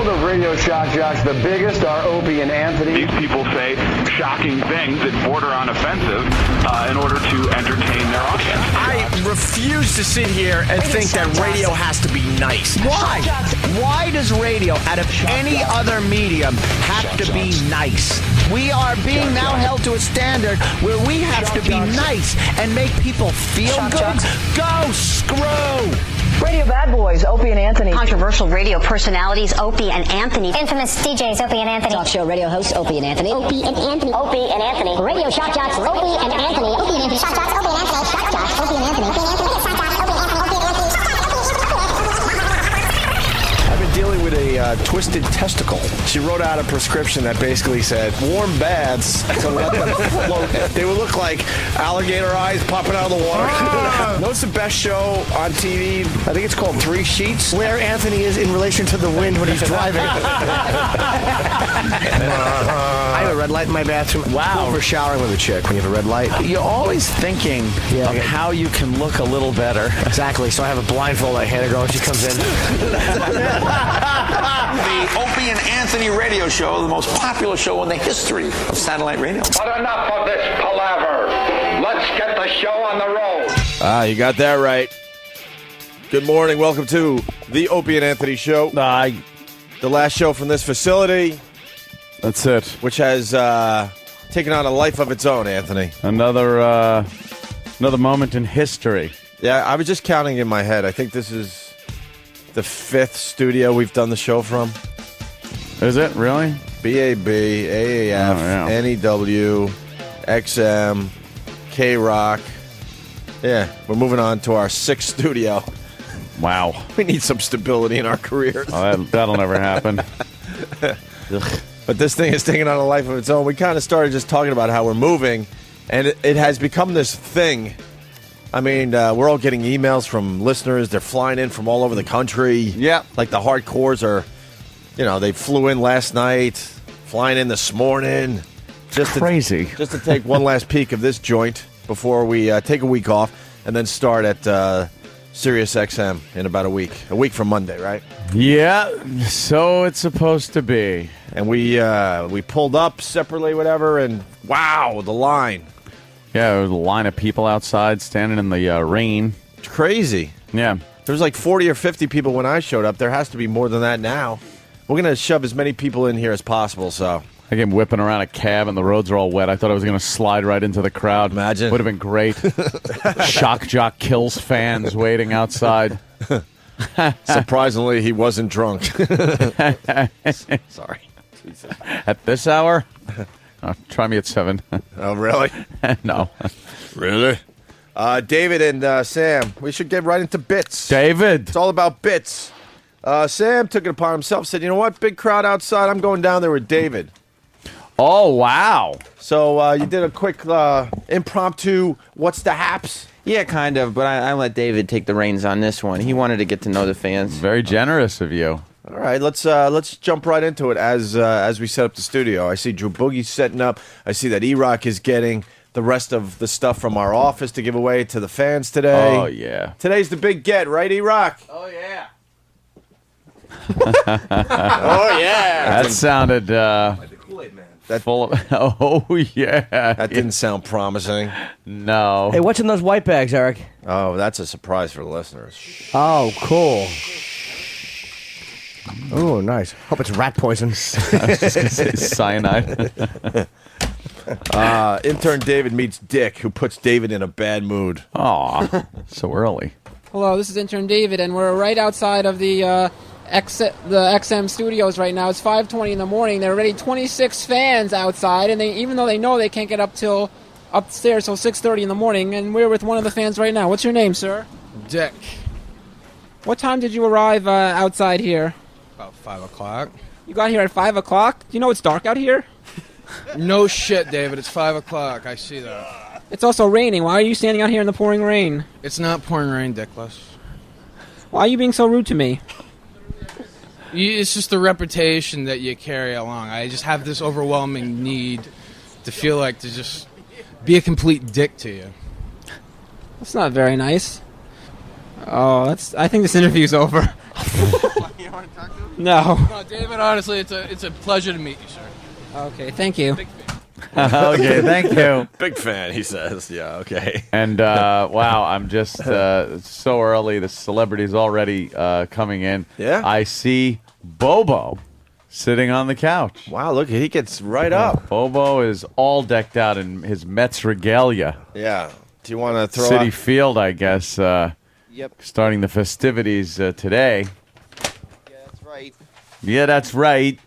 world of radio shock jocks, the biggest are Opie and Anthony. These people say shocking things that border on offensive in order to entertain their audience. I refuse to sit here and think that radio has to be nice. Why? Why does radio, out of any other medium, have to be nice? We are being now held to a standard where we have to be nice and make people feel good. Go screw! Radio bad boys, Opie and Anthony. Controversial radio personalities, Opie and Anthony. Infamous DJs, Opie and Anthony. Talk show radio hosts, Opie and Anthony. Opie and Anthony. Opie and Anthony. Radio shock jocks, Opie and Anthony. Opie and Anthony. Shock jocks, Opie and Anthony. Shock jocks, Opie and Anthony. Opie and Anthony. Shock jocks, Opie and Anthony. Opie and Anthony. I've been dealing with a twisted testicle. She wrote out a prescription that basically said warm baths to let them float. They would look like alligator eyes popping out of the water. No, it's the best show on TV. I think it's called Three Sheets. Where Anthony is in relation to the wind when he's driving. I have a red light in my bathroom. Wow. For showering with a chick when you have a red light. You're always thinking of how you can look a little better. Exactly. So I have a blindfold. I hand her girl when she comes in. The Opie and Anthony radio show, the most popular show in the history of satellite radio. But enough of this palaver. Let's get the show on the road. You got that right. Good morning. Welcome to the Opie and Anthony show. The last show from this facility. That's it. Which has taken on a life of its own, Anthony. Another moment in history. Yeah, I was just counting in my head. I think this is the fifth studio we've done the show from. Is it? Really? BAB, AAF, NEW, XM, K-Rock. Yeah, we're moving on to our sixth studio. Wow. We need some stability in our careers. Oh, that'll never happen. But this thing is taking on a life of its own. We kind of started just talking about how we're moving, and it has become this thing. I mean, we're all getting emails from listeners. They're flying in from all over the country. Yeah. Like the hardcores are, they flew in last night, flying in this morning. Crazy. Just to take one last peek of this joint before we take a week off and then start at Sirius XM in about a week from Monday, right? Yeah, so it's supposed to be. And we pulled up separately, whatever, and wow, the line. Yeah, there was a line of people outside standing in the rain. It's crazy. Yeah. There's like 40 or 50 people when I showed up. There has to be more than that now. We're going to shove as many people in here as possible, so. I came whipping around a cab and the roads are all wet. I thought I was going to slide right into the crowd. Imagine. Would have been great. Shock Jock Kills fans waiting outside. Surprisingly, he wasn't drunk. Sorry. Jesus. At this hour? Try me at 7. Oh, really? No. Really? David and Sam, we should get right into bits. David. It's all about bits. Sam took it upon himself, said, you know what, big crowd outside, I'm going down there with David. Oh, wow. So you did a quick impromptu, what's the haps? Yeah, kind of, but I let David take the reins on this one. He wanted to get to know the fans. Very generous of you. All right, let's jump right into it as we set up the studio. I see Drew Boogie setting up. I see that E-Rock is getting the rest of the stuff from our office to give away to the fans today. Oh, yeah. Today's the big get, right, E-Rock? Oh, yeah. Oh, yeah. That sounded like the Kool-Aid Man. full of... Oh, yeah. That didn't sound promising. No. Hey, what's in those white bags, Eric? Oh, that's a surprise for the listeners. Oh, cool. Oh, nice. Hope it's rat poison. I was just going to say cyanide. Intern David meets Dick, who puts David in a bad mood. Aw, so early. Hello, this is Intern David, and we're right outside of the XM studios right now. It's 5:20 in the morning. There are already 26 fans outside, and even though they know they can't get up till upstairs till 6:30 in the morning, and we're with one of the fans right now. What's your name, sir? Dick. What time did you arrive outside here? About 5 o'clock. You got here at 5 o'clock? Do you know it's dark out here? No shit, David. It's 5 o'clock. I see that. It's also raining. Why are you standing out here in the pouring rain? It's not pouring rain, Dickless. Why are you being so rude to me? It's just the reputation that you carry along. I just have this overwhelming need to feel like to just be a complete dick to you. That's not very nice. Oh, I think this interview's over. You want to talk to him? No. No, David. Honestly, it's a pleasure to meet you, sir. Okay, thank you. Okay, thank you. Big fan, he says. Yeah, okay. And wow, I'm just so early. The celebrity's already coming in. Yeah? I see Bobo sitting on the couch. Wow, look, he gets right up. Bobo is all decked out in his Mets regalia. Yeah. Do you want to throw City out- Field, I guess. Yep. Starting the festivities today. Yeah, that's right. Yeah, that's right.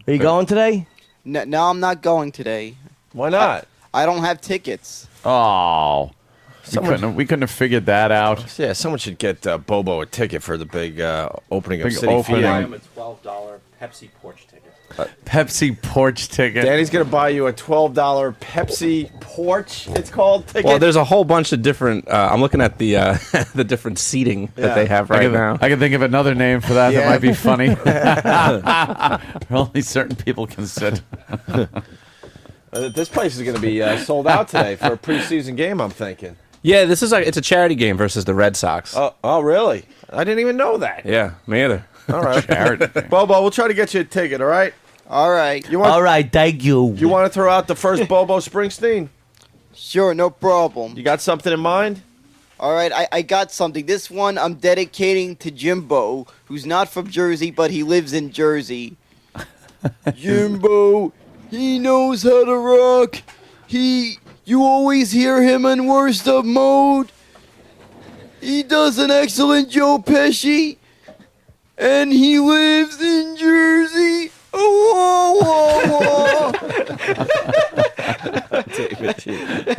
Are you going today? No, I'm not going today. Why not? I don't have tickets. Oh, we couldn't have figured that out. Yeah, someone should get Bobo a ticket for the big opening of Big City opening. Field. I am a $12 Pepsi porch ticket. Pepsi porch ticket. Danny's going to buy you a $12 Pepsi porch, it's called, ticket. Well, there's a whole bunch of different. I'm looking at the the different seating that they have right now. I can think of another name for that Yeah. that might be funny. Only certain people can sit. This place is going to be sold out today for a preseason game, I'm thinking. Yeah, this is it's a charity game versus the Red Sox. Oh, really? I didn't even know that. Yeah, me either. All right. Charity. Bobo, we'll try to get you a ticket, all right? All right. All right, thank you. You want to throw out the first Bobo Springsteen? Sure, no problem. You got something in mind? All right, I got something. This one I'm dedicating to Jimbo, who's not from Jersey, but he lives in Jersey. Jimbo, he knows how to rock. You always hear him in Worst of Mode. He does an excellent Joe Pesci, and he lives in Jersey. Oh,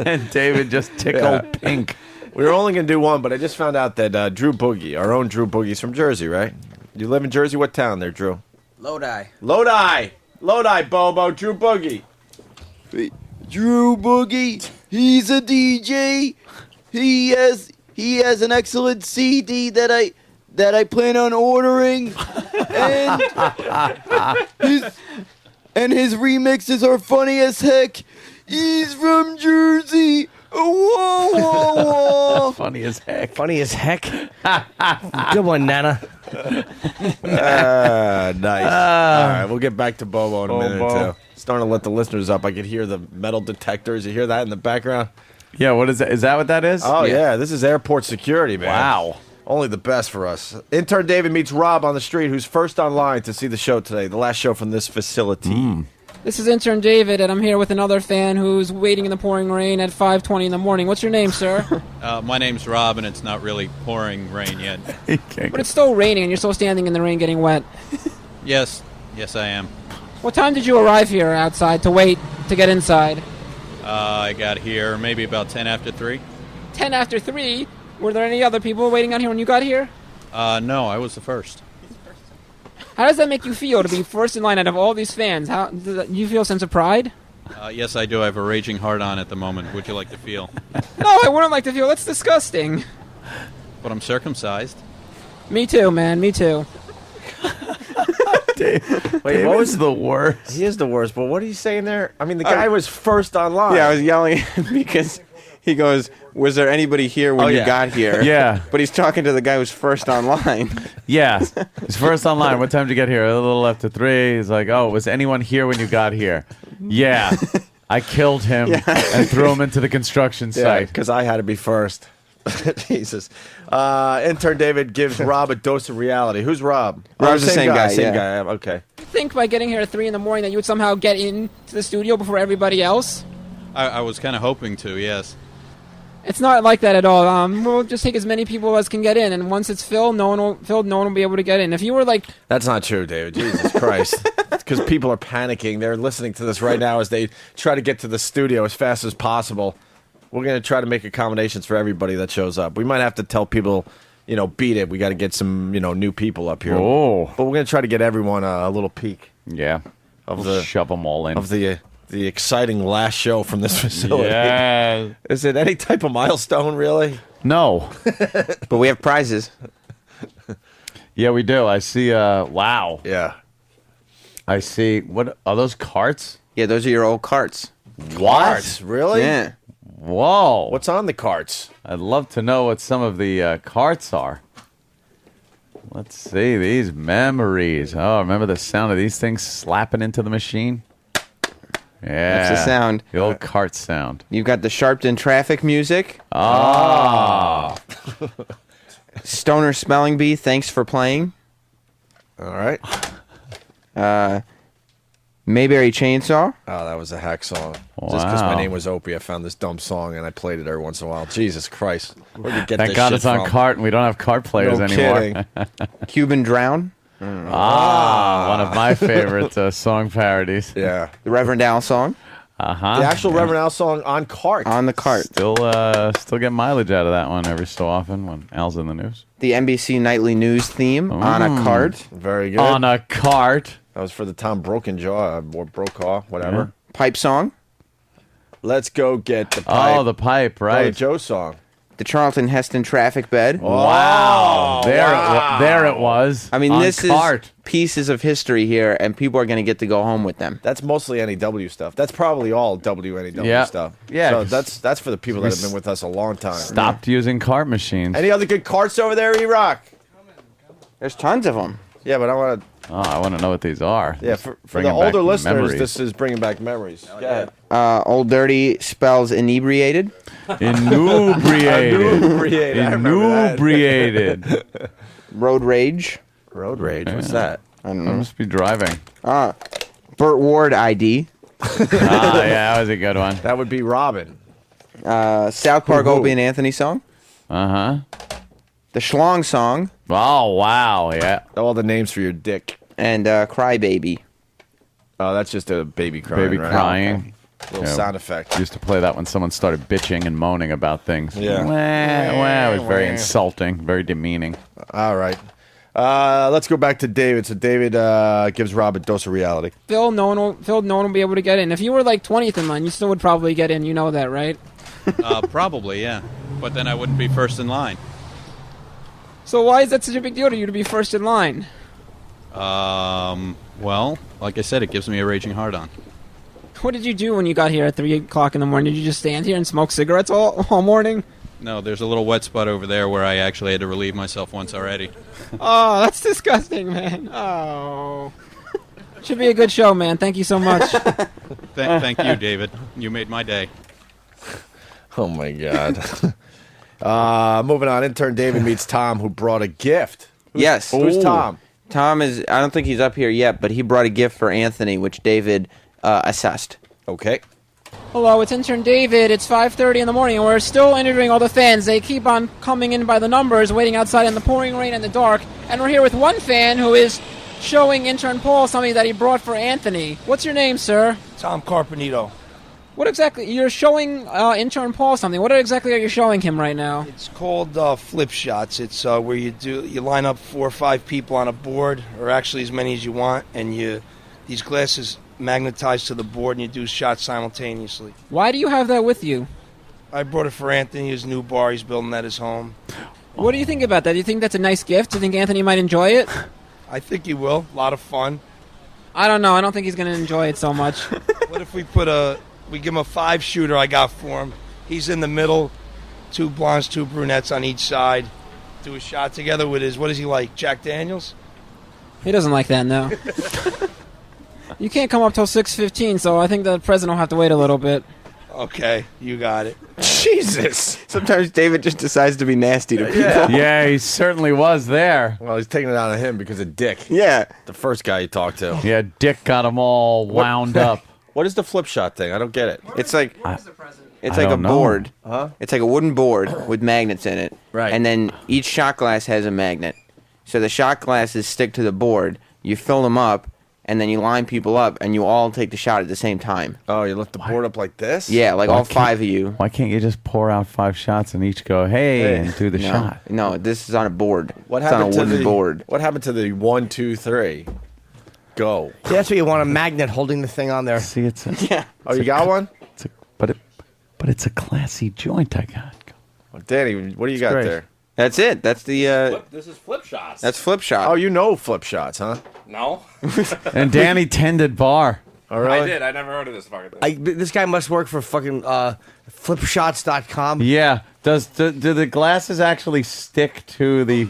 And David just tickled pink. We were only going to do one, but I just found out that Drew Boogie, our own Drew Boogie's from Jersey, right? You live in Jersey? What town there, Drew? Lodi. Lodi, Bobo, Drew Boogie. Drew Boogie, he's a DJ. He has an excellent CD that I plan on ordering, and his remixes are funny as heck. He's from Jersey. Whoa, whoa, whoa. Funny as heck. Funny as heck. Good one, Nana. Nice. All right, we'll get back to Bobo in a minute or Bobo. two. Starting to let the listeners up. I could hear the metal detectors. You hear that in the background? Yeah, what is that? Is that what that is? Oh, yeah. This is airport security, man. Wow. Only the best for us. Intern David meets Rob on the street, who's first online to see the show today, the last show from this facility. This is intern David, and I'm here with another fan who's waiting in the pouring rain at 5:20 in the morning. What's your name, sir? My name's Rob, and it's not really pouring rain yet. But it's still raining, and you're still standing in the rain getting wet. Yes, I am. What time did you arrive here outside to wait to get inside? I got here maybe about 10 after 3. 10 after 3? Were there any other people waiting out here when you got here? No, I was the first. How does that make you feel to be first in line out of all these fans? How do you feel a sense of pride? Yes, I do. I have a raging heart-on at the moment. Would you like to feel? No, I wouldn't like to feel. That's disgusting. But I'm circumcised. Me too, man. Me too. Wait, what was the worst? He is the worst, but what are you saying there? I mean, the guy was first online. Yeah, I was yelling at him because he goes, "Was there anybody here when you got here?" Yeah. But he's talking to the guy who's first online. Yeah. He's first online. What time did you get here? A little after 3. He's like, oh, was anyone here when you got here? Yeah. I killed him and threw him into the construction site. because I had to be first. Jesus. Intern David gives Rob a dose of reality. Who's Rob? Rob's the same guy, Same yeah. guy. Okay. You think by getting here at 3 in the morning that you would somehow get into the studio before everybody else? I was kind of hoping to, yes. It's not like that at all. We'll just take as many people as can get in, and once it's filled, no one will be able to get in. If you were like, That's not true, David. Jesus Christ. Because people are panicking. They're listening to this right now as they try to get to the studio as fast as possible. We're going to try to make accommodations for everybody that shows up. We might have to tell people, beat it. We got to get some, new people up here. Oh. But we're going to try to get everyone a little peek. Yeah. Of We'll shove them all in. Of the exciting last show from this facility. Yeah. Is it any type of milestone, really? No. But we have prizes. Yeah, we do. I see, wow. Yeah. I see, what, are those carts? Yeah, those are your old carts. Carts? Really? Yeah. Whoa. What's on the carts? I'd love to know what some of the carts are. Let's see these memories. Oh, remember the sound of these things slapping into the machine? Yeah. That's the sound. The old cart sound. You've got the Sharpton traffic music. Oh. Stoner Spelling Bee, thanks for playing. All right. Mayberry Chainsaw. Oh, that was a hack song. Just because my Wow. name was Opie, I found this dumb song and I played it every once in a while. Jesus Christ. Where'd you get Thank this God shit it's on from? cart and we don't have cart players No anymore. kidding. Cuban Drown. One of my favorite song parodies. Yeah. The Reverend Al song. Uh-huh. The actual Reverend Al song on cart. On the cart. Still get mileage out of that one every so often when Al's in the news. The NBC Nightly News theme on a cart. Very good. On a cart. That was for the Tom Brokaw, or Brokaw, whatever. Pipe song. Let's go get the pipe. Oh, the pipe, Oh, right. the Joe song. The Charlton Heston traffic bed. Wow. There it was. I mean, on this cart. is pieces of history here, and people are going to get to go home with them. That's mostly NEW stuff. That's probably all WNEW Yeah. stuff. Yeah, So 'cause that's for the people we that have been with us a long time. Stopped using cart machines. Any other good carts over there, E-Rock? There's tons of them. Yeah, but I want to... Oh, I want to know what these are. Yeah, for the Bringing older back listeners, memories. this is bringing back memories. Go ahead. Old Dirty spells inebriated. Inebriated. Inebriated. I remember that. Inebriated. Road Rage. Road Rage? What's that? I don't I know. must be driving. Burt Ward ID. Yeah, that was a good one. That would be Robin. South Park Opie and Anthony song. Uh-huh. The Schlong song. Oh, wow, yeah. All the names for your dick. And Cry Baby. Oh, that's just a baby crying, Baby right? crying. Little Yeah. sound effect. Used to play that when someone started bitching and moaning about things. Yeah. It was very insulting, very demeaning. All right. Let's go back to David. So David gives Rob a dose of reality. Phil, no one will be able to get in. If you were like 20th in line, you still would probably get in. You know that, right? Probably, yeah. But then I wouldn't be first in line. So why is that such a big deal to you to be first in line? Well, like I said, it gives me a raging hard on. What did you do when you got here at 3 o'clock in the morning? Did you just stand here and smoke cigarettes all morning? No, there's a little wet spot over there where I actually had to relieve myself once already. Oh, that's disgusting, man. Oh. Should be a good show, man. Thank you so much. Thank you, David. You made my day. Oh, my God. Moving on. Intern David meets Tom, who brought a gift. Yes. Who's Tom? Tom is, I don't think he's up here yet, but he brought a gift for Anthony, which David assessed. Okay. Hello, it's intern David. It's 5:30 in the morning, and we're still interviewing all the fans. They keep on coming in by the numbers, waiting outside in the pouring rain and the dark. And we're here with one fan who is showing intern Paul something that he brought for Anthony. What's your name, sir? Tom Carpenito. What exactly? You're showing intern Paul something. What exactly are you showing him right now? It's called flip shots. It's where you line up 4 or 5 people on a board, or actually as many as you want, and these glasses magnetize to the board, and you do shots simultaneously. Why do you have that with you? I brought it for Anthony, his new bar he's building at his home. What do you think about that? Do you think that's a nice gift? Do you think Anthony might enjoy it? I think he will. A lot of fun. I don't know. I don't think he's going to enjoy it so much. What if we give him a 5-shooter I got for him? He's in the middle, 2 blondes, 2 brunettes on each side. Do a shot together with his, what is he like, Jack Daniels? He doesn't like that, no. You can't come up till 6:15, so I think the president will have to wait a little bit. Okay, you got it. Jesus. Sometimes David just decides to be nasty to people. Yeah, he certainly was there. Well, he's taking it out of him because of Dick. Yeah. The first guy he talked to. Yeah, Dick got them all wound up. What is the flip shot thing? I don't get it. It's like it's I like a don't know. board. Huh? It's like a wooden board with magnets in it. Right. And then each shot glass has a magnet. So the shot glasses stick to the board. You fill them up, and then you line people up, and you all take the shot at the same time. Oh, you lift the board up like this? Yeah, like Why all can't- 5 of you. Why can't you just pour out 5 shots and each go, hey, and do the no, shot? No, this is on a board. What it's on a happened to wooden the board. What happened to the 1, 2, 3? Go. See, that's what you want, a magnet holding the thing on there. See, it's a, Yeah. Oh, you got one? but it's a classy joint I got. Well, Danny, what do you got great. there? That's it. That's the. This is flip shots. That's flip shot. Oh, you know flip shots, huh? No. And Danny tended bar. Oh, really? I did. I never heard of this fucking thing. This guy must work for fucking flipshots.com. Yeah. Do the glasses actually stick to the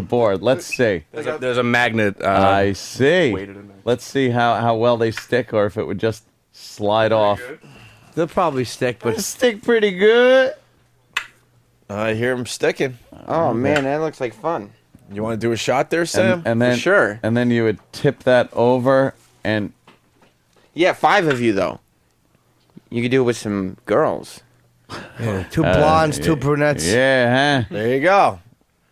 board? Let's see. There's a magnet. I see. Let's see how well they stick, or if it would just slide off. They'll probably stick, but They stick pretty good. I hear him sticking. Oh man, that looks like fun. You want to do a shot there, Sam? And then sure. And then you would tip that over, and Yeah, 5 of you though. You could do it with some girls. Yeah, 2 blondes, 2 brunettes. Yeah, huh? There you go.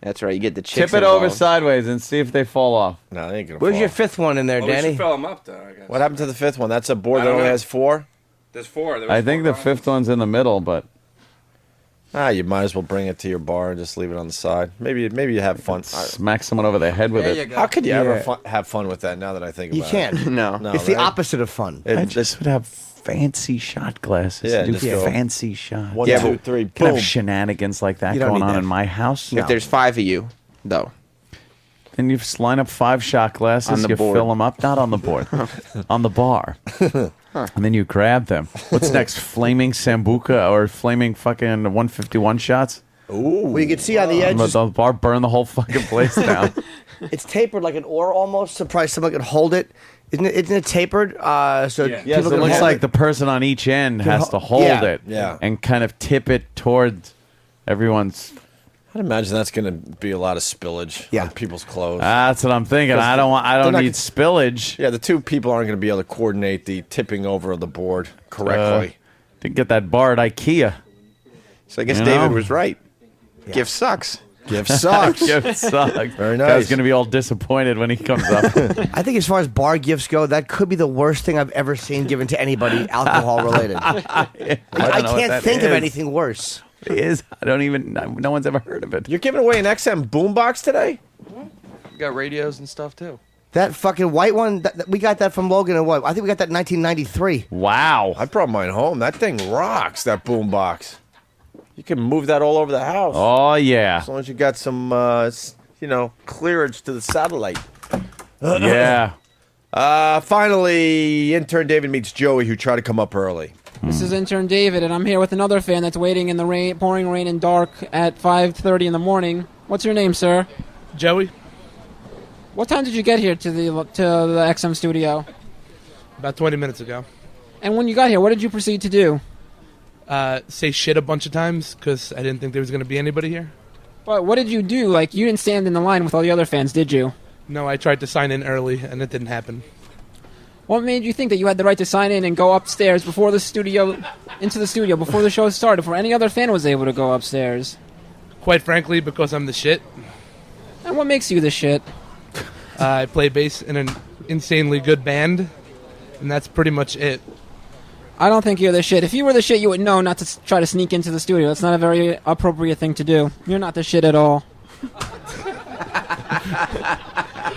That's right. You get the chicks Tip it over involved. sideways and see if they fall off. No, they ain't gonna Where's fall. your 5th one in there, Well, we Danny? should fill them up, though, I guess. What happened to the 5th one? That's a board I that don't only know. has 4? There's 4. I think the 5th one's in the middle, but You might as well bring it to your bar and just leave it on the side. Maybe you have fun. smack someone over the head with There it. you go. How could you Yeah. ever have fun with that now that I think You about can't. it? No. No, It's the right? opposite of fun. I just would have fancy shot glasses. Yeah, do just go fancy shots. 1, Yeah, 2, 3, Can boom. have shenanigans like that You don't going need on that. in my house. If there's 5 of you, though. Then you just line up 5 shot glasses. On the you board. fill them up, not on the board, on the bar, and then you grab them. What's next? Flaming sambuca or flaming fucking 151 shots? Ooh. Well, you can see on the edge, The bar burn the whole fucking place down. it's tapered like an oar almost. Surprised someone could hold it. Isn't it tapered? So Yes, people it can looks hold like the person on each end has to hold yeah. it Yeah. and kind of tip it toward everyone's. I'd imagine that's going to be a lot of spillage on people's clothes. That's what I'm thinking. I don't they're not- need spillage. Yeah, the 2 people aren't going to be able to coordinate the tipping over of the board correctly. Didn't get that bar at IKEA. So I guess You David know? was right. Gift sucks. Gift sucks. Gift sucks. Very Guy's nice. going to be all disappointed when he comes up. I think as far as bar gifts go, that could be the worst thing I've ever seen given to anybody alcohol related. I can't think of anything worse. It is. I don't even. No one's ever heard of it. You're giving away an XM boombox today? We got radios and stuff too. That fucking white one, we got that from Logan and what? I think we got that in 1993. Wow. I brought mine home. That thing rocks, that boombox. You can move that all over the house. Oh yeah. As long as you got some, clearance to the satellite. Yeah. Finally, intern David meets Joey, who tried to come up early. This is intern David, and I'm here with another fan that's waiting in the rain, pouring rain and dark at 5:30 in the morning. What's your name, sir? Joey. What time did you get here to the XM studio? About 20 minutes ago. And when you got here, what did you proceed to do? Say shit a bunch of times because I didn't think there was going to be anybody here. But what did you do? Like, you didn't stand in the line with all the other fans, did you? No, I tried to sign in early and it didn't happen. What made you think that you had the right to sign in and go upstairs before the studio, into the studio, before the show started, before any other fan was able to go upstairs? Quite frankly, because I'm the shit. And what makes you the shit? I play bass in an insanely good band, and that's pretty much it. I don't think you're the shit. If you were the shit, you would know not to try to sneak into the studio. That's not a very appropriate thing to do. You're not the shit at all.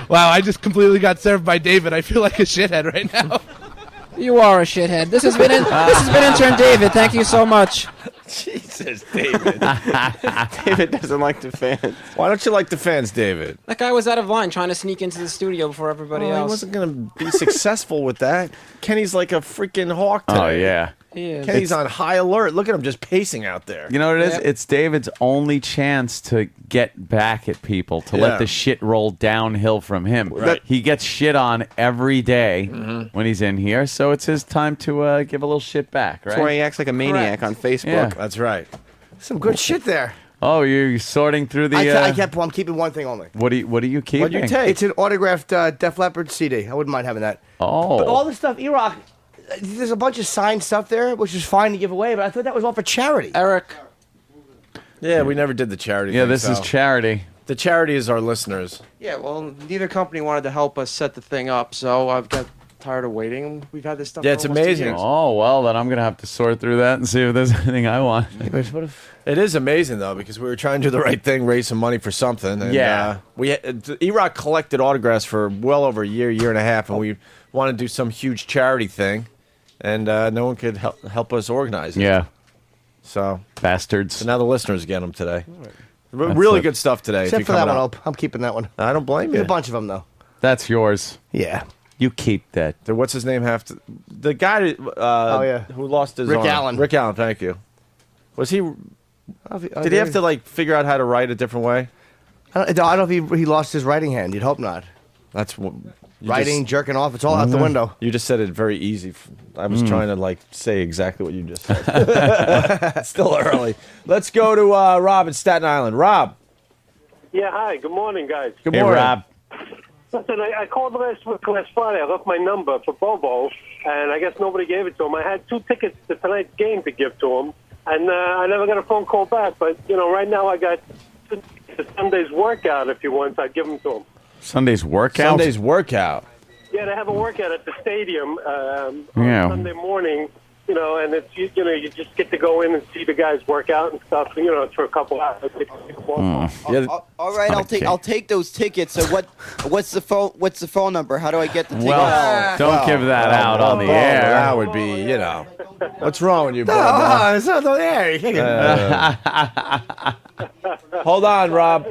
Wow, I just completely got served by David. I feel like a shithead right now. You are a shithead. This has been intern David. Thank you so much. Jesus, David. David doesn't like the fans. Why don't you like the fans, David? That guy was out of line trying to sneak into the studio before everybody He else. wasn't going to be successful with that. Kenny's like a freaking hawk today. Oh yeah. He is. Kenny's on high alert. Look at him just pacing out there. You know what it is? Yep. It's David's only chance to get back at people, to Yeah. let the shit roll downhill from him. Right. He gets shit on every day when he's in here, so it's his time to give a little shit back, right? That's why he acts like a maniac on Facebook. Yeah. That's right. Some good shit there. Oh, you're sorting through the. I'm keeping one thing only. What do you keep? What'd you take? It's an autographed Def Leppard CD. I wouldn't mind having that. Oh. But all the stuff, E-Rock, there's a bunch of signed stuff there, which is fine to give away, but I thought that was all for charity. Eric. Yeah, we never did the charity Yeah, thing, this is so. charity. The charity is our listeners. Yeah, well, neither company wanted to help us set the thing up, so I've got tired of waiting. We've had this stuff. Yeah, for it's almost 2 amazing. years. Oh well, then I'm gonna have to sort through that and see if there's anything I want. It is amazing though because we were trying to do the right thing, raise some money for something. And, Yeah. E-Rock collected autographs for well over a year and a half, and we wanted to do some huge charity thing, and no one could help us organize it. Yeah. So bastards. now the listeners get them today. That's Really it. good stuff today. Except if for you're that coming one, up. I'm keeping that one. I don't blame There's you. a bunch of them, though. That's yours. Yeah. You keep that. What's his name have to? The guy who lost his Rick arm. Allen. Rick Allen, thank you. Was he? Did he have to like figure out how to write a different way? I don't know if he lost his writing hand. You'd hope not. That's what. Writing, jerking off, it's all out the window. You just said it very easy. I was trying to like say exactly what you just said. It's still early. Let's go to Rob in Staten Island. Rob. Yeah, hi. Good morning, guys. Good morning. Rob. Listen, I called last Friday. I left my number for Bobo, and I guess nobody gave it to him. I had 2 tickets to tonight's game to give to him, and I never got a phone call back. But, right now I got Sunday's workout. If you want, I'd give them to him. Sunday's workout? Sunday's workout. Yeah, they have a workout at the stadium on Sunday morning, and it's you just get to go in and see the guys work out and stuff, for a couple hours. All right, I'll take those tickets. So what's the phone number? How do I get the tickets? Well, don't give that out on the air. That would be, what's wrong with you, bro? No, it's not on the air. Hold on, Rob.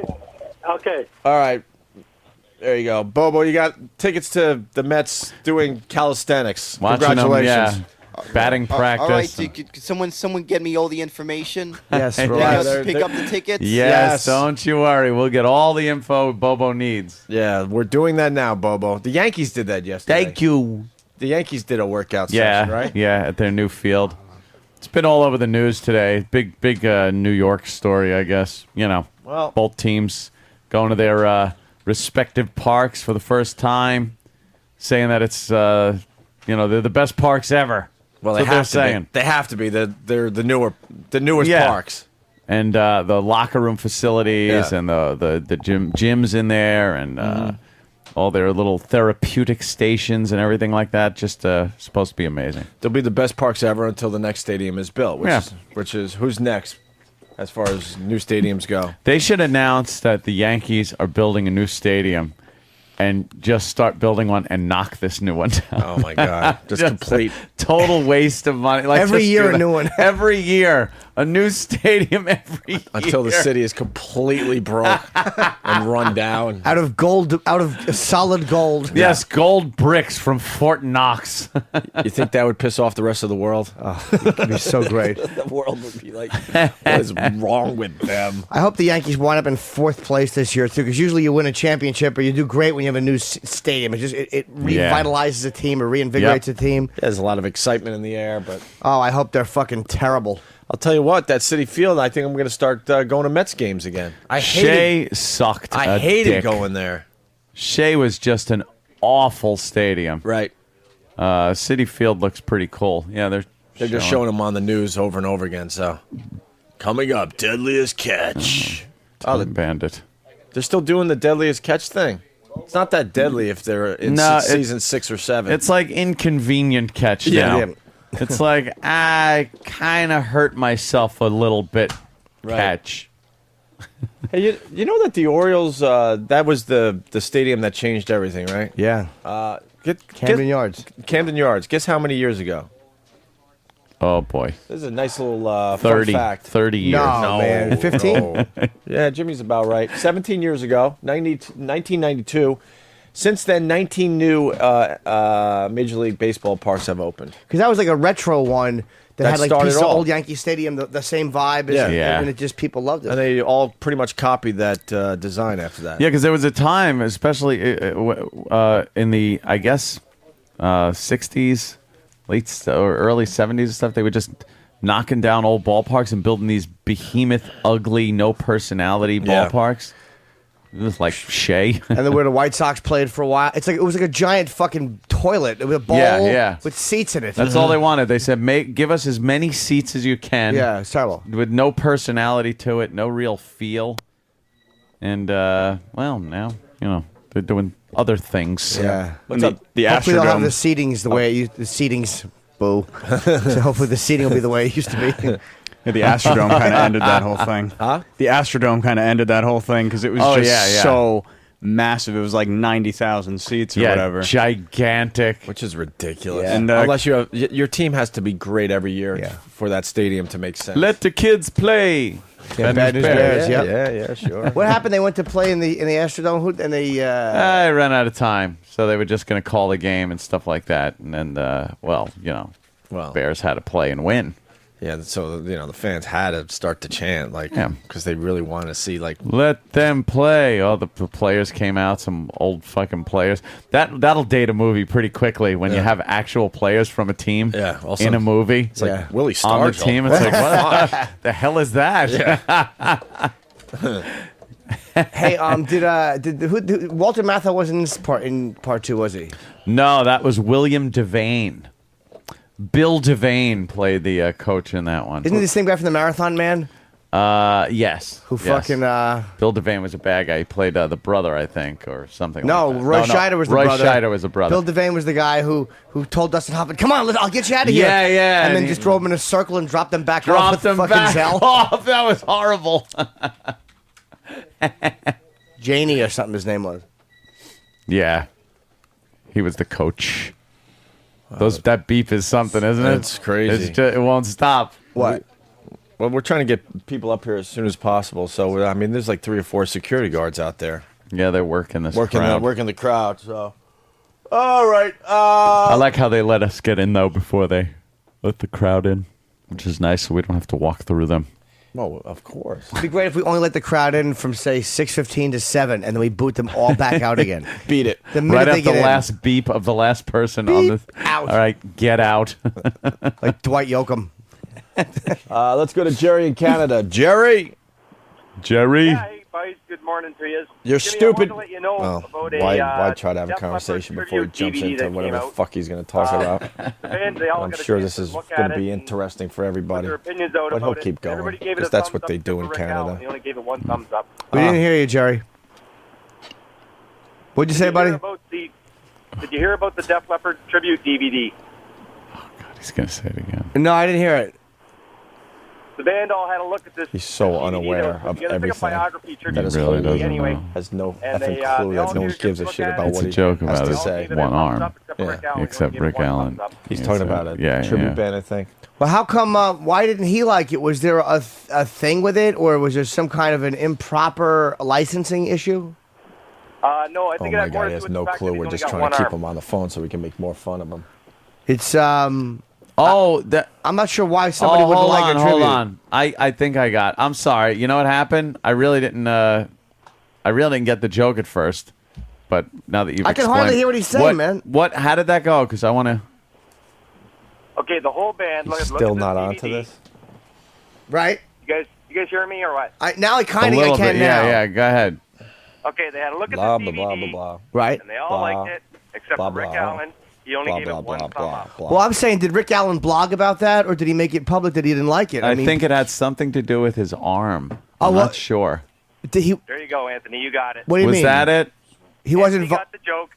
Okay. All right. There you go. Bobo, you got tickets to the Mets doing calisthenics. Watching Congratulations. them, batting practice. All right, so could someone get me all the information? Yes, Then right. I'll pick up the tickets? Yes, don't you worry. We'll get all the info Bobo needs. Yeah, we're doing that now, Bobo. The Yankees did that yesterday. Thank you. The Yankees did a workout Yeah, session, right? yeah, at their new field. It's been all over the news today. Big New York story, I guess. Well, both teams going to their respective parks for the first time, saying that it's they're the best parks ever. Well, That's they what have to they're saying. be. They have to be. They're the newest Yeah. parks. And the locker room facilities and the gyms in there and all their little therapeutic stations and everything like that. Just supposed to be amazing. They'll be the best parks ever until the next stadium is built. Which is who's next as far as new stadiums go. They should announce that the Yankees are building a new stadium and just start building one and knock this new one down. Oh, my God. Just complete. Total waste of money. Every just year do a that. new one. Every year. A new stadium every year. Until the city is completely broke and run down. Out of solid gold. Yes, gold bricks from Fort Knox. You think that would piss off the rest of the world? Oh, it would be so great. The world would be like, what is wrong with them? I hope the Yankees wind up in 4th place this year, too, because usually you win a championship or you do great when you have a new stadium. It revitalizes a team or reinvigorates a team. There's a lot of excitement in the air, but... Oh, I hope they're fucking terrible. I'll tell you what, that City Field, I think I'm going to start going to Mets games again. Shea sucked. I hated going there. Shea was just an awful stadium. Right. City Field looks pretty cool. Yeah, they're just showing them on the news over and over again. So, coming up, Deadliest Catch. The Bandit. They're still doing the Deadliest Catch thing. It's not that deadly if they're in season 6 or 7. It's like Inconvenient Catch now. Yeah. It's like, I kind of hurt myself a little bit catch. Hey, you know that the Orioles, that was the stadium that changed everything, right? Yeah. Camden Yards. Camden Yards. Guess how many years ago? Oh, boy. This is a nice little 30, fun fact. 30 years. No, man. 15? No. Yeah, Jimmy's about right. 17 years ago, 1992. Since then, 19 new Major League Baseball parks have opened. Because that was like a retro one that had like a piece of all. old Yankee Stadium, the same vibe. And it just, people loved it. And they all pretty much copied that design after that. Yeah, because there was a time, especially in the, I guess, 60s, late or early 70s and stuff, they were just knocking down old ballparks and building these behemoth, ugly, no personality ballparks. It was like Shea. And then where the White Sox played for a while. It was like a giant fucking toilet with a bowl with seats in it. That's all they wanted. They said, give us as many seats as you can. Yeah, it's terrible. With no personality to it, no real feel. And, well, now, they're doing other things. Yeah. What's up? The hopefully they'll have the seatings the way it used. The seatings, boo. So hopefully the seating will be the way it used to be. Yeah, the Astrodome kind of ended that whole thing. Huh? The Astrodome kind of ended that whole thing because it was so massive. It was like 90,000 seats or Yeah, whatever. gigantic. Which is ridiculous. Yeah. And, unless you have your team has to be great every year for that stadium to make sense. Let the kids play. Bad News Bears. Yeah, sure. What happened? They went to play in the Astrodome, and they. I ran out of time, so they were just going to call the game and stuff like that. And then, Bears had to play and win. Yeah, so the fans had to start to chant because they really wanted to see let them play. Oh, the players came out, some old fucking players. That'll date a movie pretty quickly when you have actual players from a team in a movie. It's like Willie Stargell on the team. It's like what the hell is that? Hey, did Walter Matthau wasn't in part 2, was he? No, that was William Devane. Bill Devane played the coach in that one. Isn't he the same guy from the Marathon Man? Yes. Who fucking... Bill Devane was a bad guy. He played the brother, I think, or something No, like that. Roy Scheider was the brother. Roy Scheider was the brother. Bill Devane was the guy who told Dustin Hoffman, "Come on, I'll get you out of here." Yeah. And then just drove him in a circle and dropped them back off with fucking Zell. Off. That was horrible. Janie or something his name was. Yeah. He was the coach. That beep is something, isn't it? It's crazy. It won't stop. What? Well, we're trying to get people up here as soon as possible. So, there's like 3 or 4 security guards out there. Yeah, they're working this working crowd. Working the crowd, so. All right. I like how they let us get in, though, before they let the crowd in, which is nice, so we don't have to walk through them. Well, of course. It'd be great if we only let the crowd in from, say, 6:15 to 7, and then we boot them all back out again. Beat it. The minute right they after the get in. last beep of the last person on the... Out. All right, get out. Like Dwight Yoakam. Let's go to Jerry in Canada. Jerry. Yeah, hey, guys. Good morning to you. You're Jimmy, stupid. I wanted to let you know about Why try to have a Def conversation Leppard before he tribute jumps DVD into that whatever the came out. fuck he's going to talk about? The band, they all I'm got a sure chance this is to look going at to be it and interesting for everybody. their opinions out But he'll about it. keep going Everybody gave it because a that's thumbs what up they except do for in Rick Canada. Allen. He only gave it 1 thumbs up. We didn't hear you, Jerry. What'd you say, buddy? Did you hear about the Def Leppard tribute DVD? He's going to say it again. No, I didn't hear it. The band all had a look at this. He's so unaware of everything that his whole doesn't anyway. know. has no And effing they, clue they that all no one used gives a to shit look at about it. It's what a he joke has about to his say. one arm. Yeah. Except Rick Allen. He's talking about it. Yeah, Tribute yeah. band, I think. Well, how come? Why didn't he like it? Was there a thing with it, or was there some kind of an improper licensing issue? No, I Oh think it my had more God, to he do has with no the fact clue. that he's We're only just got trying one to keep arm. him on the phone so we can make more fun of him. It's that I'm not sure why somebody would hold like on, a tribute. hold on. I think I got. I'm sorry. You know what happened? I really didn't get the joke at first, but now that you've I can explained, hardly hear what he's saying, man. What? How did that go? Because I want to. Okay, the whole band. Look, He's look still at not this onto DVD. this. Right? You guys hear me or what? Now I kind A of little can bit. now. Yeah. Go ahead. Okay, they had a look at Blah, the blah, DVD, blah, blah, blah. Right. and they all Blah, liked it, except blah, for Rick blah. Allen. He only Blah, gave blah, it 1 blah, thumb blah, up. blah. Well, I'm saying, did Rick Allen blog about that, or did he make it public that he didn't like it? I mean, think it had something to do with his arm. I'm well, not sure. Did he? There you go, Anthony. You got it. What do you Was mean? that it? He wasn't. Anthony got the joke.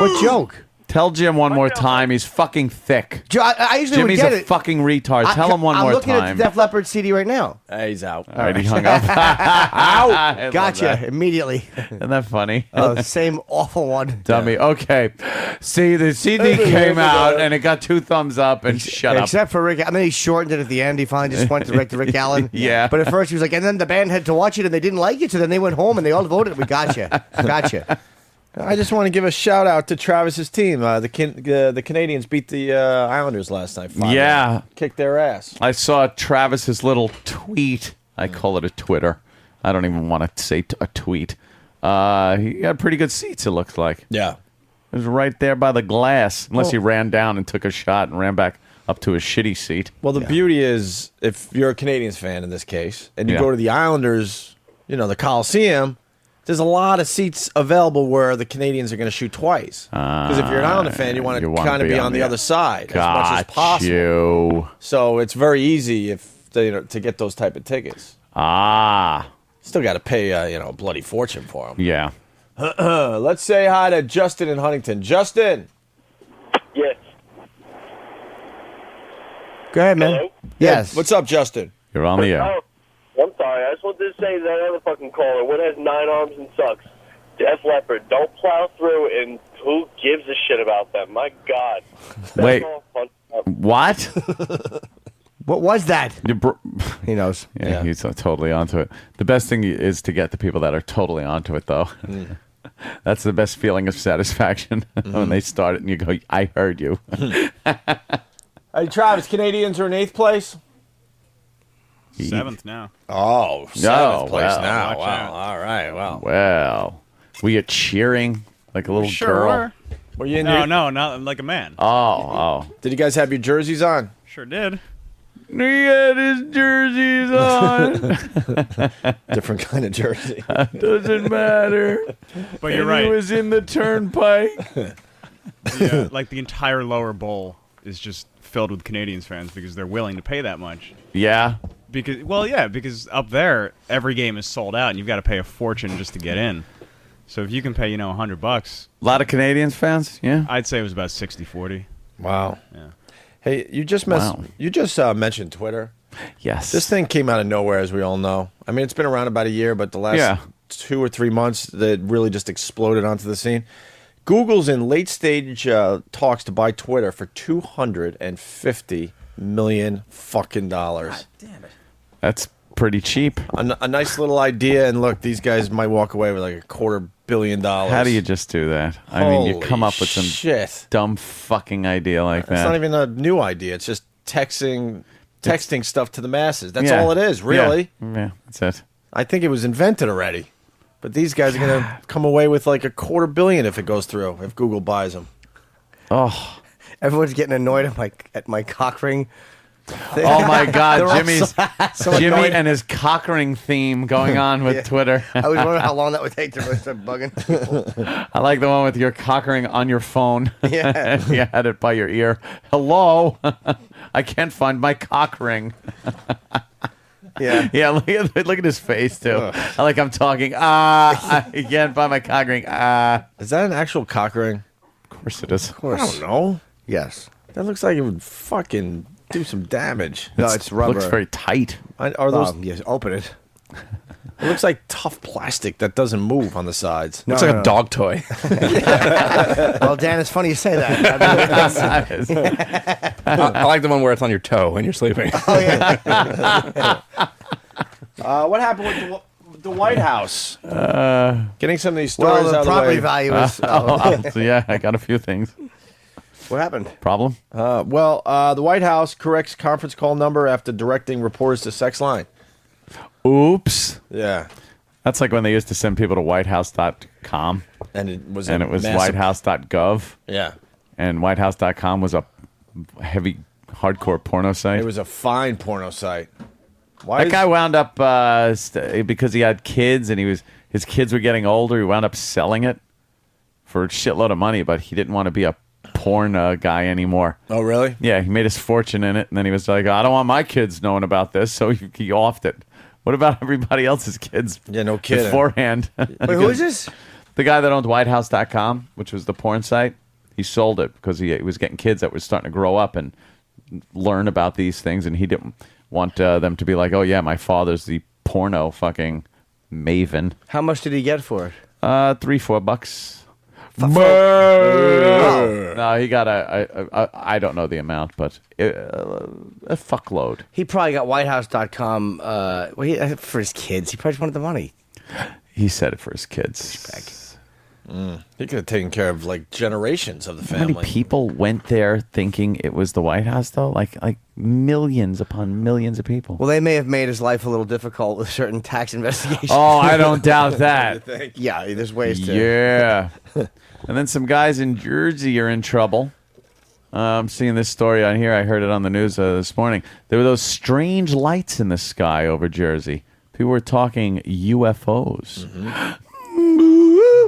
What joke? Tell Jim one more time. He's fucking thick. I usually Jimmy's would get a it. fucking retard. Tell him one I'm more looking time. at the Def Leppard CD right now. He's out. All right, he hung up. Out. Gotcha. Immediately. Isn't that funny? Same awful one. Dummy. Okay. See, the CD came out and it got 2 thumbs up and shut up. Except for Rick. I mean, he shortened it at the end. He finally just went to Rick Allen. Yeah. But at first he was like, and then the band had to watch it and they didn't like it, so then they went home and they all voted. We gotcha. Gotcha. I just want to give a shout out to Travis's team. The Canadians beat the Islanders last night. 5-1. Yeah. Kicked their ass. I saw Travis's little tweet. I call it a Twitter. I don't even want to say a tweet. He had pretty good seats, it looks like. Yeah. It was right there by the glass, unless he ran down and took a shot and ran back up to his shitty seat. Well, the beauty is, if you're a Canadians fan in this case, and you Yeah. go to the Islanders, the Coliseum, there's a lot of seats available where the Canadians are going to shoot twice. Because if you're an Islander fan, you want to kind of be on the other side as much as possible. So it's very easy to get those type of tickets. Still got to pay a bloody fortune for them. Yeah. Let's say hi to Justin in Huntington. Justin. Yes. Go ahead, man. Hello? Yes. What's up, Justin? You're on the air. Oh, I'm sorry. I just wanted to say that other fucking caller. One has 9 arms and sucks. Def Leppard. Don't plow through, and who gives a shit about them? My God. That's Wait. all fun stuff. What? What was that? He knows. Yeah, he's totally onto it. The best thing is to get the people that are totally onto it, though. That's the best feeling of satisfaction when they start it and you go, I heard you. Hey, Travis, Canadians are in 8th place? 7th now. Oh, 7th place well, now. watch Wow. out. All right. Well. Well, were you cheering like a little Sure girl? Were you in No, your... no, not like a man. Oh. Did you guys have your jerseys on? Sure did. He had his jerseys on. Different kind of jersey. Doesn't matter. But you're And right. He was in the turnpike. Yeah, like the entire lower bowl is just filled with Canadians fans because they're willing to pay that much. Yeah. Because up there every game is sold out and you've got to pay a fortune just to get in. So if you can pay, $100, A lot of Canadians fans, yeah. I'd say it was about 60-40. Wow. Yeah. Hey, you just mentioned Twitter. Yes. This thing came out of nowhere, as we all know. I mean, it's been around about a year, but the last 2 or 3 months, that really just exploded onto the scene. Google's in late-stage talks to buy Twitter for $250 million fucking dollars. Damn it. That's pretty cheap. A nice little idea, and look, these guys might walk away with like $250 million. How do you just do that? I mean, you Holy come up with some shit. dumb fucking idea like that. It's not even a new idea. It's just texting stuff to the masses. That's Yeah. all it is, really. Yeah, that's it. I think it was invented already. But these guys are going to come away with like $250 million if it goes through, if Google buys them. Oh. Everyone's getting annoyed at my cock ring. Oh my God, They're all Jimmy's so Jimmy annoyed. and his cock ring theme going on with Yeah. Twitter. I was wondering how long that would take to start bugging people. I like the one with your cock ring on your phone. Yeah. You had it by your ear. Hello, I can't find my cock ring. Yeah. Yeah, look at his face too. I'm talking. I can't find my cock ring. Is that an actual cock ring? Of course it is. Of course. I don't know. Yes. That looks like it would fucking do some damage. No, it's rubber. Looks very tight. Are those? Yes, open it. It looks like tough plastic that doesn't move on the sides. Looks like a dog toy. Well, Dan, it's funny you say that. I like the one where it's on your toe when you're sleeping. Oh, yeah. What happened with the White House? Getting some of these Well, stories the out of the property way. value is. Yeah, I got a few things. What happened? Problem? The White House corrects conference call number after directing reporters to sex line. Oops. Yeah. That's like when they used to send people to whitehouse.com. And it was massive... whitehouse.gov. Yeah. And whitehouse.com was a heavy, hardcore porno site. It was a fine porno site. That guy wound up, because he had kids and his kids were getting older, he wound up selling it for a shitload of money, but he didn't want to be a porn guy anymore. Oh, really? Yeah, he made his fortune in it, and then he was like, I don't want my kids knowing about this, so he offed it. What about everybody else's kids? Yeah, no kidding. Beforehand. Wait, who is this? The guy that owned whitehouse.com, which was the porn site, he sold it because he was getting kids that were starting to grow up and learn about these things, and he didn't want them to be like, oh, yeah, my father's the porno fucking maven. How much did he get for it? $3-4. No, he got I don't know the amount, but a fuckload. He probably got whitehouse.com for his kids. He probably just wanted the money. He said it for his kids. He could have taken care of like generations of the How family. many people went there thinking it was the White House, though? Like millions upon millions of people. Well, they may have made his life a little difficult with certain tax investigations. Oh, I don't doubt that. Yeah, there's ways to. Yeah. And then some guys in Jersey are in trouble. I'm seeing this story on here. I heard it on the news this morning. There were those strange lights in the sky over Jersey. People were talking UFOs.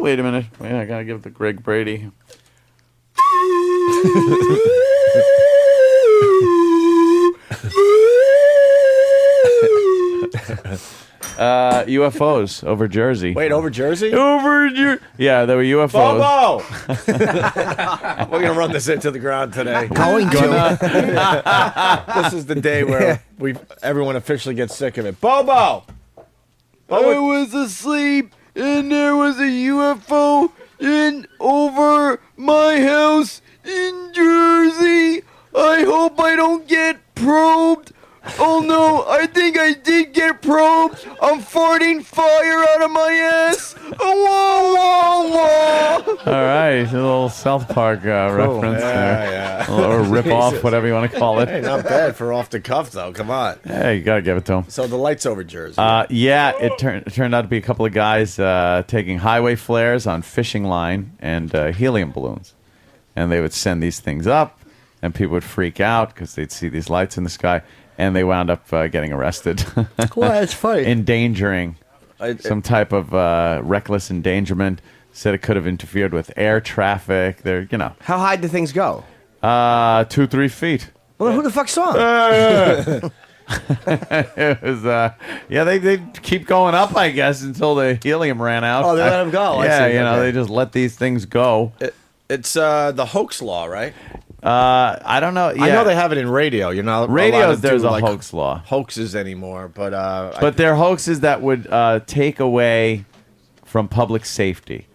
Wait a minute. Wait, I gotta give the Greg Brady. UFOs over Jersey. Wait, over Jersey? Yeah, there were UFOs. Bobo! We're going to run this into the ground today. Going to. This is the day where everyone officially gets sick of it. Bobo! I was asleep and there was a UFO in over my house in Jersey. I hope I don't get probed. Oh no, I think I did get probed. I'm farting fire out of my ass. Whoa, whoa, whoa. All right, a little South Park reference there. Yeah. Or rip off, whatever you want to call it. Hey, not bad for off the cuff, though. Come on. Hey, you got to give it to him. So the lights over Jersey. Yeah, it turned out to be a couple of guys taking highway flares on fishing line and helium balloons. And they would send these things up, and people would freak out because they'd see these lights in the sky. And they wound up getting arrested. Well, that's funny. Endangering some type of reckless endangerment. Said it could have interfered with air traffic. They're, How high do things go? 2-3 feet. Well, then who the fuck saw them? It was, they keep going up, I guess, until the helium ran out. Oh, they let them go. Yeah, I see. Okay. they just let these things go. It's the hoax law, right? I don't know. Yeah. I know they have it in radio. You're not Radios, allowed to there's do, a hoax law. Hoaxes anymore, but they're hoaxes that would take away from public safety.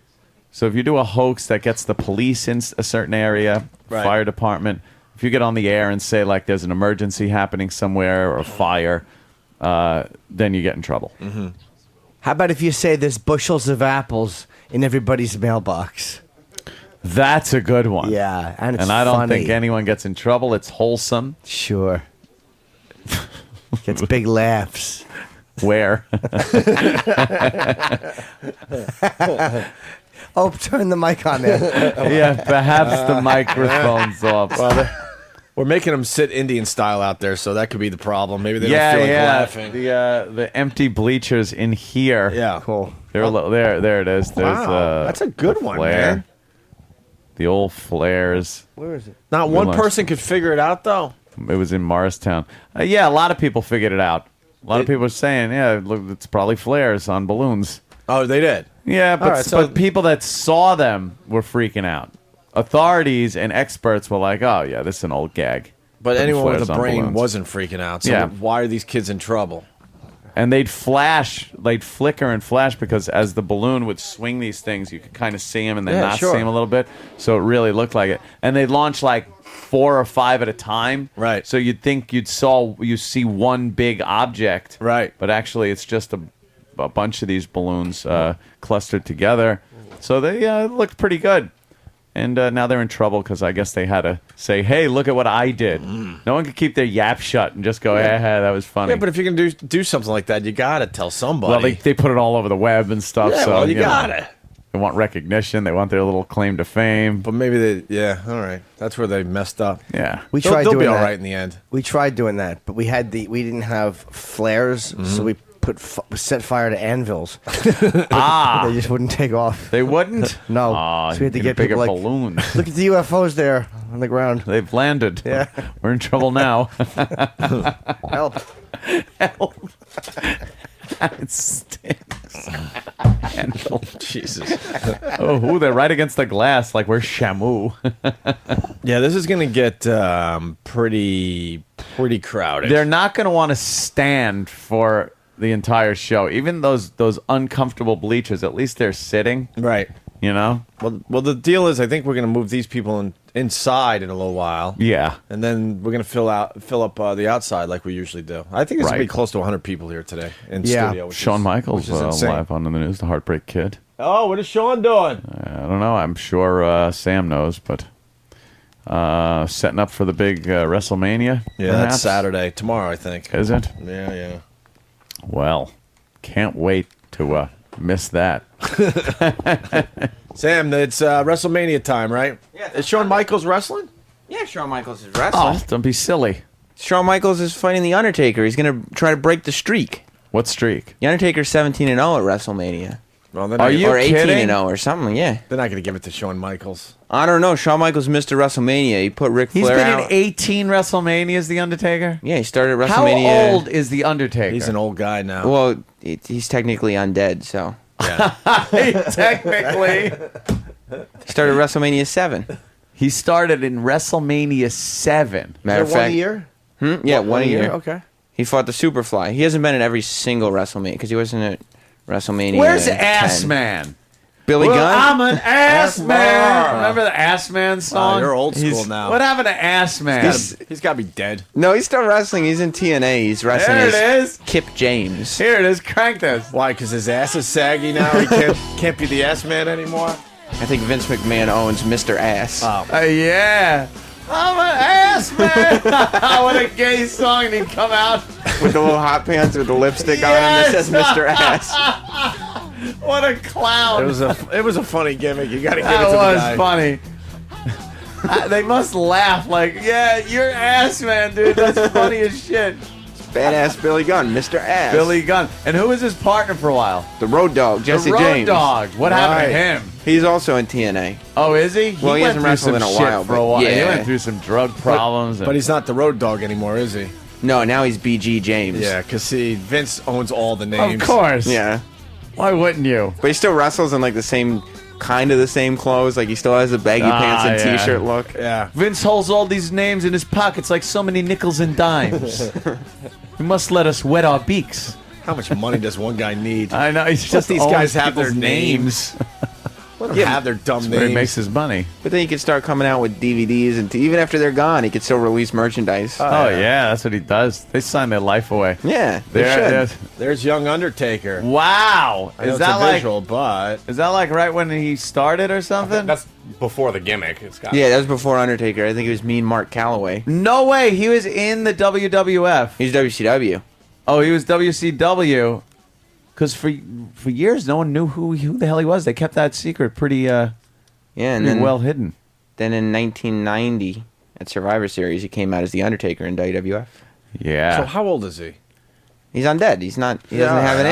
So if you do a hoax that gets the police in a certain area, Right. fire department, if you get on the air and say like there's an emergency happening somewhere or a fire, then you get in trouble. Mm-hmm. How about if you say there's bushels of apples in everybody's mailbox? That's a good one. Yeah, and it's I don't funny. think anyone gets in trouble. It's wholesome. Sure. Gets big laughs. Where? Oh, turn the mic on there. Yeah, perhaps the microphone's off. Well, we're making them sit Indian style out there, so that could be the problem. Maybe they don't feel like laughing. The empty bleachers in here. Yeah, cool. There it is. There's Wow, that's a good one, flare. man. The old flares. Where is it? Not one person could figure it out, though. It was in Morristown. Yeah, a lot of people figured it out. A lot of people are saying, yeah, look, it's probably flares on balloons. Oh, they did? Yeah, but, All right, so- but people that saw them were freaking out. Authorities and experts were like, oh, yeah, this is an old gag. But Putting anyone with flares a on brain balloons. wasn't freaking out. So Yeah. why are these kids in trouble? And they'd flicker and flash because as the balloon would swing these things, you could kind of see them and then Yeah, not sure. see them a little bit. So it really looked like it. And they'd launch like 4 or 5 at a time. Right. So you'd think you see one big object. Right. But actually it's just a bunch of these balloons clustered together. So they looked pretty good. And now they're in trouble because I guess they had to say, hey, look at what I did. No one could keep their yap shut and just go, that was funny. Yeah, but if you're going to do something like that, you got to tell somebody. Well, they put it all over the web and stuff. Yeah, so well, you know, gotta. They want recognition. They want their little claim to fame. But maybe all right. That's where they messed up. Yeah. We They'll tried be doing all that. right in the end. We tried doing that, but we didn't have flares, so we set fire to anvils. They just wouldn't take off. They wouldn't? No. Aw, So we had to get a get bigger people like, balloon. look at the UFOs there on the ground. They've landed. Yeah. We're in trouble now. Help. Help. It stinks. Handle. Jesus. Ooh, they're right against the glass like we're Shamu. Yeah, this is going to get pretty crowded. They're not going to want to stand for the entire show. Even those uncomfortable bleachers, at least they're sitting. Right. You know? Well, the deal is I think we're going to move these people inside in a little while. Yeah. And then we're going to fill up the outside like we usually do. I think it's going to be Right. close to 100 people here today in Yeah. studio. Which Shawn is, Michaels which is insane. live on the news, the Heartbreak Kid. Oh, what is Shawn doing? I don't know. I'm sure Sam knows, but setting up for the big WrestleMania. Yeah, perhaps? that's Saturday. Tomorrow, I think. Is it? Yeah. Well, can't wait to miss that. Sam, it's WrestleMania time, right? Yeah. Is Shawn Michaels wrestling? Yeah, Shawn Michaels is wrestling. Oh, don't be silly. Shawn Michaels is fighting The Undertaker. He's going to try to break the streak. What streak? The Undertaker's 17-0 at WrestleMania. Well, Are you or kidding? 18-0 or something, yeah. They're not going to give it to Shawn Michaels. I don't know. Shawn Michaels missed a WrestleMania. He put Ric He's Flair been out. in 18 WrestleManias, The Undertaker? Yeah, he started at How WrestleMania. old is The Undertaker? He's an old guy now. Well, he's technically undead, so. Technically. He started at WrestleMania 7. He started in WrestleMania 7. Matter of Is there one fact, a year? Yeah, one a year. Okay. He fought the Superfly. He hasn't been in every single WrestleMania because he wasn't at WrestleMania. Where's 10. Ass Man? Billy Gunn? Gunn? I'm an ass man. Remember the Ass Man song? you're old school now. What happened to Ass Man? He's got to be dead. No, he's still wrestling. He's in TNA. He's wrestling There it as is. Kip James. Here it is. Crank this. Why? Because his ass is saggy now. He can't be the ass man anymore. I think Vince McMahon owns Mr. Ass. Yeah. I'm an ass man. What a gay song. And he'd come out. With the little hot pants with the lipstick on him that says Mr. Ass. What a clown. It was a funny gimmick. You got to give it That to the was guy. funny. They must laugh like, yeah, you're ass man, dude. That's funny as shit. Badass Billy Gunn, Mr. Ass. Billy Gunn. And who was his partner for a while? The Road Dogg, Jesse the Road James. Dogg. What happened to him? He's also in TNA. Oh, is he? Well, he hasn't went through wrestled in some a shit while, For a but while. He yeah. went through some drug problems. But he's not the Road Dogg anymore, is he? No, now he's BG James. Yeah, because see, Vince owns all the names. Of course. Yeah. Why wouldn't you? But he still wrestles in like the same, kind of the same clothes. Like he still has the baggy pants and yeah. t-shirt look. Yeah. Vince holds all these names in his pockets like so many nickels and dimes. He must let us wet our beaks. How much money does one guy need? I know. He's Let just these owns guys have their people's names. Let them have their dumb That's where he names. makes his money. But then he could start coming out with DVDs, and even after they're gone, he could still release merchandise. Oh, yeah, that's what he does. They sign their life away. Yeah, they They're- should. There's Young Undertaker. Wow. I know Is it's that a like visual, but is that like right when he started or something? That's before the gimmick. It's got Yeah, that was before Undertaker. I think it was Mean Mark Calloway. No way. He was in the WWF. He's WCW. Oh, he was WCW. Because for years, no one knew who the hell he was. They kept that secret pretty Yeah, and pretty then well hidden. Then in 1990 at Survivor Series, he came out as the Undertaker in WWF. Yeah. So how old is he? He's undead. He's not. He doesn't have an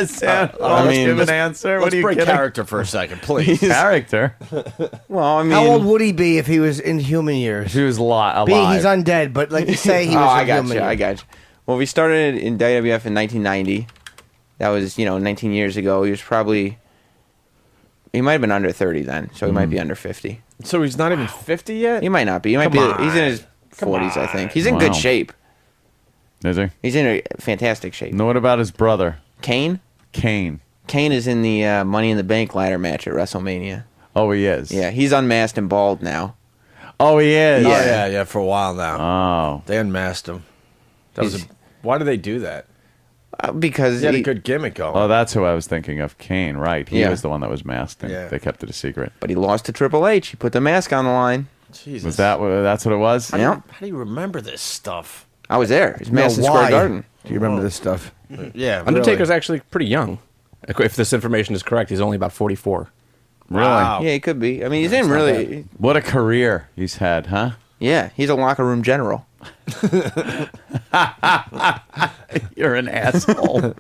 age. Sam, I let's mean, give an answer. What Let's are you break kidding? character for a second, please. Character. Well, I mean, How old would he be if he was in human years? He was alive. Being he's undead, but like you say, he was I in got human you. years. I got you. Well, we started in WWF in 1990. That was 19 years ago. He was probably. He might have been under 30 then, so he might be under 50. So he's not even 50 yet? He might not be. He might Come be. He's in his Come 40s, I on. think. He's in Wow. good shape. Is he? He's in a fantastic shape. No, what about his brother? Kane? Kane. Kane is in the Money in the Bank ladder match at WrestleMania. Oh, he is. Yeah, he's unmasked and bald now. Oh, he is. Oh, yeah, for a while now. Oh. They unmasked him. Why do they do that? Because he had a good gimmick going. Oh, that's who I was thinking of. Kane, right? He Yeah. was the one that was masked. And Yeah. They kept it a secret. But he lost to Triple H. He put the mask on the line. Jesus. Was that's what it was? Yeah. How do you remember this stuff? I was there. He's No, Madison why? Square Garden. Do you remember this stuff? Yeah, Undertaker's actually pretty young. If this information is correct, he's only about 44. Really? Wow. Yeah, he could be. I mean, he's in really. What a career he's had, huh? Yeah, he's a locker room general. You're an asshole.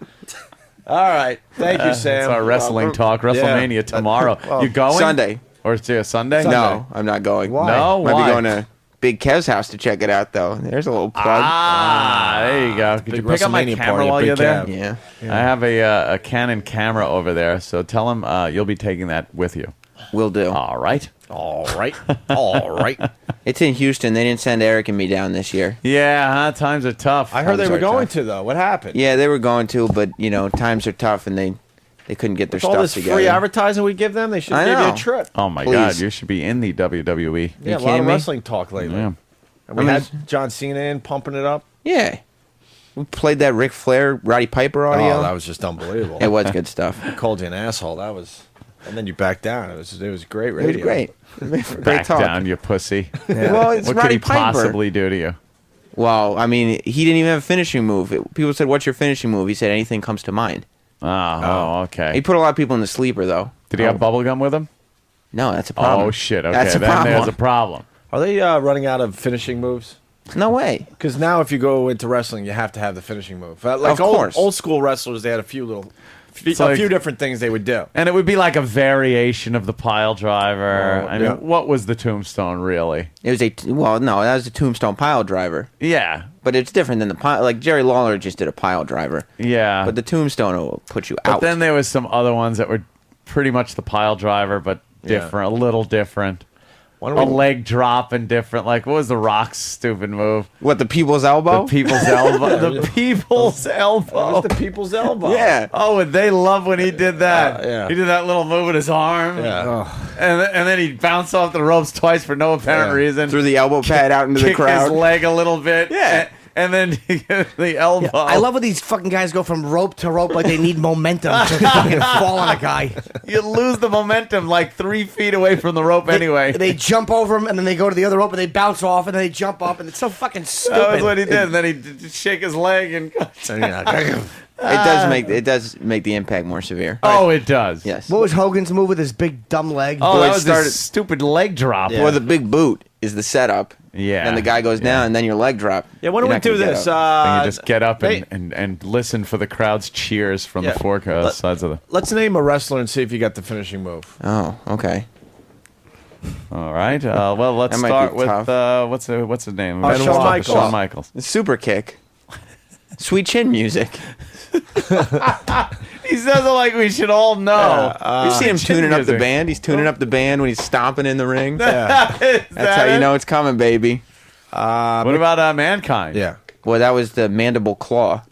All right. Thank you, Sam. It's our wrestling talk. WrestleMania Yeah. tomorrow. Well, you going? Sunday. Or it's a Sunday? No, I'm not going. Why? No? Might Why? be going to Big Kev's house to check it out, though. There's a little plug. Ah, there you go. Could you Big pick up my WrestleMania camera party at while Big you're there? Kev. Yeah, I have a Canon camera over there, so tell him you'll be taking that with you. will do. All right. All right. All right. It's in Houston. They didn't send Eric and me down this year. Yeah, huh? Times are tough. I heard they Times were are going tough. to, though. What happened? Yeah, they were going to, but times are tough, and they couldn't get their With all stuff this together. free advertising we give them, they should I give you know. a trip. Oh, my Please. God. You should be in the WWE. Yeah, a lot kidding of me? wrestling talk lately. Yeah. And we I mean, had John Cena in pumping it up. Yeah, we played that Ric Flair, Roddy Piper audio. Oh, that was just unbelievable. It was good stuff. I called you an asshole. That was, and then you backed down. It was great It radio. was great. Great Back talk. down, you pussy. Well, it's What Roddy could he Piper. possibly do to you? Well, I mean, he didn't even have a finishing move. People said, "What's your finishing move?" He said, "Anything comes to mind." Oh, okay. He put a lot of people in the sleeper, though. Did he have bubble gum with him? No, that's a problem. Oh, shit. Okay, That's a then problem. there's a problem. Are they running out of finishing moves? No way. Because now, if you go into wrestling, you have to have the finishing move. Like Of course. old school wrestlers, they had a few like- few different things they would do. And it would be like a variation of the pile driver. Oh, I mean, yeah. what was the tombstone, really? It was no, that was a tombstone pile driver. Yeah. But it's different than the pile. Like Jerry Lawler just did a pile driver. Yeah. But the tombstone will put you But out. then there was some other ones that were pretty much the pile driver, but Yeah. different, a little different. a leg drop and different. Like, what was the Rock's stupid move? What, the people's elbow? The people's elbow. The people's elbow. It was the people's elbow. Yeah. Oh, and they love when he did that. Yeah. He did that little move with his arm. Yeah. And then he bounced off the ropes twice for no apparent reason. Threw the elbow pad out into the Kicked crowd. his leg a little bit. Yeah. And then the elbow. Yeah, I love when these fucking guys go from rope to rope like they need momentum to fucking fall on a guy. You lose the momentum like 3 feet away from the rope anyway. They jump over him and then they go to the other rope and they bounce off and then they jump up and it's so fucking stupid. That was what he did. And then he'd shake his leg and. It does make the impact more severe. Oh, it does. Yes. What was Hogan's move with his big dumb leg? Oh, Well, that it was started- a stupid leg drop. Well, the big boot is the setup. Yeah. Then the guy goes down, and then your leg drop. Yeah, why don't You're we not gonna do get this? up. Then you just get up hey- and listen for the crowd's cheers from Yeah. the four sides of the. Let's name a wrestler and see if you got the finishing move. Oh, okay. All right. Well, let's That might start be with tough. what's his name? Shawn Michaels. Shawn Michaels. Super kick. Sweet chin music. He says it like we should all know. You see him Chin tuning up the music. band. He's tuning up the band when he's stomping in the ring. Is That's that how you it? know it's coming, baby. What about Mankind? Yeah. Well, that was the mandible claw.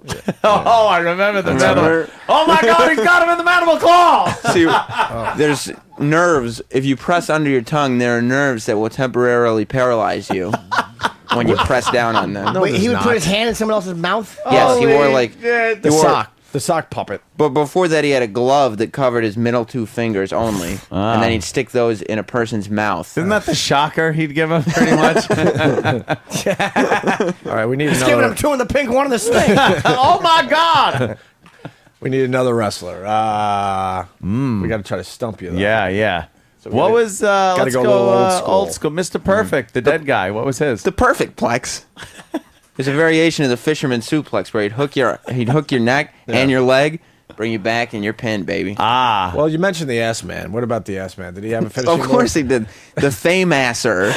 Oh, I remember the mandible. Oh my God, he's got him in the mandible claw. See, there's nerves. If you press under your tongue, there are nerves that will temporarily paralyze you when you press down on them. Wait, he would put his hand in someone else's mouth? Yes, he wore like The sock. The sock puppet. But before that, he had a glove that covered his middle 2 fingers only, and then he'd stick those in a person's mouth. Isn't that the shocker he'd give him pretty much? All right, we need He's giving another. him 2 in the pink, 1 in the snake. Oh my God. We need another wrestler. We got to try to stump you. Though. Yeah. So we What gotta- was let's go go a little old school. Mr. Perfect, the dead guy. What was his? The perfect plex. There's a variation of the fisherman suplex where he'd hook your neck and your leg, bring you back, and you're pinned, baby. Ah. Well, you mentioned the ass man. What about the ass man? Did he have a finishing Of course he did. The Fame-asser.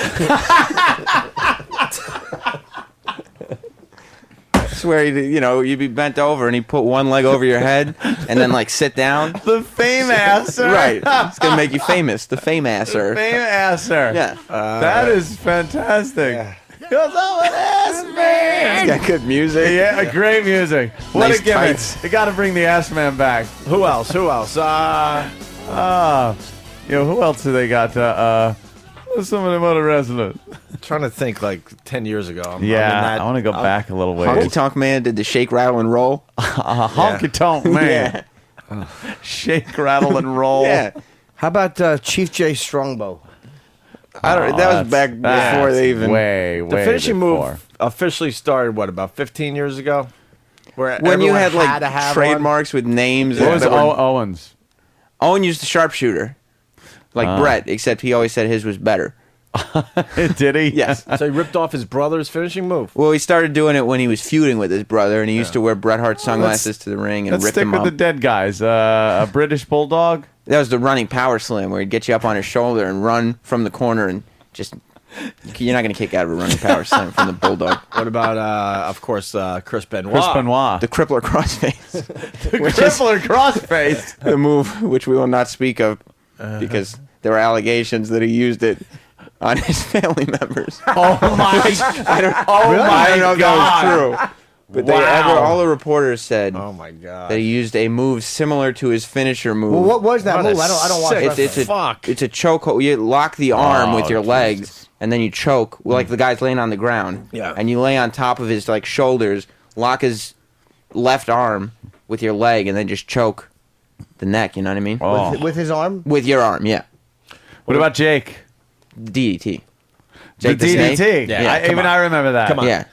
It's where you'd be bent over and he'd put one leg over your head and then like sit down. The Fame-asser. Right. It's gonna make you famous. The Fame-asser. Fame-asser. Yeah. That is fantastic. Because I'm an ass man. It's got good music. Yeah, great music. What Nice a gimmick. tights. They got to bring the ass man back. Who else? Who else do they got? Who's some of them other wrestlers? Trying to think like 10 years ago. I'm in Yeah, that- I want to go back a little way. Honky Tonk Man did the shake, rattle, and roll. Honky Tonk Man. Shake, rattle, and roll. Yeah. How about Chief J Strongbow? I don't. That was back before they even. way The finishing move officially started, what, about 15 years ago? Where When you everyone had like to have trademarks with names. What was that were- Owens? Owen used the sharpshooter, like Brett, except he always said his was better. Did he? Yes. So he ripped off his brother's finishing move. Well, he started doing it when he was feuding with his brother, and he used to wear Bret Hart sunglasses to the ring and Let's rip stick him with up. the dead guys. A British Bulldog. That was the running power slam, where he'd get you up on his shoulder and run from the corner and just. You're not going to kick out of a running power slam from the Bulldog. What about, of course, Chris Benoit? Chris Benoit. The crippler crossface. The crippler crossface. The move which we will not speak of because there were allegations that he used it on his family members. Oh my! I don't know if God. that was true. But all the reporters said Oh, my God. that he used a move similar to his finisher move. Well, what was that move? I don't watch It's wrestling. it's a choke. You lock the arm Oh, with your legs, and then you choke. Like the guy's laying on the ground, Yeah. and you lay on top of his like shoulders, lock his left arm with your leg, and then just choke the neck. You know what I mean? Oh. With his arm? With your arm, yeah. What about Jake? DDT. The Jake the Snake? DDT. Yeah, I remember that. Come on. Yeah.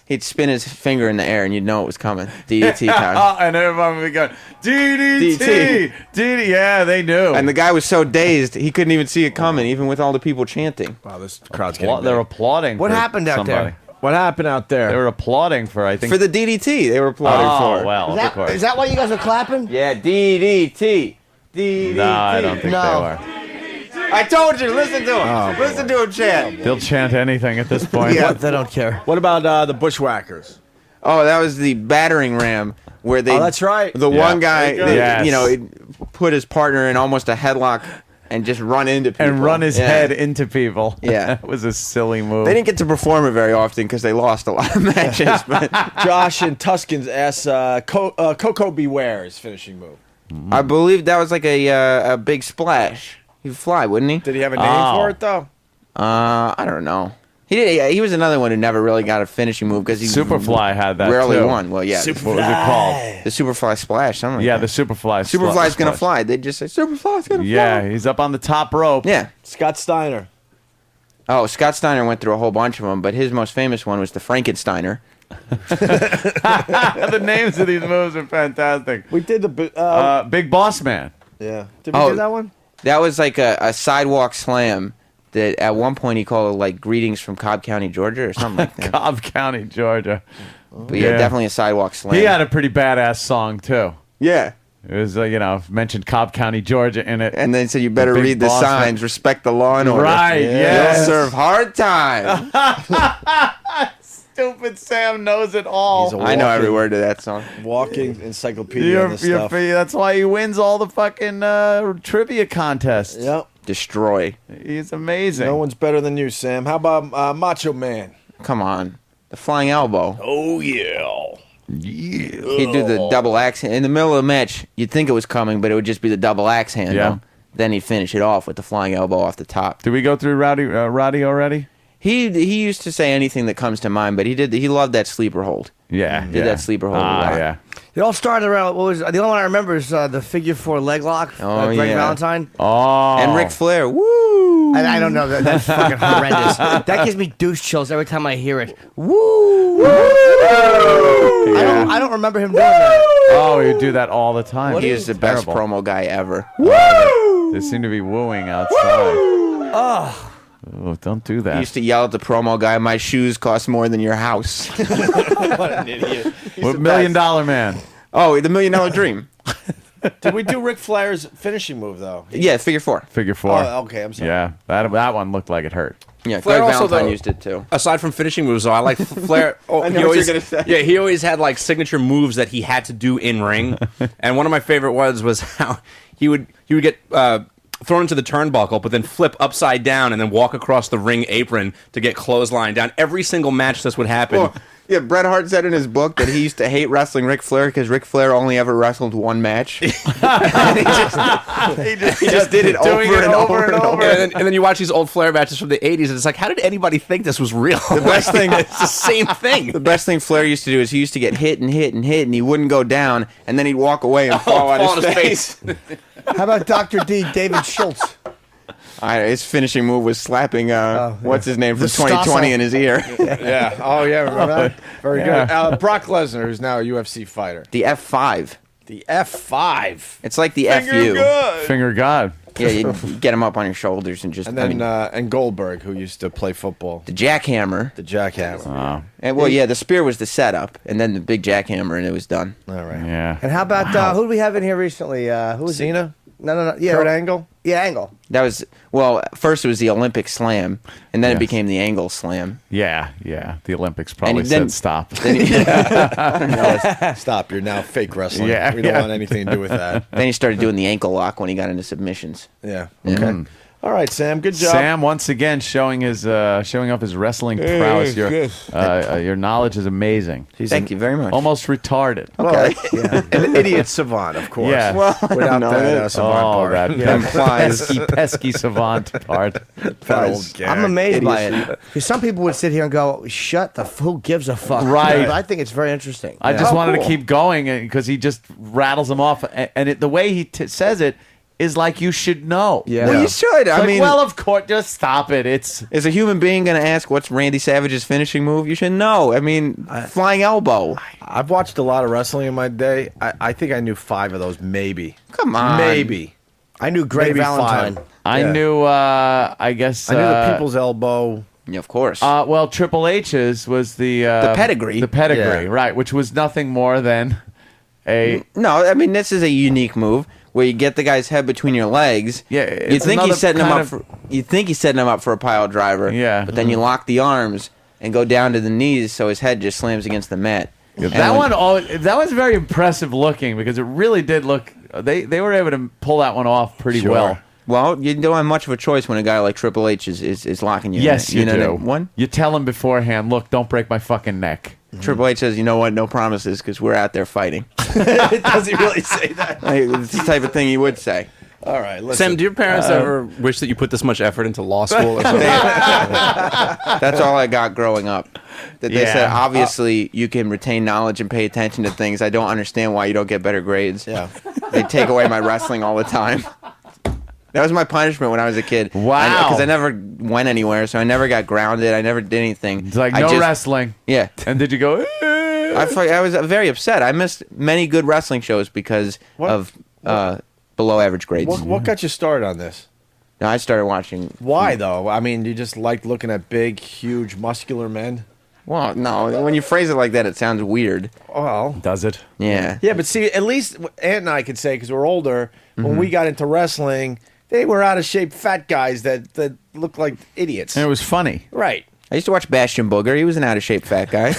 He'd spin his finger in the air, and you'd know it was coming. DDT time. And everyone would be going, DDT! DDT. DDT! Yeah, they knew. And the guy was so dazed, he couldn't even see it coming, even with all the people chanting. Wow, this crowd's getting They're big. applauding. What for happened out somebody. there? What happened out there? They were applauding for, I think. For the DDT, they were applauding oh, for. well, of course. Is that why you guys are clapping? Yeah, DDT. DDT. No, I don't think No. they were. I told you, listen to him. Listen to him chant. They'll chant anything at this point. Yeah, they don't care. What about the Bushwhackers? Oh, that was the battering ram where they. Oh, that's right. The Yeah. one guy, Yes. he'd put his partner in almost a headlock and just run into people. And run his head into people. Yeah. That was a silly move. They didn't get to perform it very often because they lost a lot of matches. But Josh in Tuscans asks Coco Beware's finishing move. I believe that was like a big splash. He'd fly, wouldn't he? Did he have a name for it, though? I don't know. He did. Yeah, he was another one who never really got a finishing move because he Superfly had that rarely too. won. Well, yeah. What was it called? The Superfly Splash. Something like Yeah, that. the Superfly. Superfly's gonna splash. fly. They just say Superfly's gonna fly. Yeah, he's up on the top rope. Yeah. Scott Steiner. Oh, Scott Steiner went through a whole bunch of them, but his most famous one was the Frankensteiner. The names of these moves are fantastic. We did the Big Boss Man. Yeah. Did we do that one? That was like a sidewalk slam that at one point he called like greetings from Cobb County, Georgia or something like that. Cobb County, Georgia. But yeah, definitely a sidewalk slam. He had a pretty badass song too. Yeah. It was mentioned Cobb County, Georgia in it. And then said you better Big read the Boss Man. signs, respect the law and order. Right, yes. You'll serve hard time. Stupid Sam knows it all. I know every word of that song. Walking encyclopedia on this stuff. That's why he wins all the fucking trivia contests. Yep. Destroy. He's amazing. No one's better than you, Sam. How about Macho Man? Come on. The flying elbow. Oh, yeah. He'd do the double axe in the middle of the match. You'd think it was coming, but it would just be the double axe handle. Yeah. Then he'd finish it off with the flying elbow off the top. Did we go through Roddy already? He used to say anything that comes to mind, but he loved that sleeper hold. Yeah, Did that sleeper hold a lot. yeah. It all started around, the only one I remember is the figure 4 leg lock. Oh, Greg yeah. Valentine. Oh. And Ric Flair. Woo! I don't know. That's fucking horrendous. That gives me douche chills every time I hear it. Woo! I don't remember him doing that. Oh, he would do that all the time. He is the best Terrible. promo guy ever. Woo! They seem to be wooing outside. Oh. Oh, don't do He that. used to yell at the promo guy, "My shoes cost more than your house." What an idiot. What $1 Million Man? Oh, the $1 Million Dream. Did we do Ric Flair's finishing move, though? Yeah, figure 4. Figure 4. Oh, okay, I'm sorry. Yeah, that one looked like it hurt. Yeah, Flair Greg also, Valentine though, used it too. Aside from finishing moves, though, I like Flair. Oh, I know he what always, you're gonna say. Yeah, he always had like signature moves that he had to do in ring. And one of my favorite ones was how he would get thrown into the turnbuckle, but then flip upside down and then walk across the ring apron to get clothesline down. Every single match this would happen. Well, yeah, Bret Hart said in his book that he used to hate wrestling Ric Flair because Ric Flair only ever wrestled one match. he just did it over and over and over. And then you watch these old Flair matches from the 80s, and it's like, how did anybody think this was real? The best thing, it's the same thing. The best thing Flair used to do is he used to get hit and hit and hit, and he wouldn't go down, and then he'd walk away and fall on his face. How about Dr. D, David Schultz? His finishing move was slapping, what's his name, from The 2020 Stossel. in his ear. Yeah. Oh, yeah. Remember that? Very Yeah. good. Brock Lesnar, who's now a UFC fighter. The F5. The F5. It's like the FU. Finger God. Yeah, you get him up on your shoulders and just. And then and Goldberg, who used to play football. The jackhammer. The jackhammer. And well, yeah, the spear was the setup, and then the big jackhammer, and it was done. All right. Yeah. And how about who do we have in here recently? Who was Cena? No. Yeah, Kurt Angle? Yeah, Angle. That was first it was the Olympic Slam, and then it Yes. became the Angle Slam. Yeah. The Olympics probably then- said stop. Stop. You're now fake wrestling. Yeah, We don't yeah. want anything to do with that. Then he started doing the ankle lock when he got into submissions. Yeah. Yeah. Okay. All right, Sam. Good job. Sam once again showing off his wrestling prowess. Your knowledge is amazing. Thank you very much. Almost retarded. Okay. An idiot savant, of course. Yeah. Well, I Without don't know. that savant part. that implies- pesky savant part. That old gag. I'm amazed by it. Because some people would sit here and go, shut the who gives a fuck? Right. But I think it's very interesting. I just wanted cool. to keep going because he just rattles them off, and the way he says it is like you should know. Yeah. Well, you should. It's I like, mean, well, of course, just stop it. It's is a human being going to ask what's Randy Savage's finishing move? You should know. I mean, flying elbow. I've watched a lot of wrestling in my day. I think I knew 5 of those, maybe. Come on. Maybe. I knew Greg Maybe Valentine. 5. I Yeah. knew. I guess I knew the people's elbow. Yeah, of course. Well, Triple H's was the pedigree. The pedigree, Yeah. right? Which was nothing more than a. No, I mean this is a unique move where you get the guy's head between your legs. Yeah, you it's think another he's setting him kind up for. You think he's setting him up for a pile driver. Yeah. But then you lock the arms and go down to the knees, so his head just slams against the mat. That was very impressive looking because it really did look. They were able to pull that one off pretty Sure. well. Well, you don't have much of a choice when a guy like Triple H is locking you. Yes, in. you do. One. You tell him beforehand. Look, don't break my fucking neck. Triple H says, "You know what? No promises, because we're out there fighting." Does he really say that? It's the type of thing he would say. All right, listen. Sam, do your parents ever wish that you put this much effort into law school or something? That's all I got growing up. That they said, Yeah. obviously, you can retain knowledge and pay attention to things. I don't understand why you don't get better grades. Yeah. They take away my wrestling all the time. That was my punishment when I was a kid. Wow. Because I never went anywhere, so I never got grounded. I never did anything. It's like I no just- wrestling. Yeah. And did you go? I was very upset. I missed many good wrestling shows because of below average grades. What got you started on this? No, I started watching. Why though? I mean, you just liked looking at big, huge, muscular men. Well, no. When you phrase it like that, it sounds weird. Well, does it? Yeah. Yeah, but see, at least Ant and I could say, because we're older, when we got into wrestling, they were out of shape fat guys that looked like idiots. And it was funny. Right. I used to watch Bastion Booger. He was an out of shape fat guy.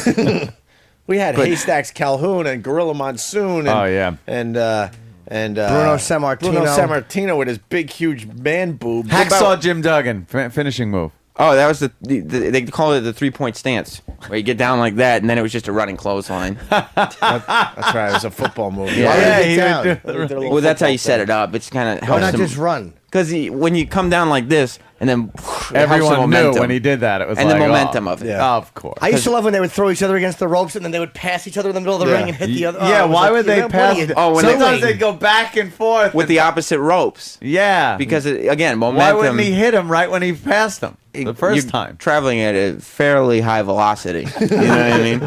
We had But- Haystacks Calhoun and Gorilla Monsoon. And, Oh, yeah. and Bruno Sammartino. Bruno Sammartino with his big, huge man boob. Hacksaw Jim Duggan. Finishing move. Oh, that was they call it the 3-point stance, where you get down like that, and then it was just a running clothesline. That's right. It was a football movie. Yeah. Why would Yeah, they he down? would They did a little Well, that's how football you set thing. it up. It's kind of Why not just run? Because when you come down like this, and then it helps the Everyone knew momentum. when he did that. It was and like, the momentum oh, of it. Yeah. Of course. I used to love when they would throw each other against the ropes and then they would pass each other in the middle of the Yeah. ring and hit the other. Yeah, it was why like, would they what pass? are you Oh, when Sometimes doing? they'd go back and forth with the opposite ropes. Yeah. Because again, Why momentum. wouldn't he hit him right when he passed him the first you're time? traveling at a fairly high velocity. You know what I mean?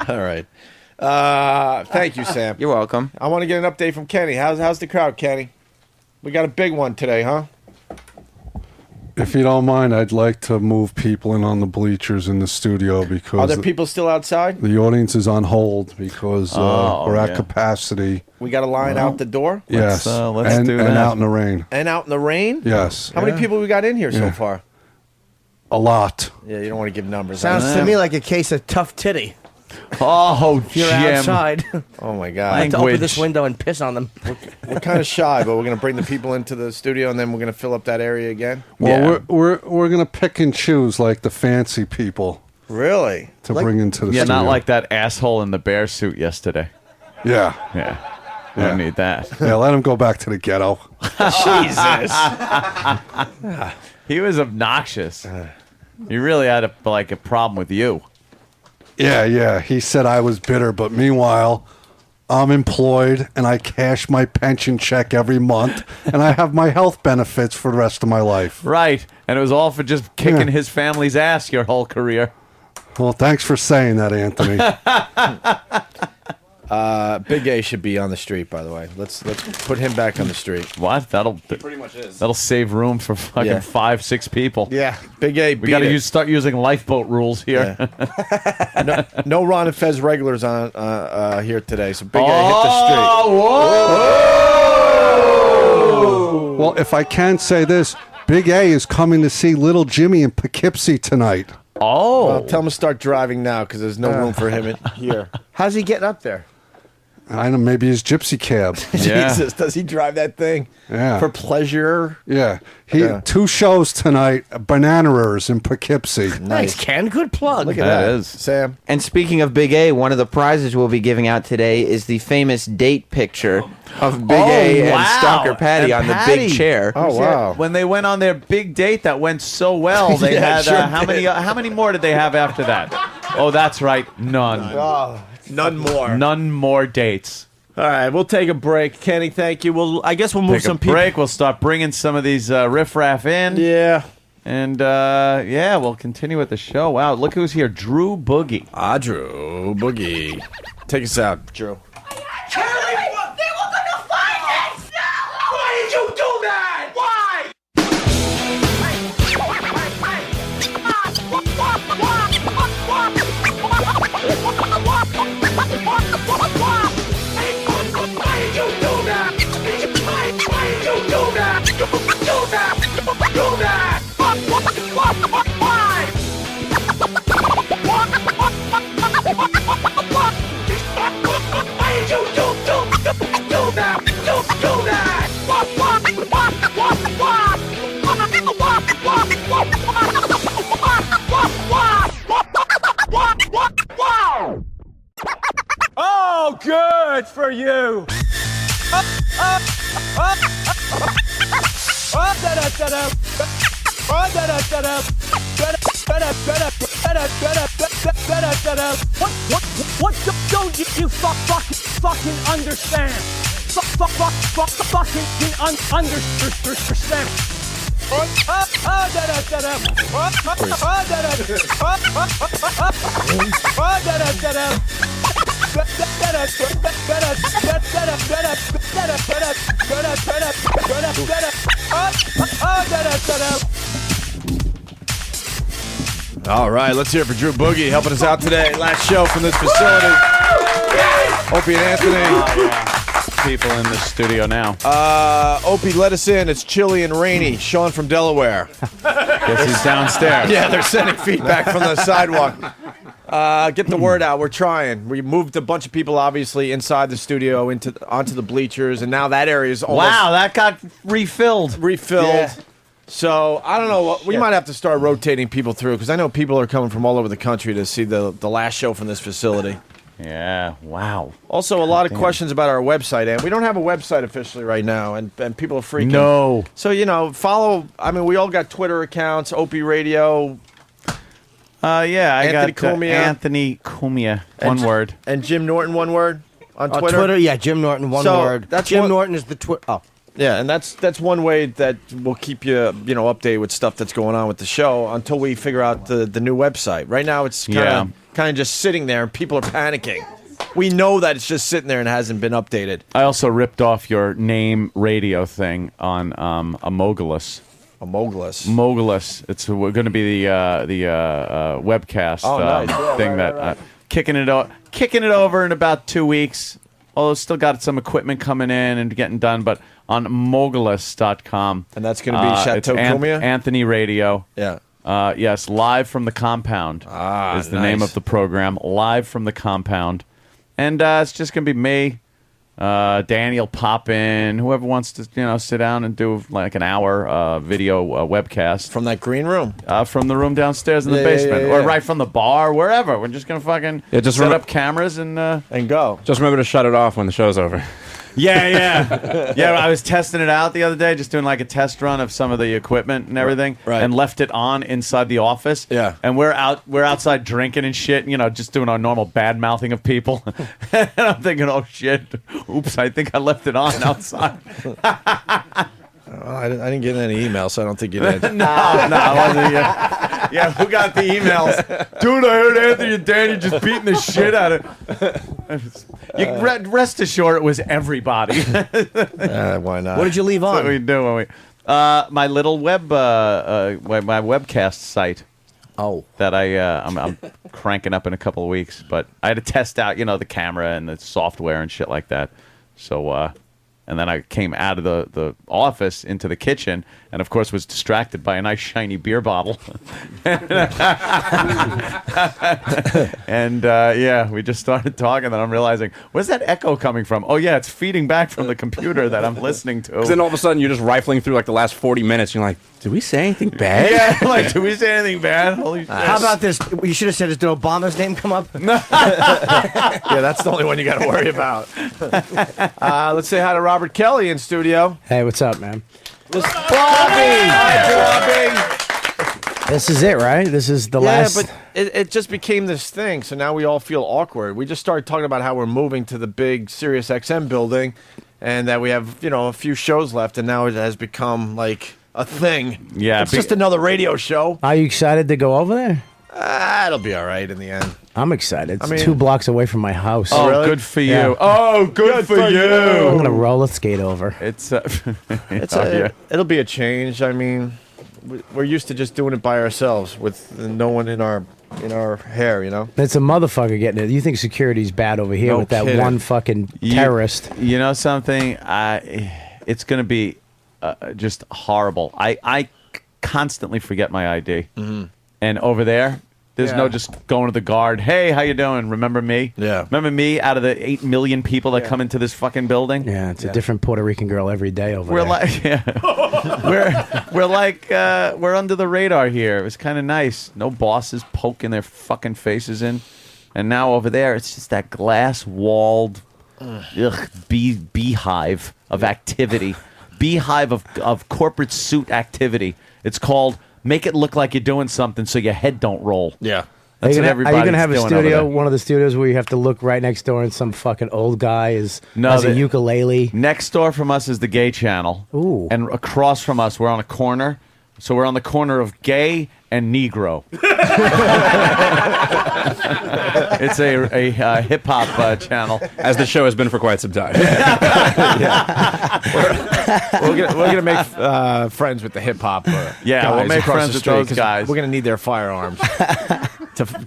All right. Thank you, Sam. You're welcome. I want to get an update from Kenny. How's the crowd, Kenny? We got a big one today, huh? If you don't mind, I'd like to move people in on the bleachers in the studio Are because there people still outside? the audience is on hold because we're at capacity. We got a line out the door? Yes, let's and, do and that. out in the rain. And out in the rain? Yes, How many people we got in here so Yeah. far? a lot. Yeah, you don't want to give numbers. Sounds to me like a case of tough titty. Oh, If you're Jim. outside, Oh my I God! have to open Language. this window and piss on them. We're kind of shy, but we're gonna bring the people into the studio, and then we're gonna fill up that area again. Well, Yeah. we're gonna pick and choose like the fancy people Really? to bring into the Yeah, studio. not like that asshole in the bear suit yesterday. Yeah, Yeah. I don't need that. yeah. Let him go back to the ghetto. Jesus! He was obnoxious. He really had a problem with you. Yeah. He said I was bitter, but meanwhile, I'm employed and I cash my pension check every month, and I have my health benefits for the rest of my life. Right. And it was all for just kicking Yeah. his family's ass your whole career. Well, thanks for saying that, Anthony. Big A should be on the street. By the way, let's put him back on the street. What? That'll Pretty much is. that'll save room for fucking Yeah. 5-6 people. Yeah, Big A. We got to start using lifeboat rules here. no Ron and Fez regulars on here today, so Big A hit the street. Oh, whoa! Well, if I can say this, Big A is coming to see Little Jimmy in Poughkeepsie tonight. Oh. Well, tell him to start driving now because there's no room for him here. How's he getting up there? I know, maybe his gypsy cab. Yeah. Jesus, does he drive that thing Yeah. for pleasure? Yeah. Yeah. 2 shows tonight, Bananarers in Poughkeepsie. Thanks, Ken. Good plug. Look at That that, is. Sam. And speaking of Big A, one of the prizes we'll be giving out today is the famous date picture of Big A and Stalker Patty And on the Patty. big chair. Oh wow! When they went on their big date that went so well, they Yeah, had sure how many more did they have after that? Oh, that's right. None. None more. None more dates. All right, we'll take a break. Kenny, thank you. I guess we'll move Take some a people. break. We'll start bringing some of these riffraff in. Yeah. And yeah, we'll continue with the show. Wow, look who's here. Drew Boogie. Drew Boogie. Take us out, Drew. Charlie, they were gonna find us! Why did you do that? Why? Why did you do that? Why did you do that? Do that! Do that! Why? Why did you do that? Do that! for you. What don't you fucking understand? Fucking understand. All right, let's hear it for Drew Boogie helping us out today. Last show from this facility. Opie and Anthony. People in the studio now. Opie, let us in. It's chilly and rainy. Sean from Delaware. Guess he's downstairs. Yeah, they're sending feedback from the sidewalk. Get the word out. We're trying. We moved a bunch of people, obviously, inside the studio onto the bleachers, and now that area is almost... Wow, that got refilled. Yeah. So, I don't know. We might have to start rotating people through, because I know people are coming from all over the country to see the last show from this facility. Yeah, wow. Also, a lot of questions about our website, and we don't have a website officially right now, and people are freaking. No. So, follow. I mean, we all got Twitter accounts, Opie Radio. Yeah, I Anthony got Cumia. Anthony Cumia, one word. And Jim Norton, one word on Twitter. Twitter, yeah, Jim Norton, one word. That's Jim Norton is the Twitter. Oh. Yeah, and that's one way that we'll keep you, updated with stuff that's going on with the show until we figure out the new website. Right now, it's kind of just sitting there, and people are panicking. We know that it's just sitting there and hasn't been updated. I also ripped off your name radio thing on Amogulus. Mogulus. It's going to be the webcast thing that kicking it over in about 2 weeks. Although still got some equipment coming in and getting done, but on mogulus.com. And that's going to be Chateau Cumia? Anthony Radio. Yeah. Yes, Live from the Compound is the name of the program. Live from the Compound. And it's just going to be me, Daniel pop in, whoever wants to sit down and do like an hour video webcast. From that green room? From the room downstairs in the basement. Or right from the bar, wherever. We're just going to fucking set up cameras and go. Just remember to shut it off when the show's over. Yeah. I was testing it out the other day, just doing like a test run of some of the equipment and everything, and left it on inside the office. Yeah, and we're outside drinking and shit, just doing our normal bad mouthing of people. And I'm thinking, oh shit, oops, I think I left it on outside. I didn't get any emails, so I don't think you did. No, I wasn't. Yeah, who got the emails? Dude, I heard Anthony and Danny just beating the shit out of. Rest assured, it was everybody. Why not? What did you leave on? What we do when we? My little my webcast site. Oh, that I'm cranking up in a couple of weeks, but I had to test out, the camera and the software and shit like that. So. And then I came out of the office into the kitchen, and of course was distracted by a nice shiny beer bottle. And we just started talking. Then I'm realizing, where's that echo coming from? Oh yeah, it's feeding back from the computer that I'm listening to. Then all of a sudden you're just rifling through like the last 40 minutes. And you're like, did we say anything bad? Yeah, like, did we say anything bad? Holy shit. How about this? You should have said, did Obama's name come up? Yeah, that's the only one you got to worry about. Let's say hi to Robert Kelly in studio. Hey, what's up, man? Bobby! This is it, right? This is the last. Yeah, but it just became this thing, so now we all feel awkward. We just started talking about how we're moving to the big Sirius XM building, and that we have, a few shows left, and now it has become like a thing. Yeah, it's just another radio show. Are you excited to go over there? It'll be all right in the end. I'm excited. It's 2 blocks away from my house. Oh, really? Good for you. Yeah. Oh, good for you. I'm gonna roller skate over. It's it'll be a change. I mean, we're used to just doing it by ourselves with no one in our hair, It's a motherfucker getting it. You think security's bad over here with that one fucking terrorist? You know something? It's gonna be just horrible. I constantly forget my ID, and over there. There's no just going to the guard. Hey, how you doing? Remember me? Yeah. Remember me out of the 8 million people that come into this fucking building? Yeah, it's a different Puerto Rican girl every day over we're there. We're under the radar here. It was kind of nice. No bosses poking their fucking faces in. And now over there, it's just that glass-walled beehive of activity, beehive of corporate suit activity. It's called make it look like you're doing something so your head don't roll. Yeah. Are you That's what gonna have a everybody's doing over studio, there. one of the studios where you have to look right next door and some fucking old guy has a the- ukulele? Next door from us is the gay channel. Ooh. And across from us, we're on a corner. So we're on the corner of gay and Negro. It's a hip hop channel, as the show has been for quite some time. We're gonna make friends with the hip hop. Yeah, we'll make friends with those guys. We're gonna need their firearms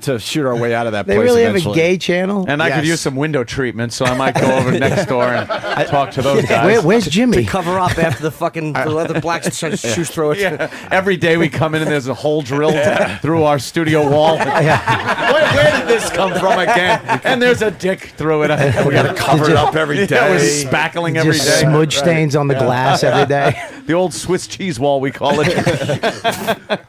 to shoot our way out of that They place. really have a eventually. gay channel? And I could use some window treatment, so I might go over next door and talk to those guys. Where's Jimmy? To cover up after the fucking the leather blacks shoes through it. Yeah. Every day we come in and there's a hole drilled through our studio wall. Where did this come from again? And there's a dick through it. We got to cover it up every day. Yeah, we're spackling every day. Just smudge stains on the glass every day. The old Swiss cheese wall, we call it.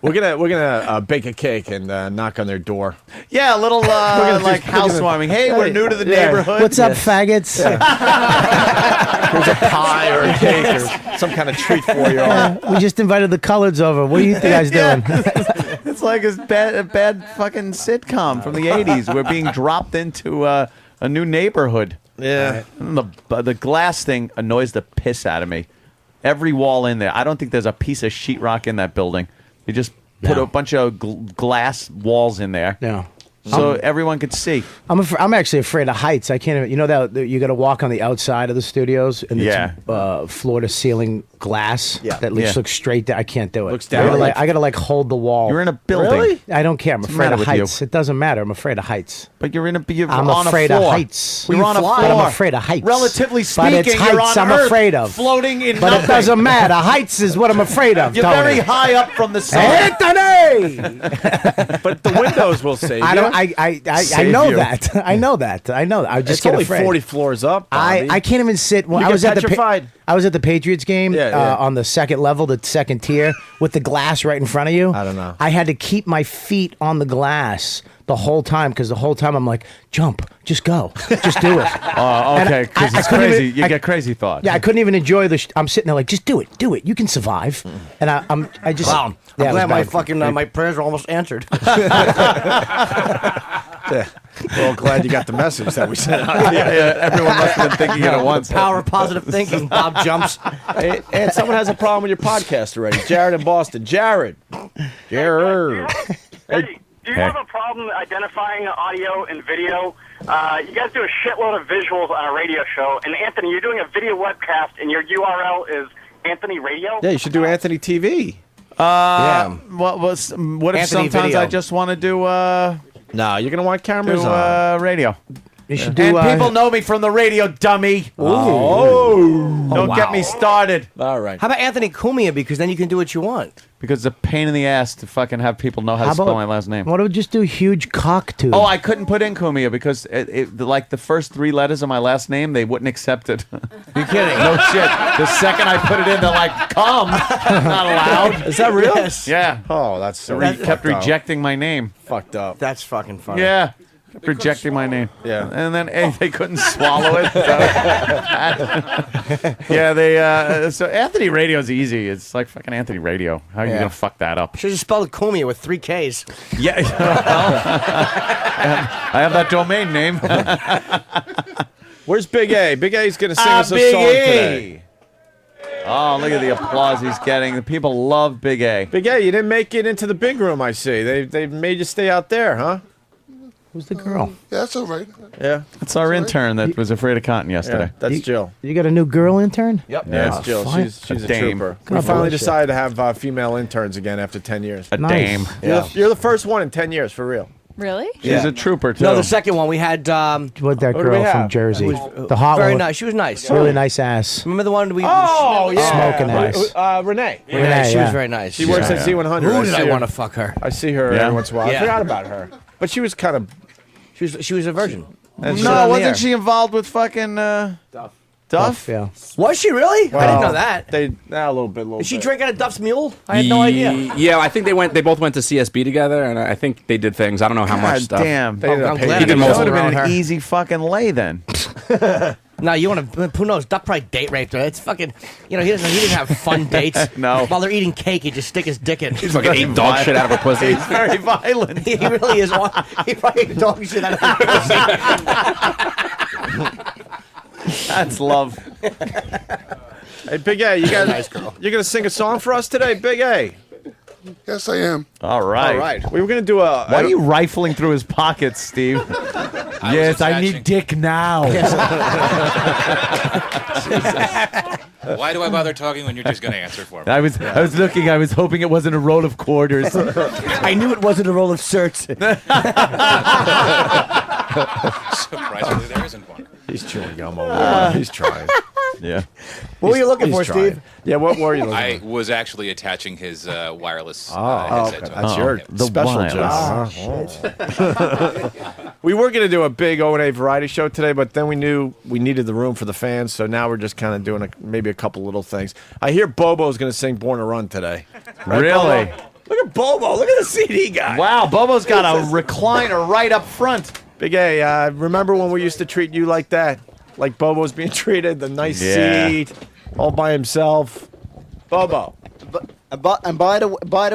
We're gonna bake a cake and knock on their door. Yeah, a little like housewarming. Hey, we're new to the neighborhood. What's up, faggots? There's a pie or a cake or some kind of treat for you. We just invited the coloreds over. What are you guys doing? It's like a bad fucking sitcom from the 80s. We're being dropped into a new neighborhood. Yeah. And the glass thing annoys the piss out of me. Every wall in there. I don't think there's a piece of sheetrock in that building. They just put a bunch of glass walls in there. Yeah. So everyone could see. I'm actually afraid of heights. I can't even. You know that you got to walk on the outside of the studios, and it's floor to ceiling glass that looks straight down. I can't do it. Looks down. I gotta like hold the wall. You're in a building. Really? I don't care. I'm What's the afraid matter of with you? heights. It doesn't matter. I'm afraid of heights. But you're I'm on afraid a floor. of heights. You're on a But floor. I'm afraid of heights. Relatively But it's speaking, you're heights on I'm Earth, afraid of. floating in But nothing. it doesn't matter. Heights is what I'm afraid of. You're Tony. very high up from the sun. Anthony! But the windows will save I you. don't. I Save know you. that. I know that. I know that. I just It's get only afraid. 40 floors up. Bobby. I can't even sit. When You I get was at the petrified. I was at the Patriots game Yeah. on the second level, the second tier, with the glass right in front of you. I don't know. I had to keep my feet on the glass the whole time because the whole time I'm like, jump, just go, just do it. Oh, And okay, because I it's couldn't crazy. even- You I- get crazy thoughts. Yeah, I couldn't even enjoy the. I'm sitting there like, just do it, you can survive. And I just. Wow. Yeah, I'm it was glad my bad. fucking my prayers are almost answered. Yeah. Well, glad you got the message that we sent out. Everyone must have been thinking it at once. Power of positive thinking. Bob jumps. Hey, and someone has a problem with your podcast already. Jared in Boston. Jared. Jared. Hey, do you have a problem identifying audio and video? You guys do a shitload of visuals on a radio show, and Anthony, you're doing a video webcast, and your URL is Anthony Radio? Yeah, you should do Anthony TV. What if Anthony sometimes Video. I just want to do No, you're going to want cameras on. radio? You should do. And people know me from the radio, dummy. Oh. Don't get me started. All right. How about Anthony Cumia? Because then you can do what you want. Because it's a pain in the ass to fucking have people know how to spell my last name. Why don't we just do huge cock tube? Oh, I couldn't put in Kumia because like the first three letters of my last name, they wouldn't accept it. You kidding? No shit. The second I put it in, they're like, "Come, not allowed." Is that real? Yes. Yeah. Oh, that's so They kept rejecting my name. Fucked up. That's fucking funny. Yeah. Kept rejecting my name. Yeah. And then they couldn't swallow it. So, yeah, they. So Anthony Radio's easy. It's like fucking Anthony Radio. How are you gonna fuck that up? Should have spelled Cumia with 3 Ks. Yeah. I have that domain name. Where's Big A? Big A's going to sing us a Big song A. today. Oh, look at the applause he's getting. The people love Big A. Big A, you didn't make it into the big room, I see. They made you stay out there, huh? Who's the girl? Yeah, that's all right. Yeah. That's our intern that was afraid of cotton yesterday. Yeah, that's Jill. You got a new girl intern? Yep. Yeah, Oh, it's Jill. fine. She's a dame. trooper. God We finally bless you. decided to have female interns again after 10 years. A Nice. dame. You're the first one in 10 years, for real. Really? She's a trooper, too. No, the second one we had. What that What do we girl from have? Jersey? was, The hot very one. nice. She was nice. Really nice ass. Remember the one we? Oh, yeah. Smoking ass. Renee. Renee, she yeah. was very nice. She works at Z100. Who did I see want to her- fuck her? I see her Yeah? every once in a while. Yeah. I forgot about her. But she was kind of... She was a virgin. And No, wasn't she involved with fucking... Duff? Yeah. Was she really? I didn't know that. They a little bit. Is she drinking a Duff's Mule? I had no idea. Yeah, I think they both went to CSB together, and I think they did things. I don't know how much stuff. Damn. He did That would multiple- have been an easy fucking lay then. No, you want to? Who knows? Duck probably date raped her. It's fucking. He didn't have fun dates. No. While they're eating cake, he just stick his dick in. He's fucking ate dog shit out of her pussy. He's very violent. He really is. He probably ate dog shit out of her pussy. That's love. Hey, Big A, you gonna sing a song for us today, Big A? Yes, I am. All right. All right. We were gonna do a. Why are you rifling through his pockets, Steve? Yes, I need dick now. Why do I bother talking when you're just going to answer for me? I was looking. I was hoping it wasn't a roll of quarters. I knew it wasn't a roll of shirts. Surprisingly, there isn't one. He's chewing gum over there. He's trying. Yeah. What were you looking for, trying. Steve? Yeah, what were you looking I for? was actually attaching his wireless okay. headset to That's him. your the special wireless. job. We were going to do a big O&A variety show today, but then we knew we needed the room for the fans, so now we're just kind of doing maybe a couple little things. I hear Bobo's going to sing Born to Run today. Right, Really? Bobo? Look at Bobo. Look at the CD guy. Wow, Bobo's got a recliner right up front. Big A, remember when we used to treat you like that? Like Bobo's being treated, the nice Yeah. seat, all by himself. Bobo. And by the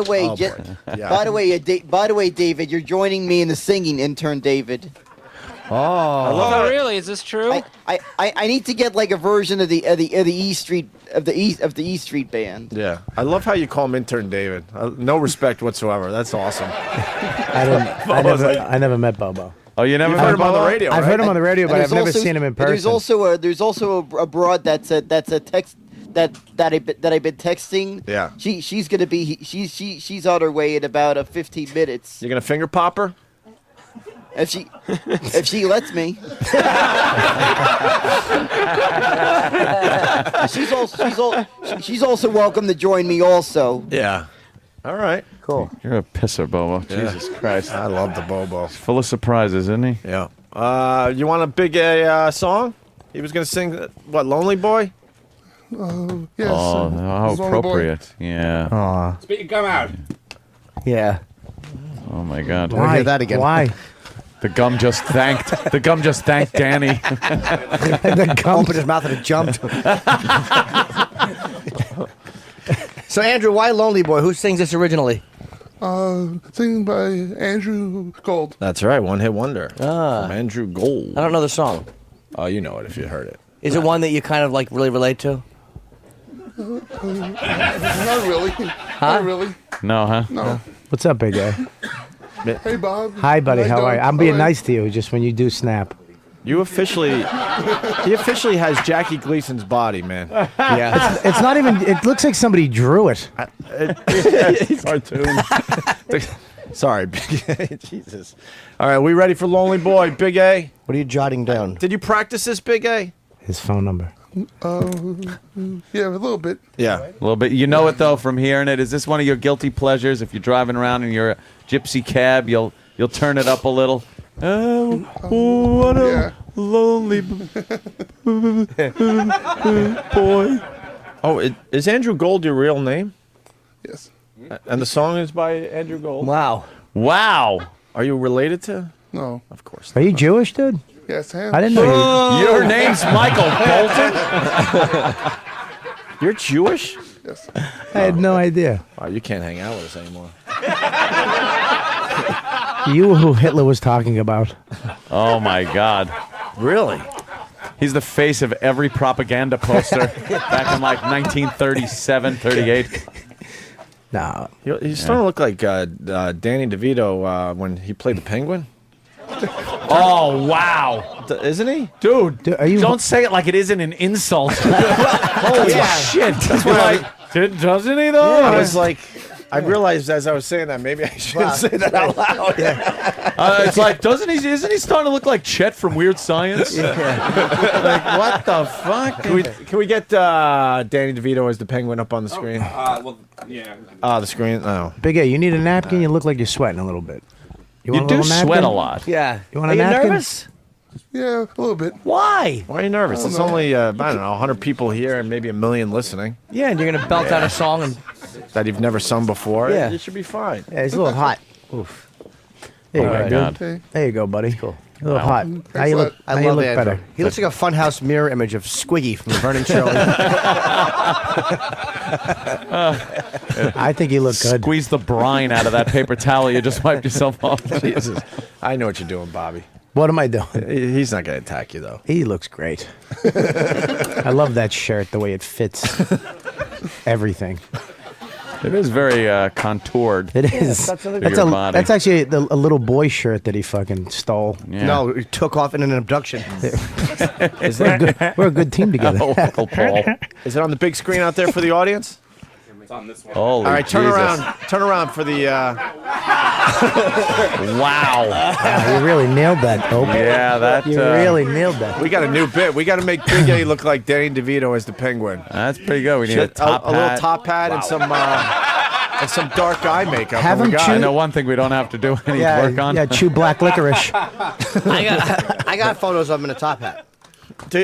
way, Oh, boy. Yeah. by the way, David, you're joining me in the singing, intern David. Oh, really? Is this true? I need to get like a version of the E Street E Street band. Yeah. I love how you call him intern David. No respect whatsoever. That's awesome. I never met Bobo. Oh, you never You've met heard him on the Bobo? radio, I've right? heard him on the radio, but And I've never also- seen him in and person. There's also a broad that's a text that I've been texting. Yeah. She's gonna be she's on her way in about 15 minutes. You're going to finger pop her? If she lets me. she's also welcome to join me also. Yeah. All right. Cool. You're a pisser, Bobo. Yeah. Jesus Christ. I love the Bobo. He's full of surprises, isn't he? Yeah. You want a Big A song? He was going to sing, what, Lonely Boy? Yes. Oh, how Lonely Boy. appropriate. Yeah. Aw. Speak, come out. Yeah. Oh my God. Why? hear that again. Why? The gum just thanked Danny. The gum opened his mouth and it jumped. So, Andrew, why Lonely Boy? Who sings this originally? Singing by Andrew Gold. That's right. One hit wonder. Ah. From Andrew Gold. I don't know the song. Oh, you know it if you heard it. Is it one that you kind of like really relate to? Not really. Not really. No, huh? No. What's up, Big A? Hey, Bob. Hi, buddy. you How are doing? you? I'm being All right. nice to you just when you do snap. He officially has Jackie Gleason's body, man. Yeah. It's not even. It looks like somebody drew it. Cartoon. Sorry, Big A. Jesus. All right, we ready for Lonely Boy, Big A? What are you jotting down? Did you practice this, Big A? His phone number. Yeah, a little bit. Yeah. A little bit. You know it though from hearing it. Is this one of your guilty pleasures? If you're driving around in your gypsy cab, you'll turn it up a little. Oh, what a lonely boy. Oh, is Andrew Gold your real name? Yes. And the song is by Andrew Gold? Wow. Wow. Are you related to? No. Of course. Are you Jewish, dude? Yes, I am. I didn't know you. Your name's Michael Bolton? You're Jewish? Yes. I had no idea. Oh, you can't hang out with us anymore. You were who Hitler was talking about. Oh my God. Really? He's the face of every propaganda poster back in like 1937, 38. No. He's starting to look like Danny DeVito when he played the Penguin. Oh, wow. Isn't he? Dude, are you don't say it like it isn't an insult. Holy shit. That's why doesn't he, though? I was like, I realized as I was saying that, maybe I shouldn't say that out loud. It's like, isn't he starting to look like Chet from Weird Science? Like, what the fuck? Can we get Danny DeVito as the Penguin up on the screen? Well, yeah. The screen? Oh. Big A, you need a napkin? You look like you're sweating a little bit. You want do little napkin? sweat a lot. Yeah. You want Are a you napkin? nervous? Yeah, a little bit. Why? Why are you nervous? I don't It's know. only, I don't know, 100 people here and maybe 1 million listening. Yeah, and you're going to belt out a song and... That you've never sung before. Yeah. You should be fine. Yeah, he's a little hot. Oof. There you Oh, go, my dude. God. There you go, buddy. Cool. A little hot. How you look? I how you love look Andrew. better? He looks like a funhouse mirror image of Squiggy from the Vernon Show. I think you look good. Squeeze the brine out of that paper towel you just wiped yourself off. Jesus. I know what you're doing, Bobby. What am I doing? He's not going to attack you, though. He looks great. I love that shirt, the way it fits everything. It is very contoured. It is. That's your body. That's actually a little boy shirt that he fucking stole. Yeah. No, he took off in an abduction. We're a good team together. Oh, Uncle Paul. Is it on the big screen out there for the audience? It's on this one. Holy All right, turn Jesus. around. Turn around for the. Wow. Wow, you really nailed that, Dope. Yeah, that. You really nailed that. We got a new bit. We got to make Big A look like Danny DeVito as the Penguin. That's pretty good. We need a top a little hat. top hat and some dark eye makeup. Have and we him got chew- I know one thing we don't have to do any work on. Yeah, chew black licorice. I got photos of him in a top hat.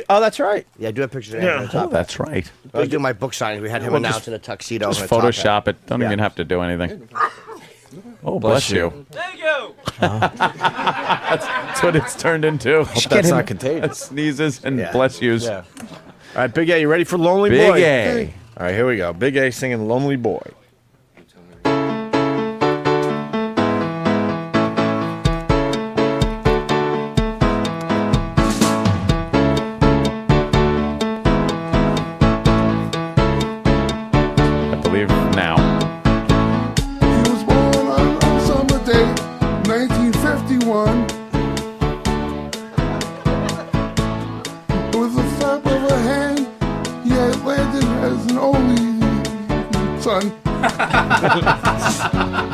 Oh, that's right. Yeah, I do have pictures of him in a top Oh, that's right. hat. I was doing my book signing. We had him Well, announced just- in a tuxedo. Just and a top hat. Photoshop it. Don't Yeah. even have to do anything. Oh, bless you. Thank you. That's what it's turned into. Hope that's not contagious. Sneezes and Yeah. bless yous. Yeah. All right, Big A, you ready for Lonely Big Boy? A. All right, here we go. Big A singing Lonely Boy. I believe now. He was born on a summer day, 1951. With a flap of a hand, he had landed as an only son.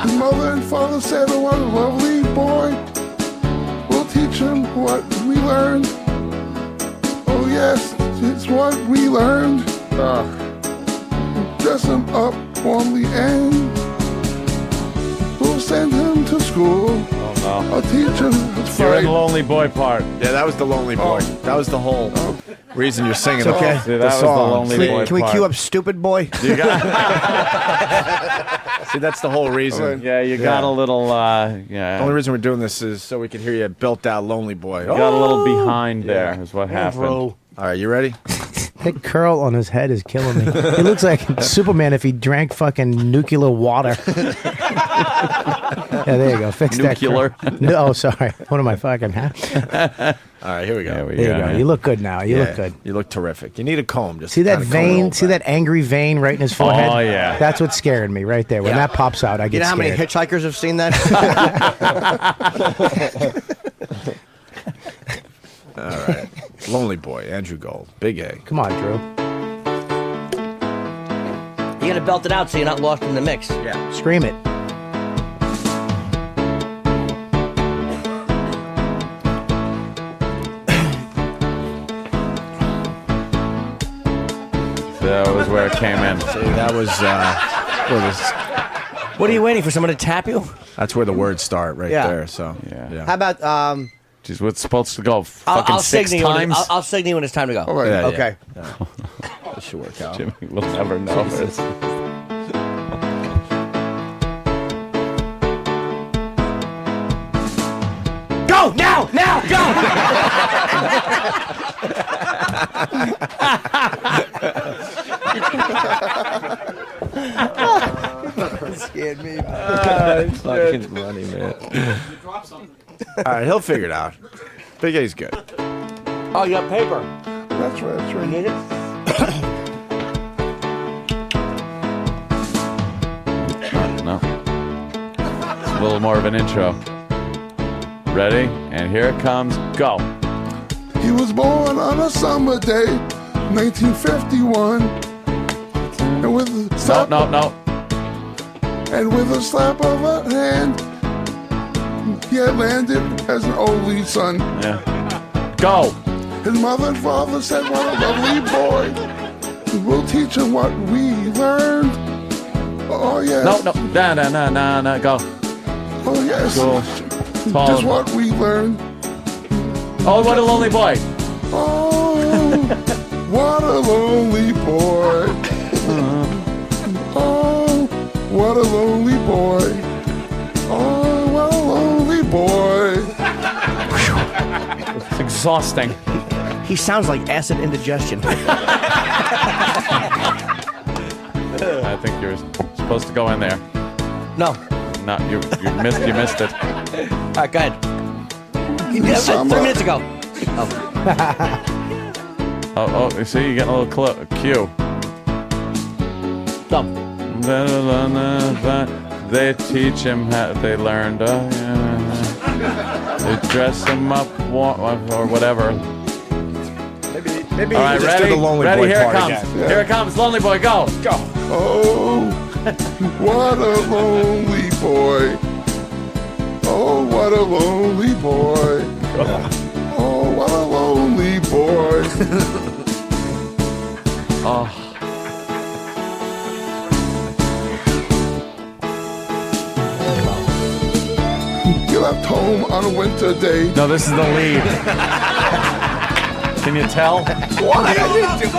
His mother and father said, "Oh, what a lovely boy. We'll teach him what we learned." Oh yes, it's what we learned. Dress him up warmly and we'll send him to school. Oh, I'll teach him to You're in fight. the lonely boy part. Yeah, that was the Lonely Boy. That was the whole reason you're singing It's okay. the, See, the that was the song. Lonely Can Boy we, can we part. cue up Stupid Boy? You got, See, that's the whole reason. yeah, you got a little, The yeah. only reason we're doing this is so we can hear you built out Lonely Boy. You got a little behind there, is what happened. All right, you ready? That curl on his head is killing me. He looks like Superman if he drank fucking nuclear water. Yeah, there you go. Fix Nuclear. that. Nuclear? No, oh, sorry. What am I fucking? All right, here we go. There we There go. you go. You look good now. You Yeah, look good. You look terrific. You need a comb. Just See that kinda comb it all vein? See back. that angry vein right in his forehead? Oh, yeah. That's what scared me right there. When Yeah. that pops out, I get You know how many scared. hitchhikers have seen that? All right. Lonely Boy, Andrew Gold, Big A. Come on, Drew. You gotta belt it out so you're not lost in the mix. Yeah. Scream it. That was where it came in. See, that was where this, What are you waiting for? Someone to tap you? that's where the words start right Yeah. there. So Yeah. How about Jeez, what's supposed to go I'll fucking six signal you when times? I'll signal you when it's time to go. All right. Yeah, Okay. that should work out. Jimmy will never know this. Go now! Now! Go! Scared me. Fucking funny, man. All right, he'll figure it out. Big A's good. Oh, you got paper. That's right. That's You right. need it? No. It's a little more of an intro. Ready? And here it comes. Go. He was born on a summer day, 1951. And with a No, slap, no, no. and with a slap of a hand, he had landed as an only son. Yeah. Go. His mother and father said, "What a lovely boy. We'll teach him what we learned." Oh yes. No, no. Nah, nah, nah, nah, nah. Go. Oh yes. Cool. Just what we learned. Oh, what a lonely boy. Oh, what a lonely boy. Oh, what a lonely boy. Oh, what a lonely boy. It's exhausting. He sounds like acid indigestion. I think you're supposed to go in there. No. No, you missed it. All right, go ahead. 3 minutes ago. Oh, see, you're getting a little cue. Dumb. They teach him how they learned. They dress him up or whatever. Maybe all right, just do the lonely ready? boy Here it part comes. again. Here it comes. Lonely boy, go. Go. Oh, what a lonely boy. Oh, what a lonely boy. Oh, what a lonely boy. Oh. You left home on a winter day. No, this is the lead. Can you tell? Why are you doing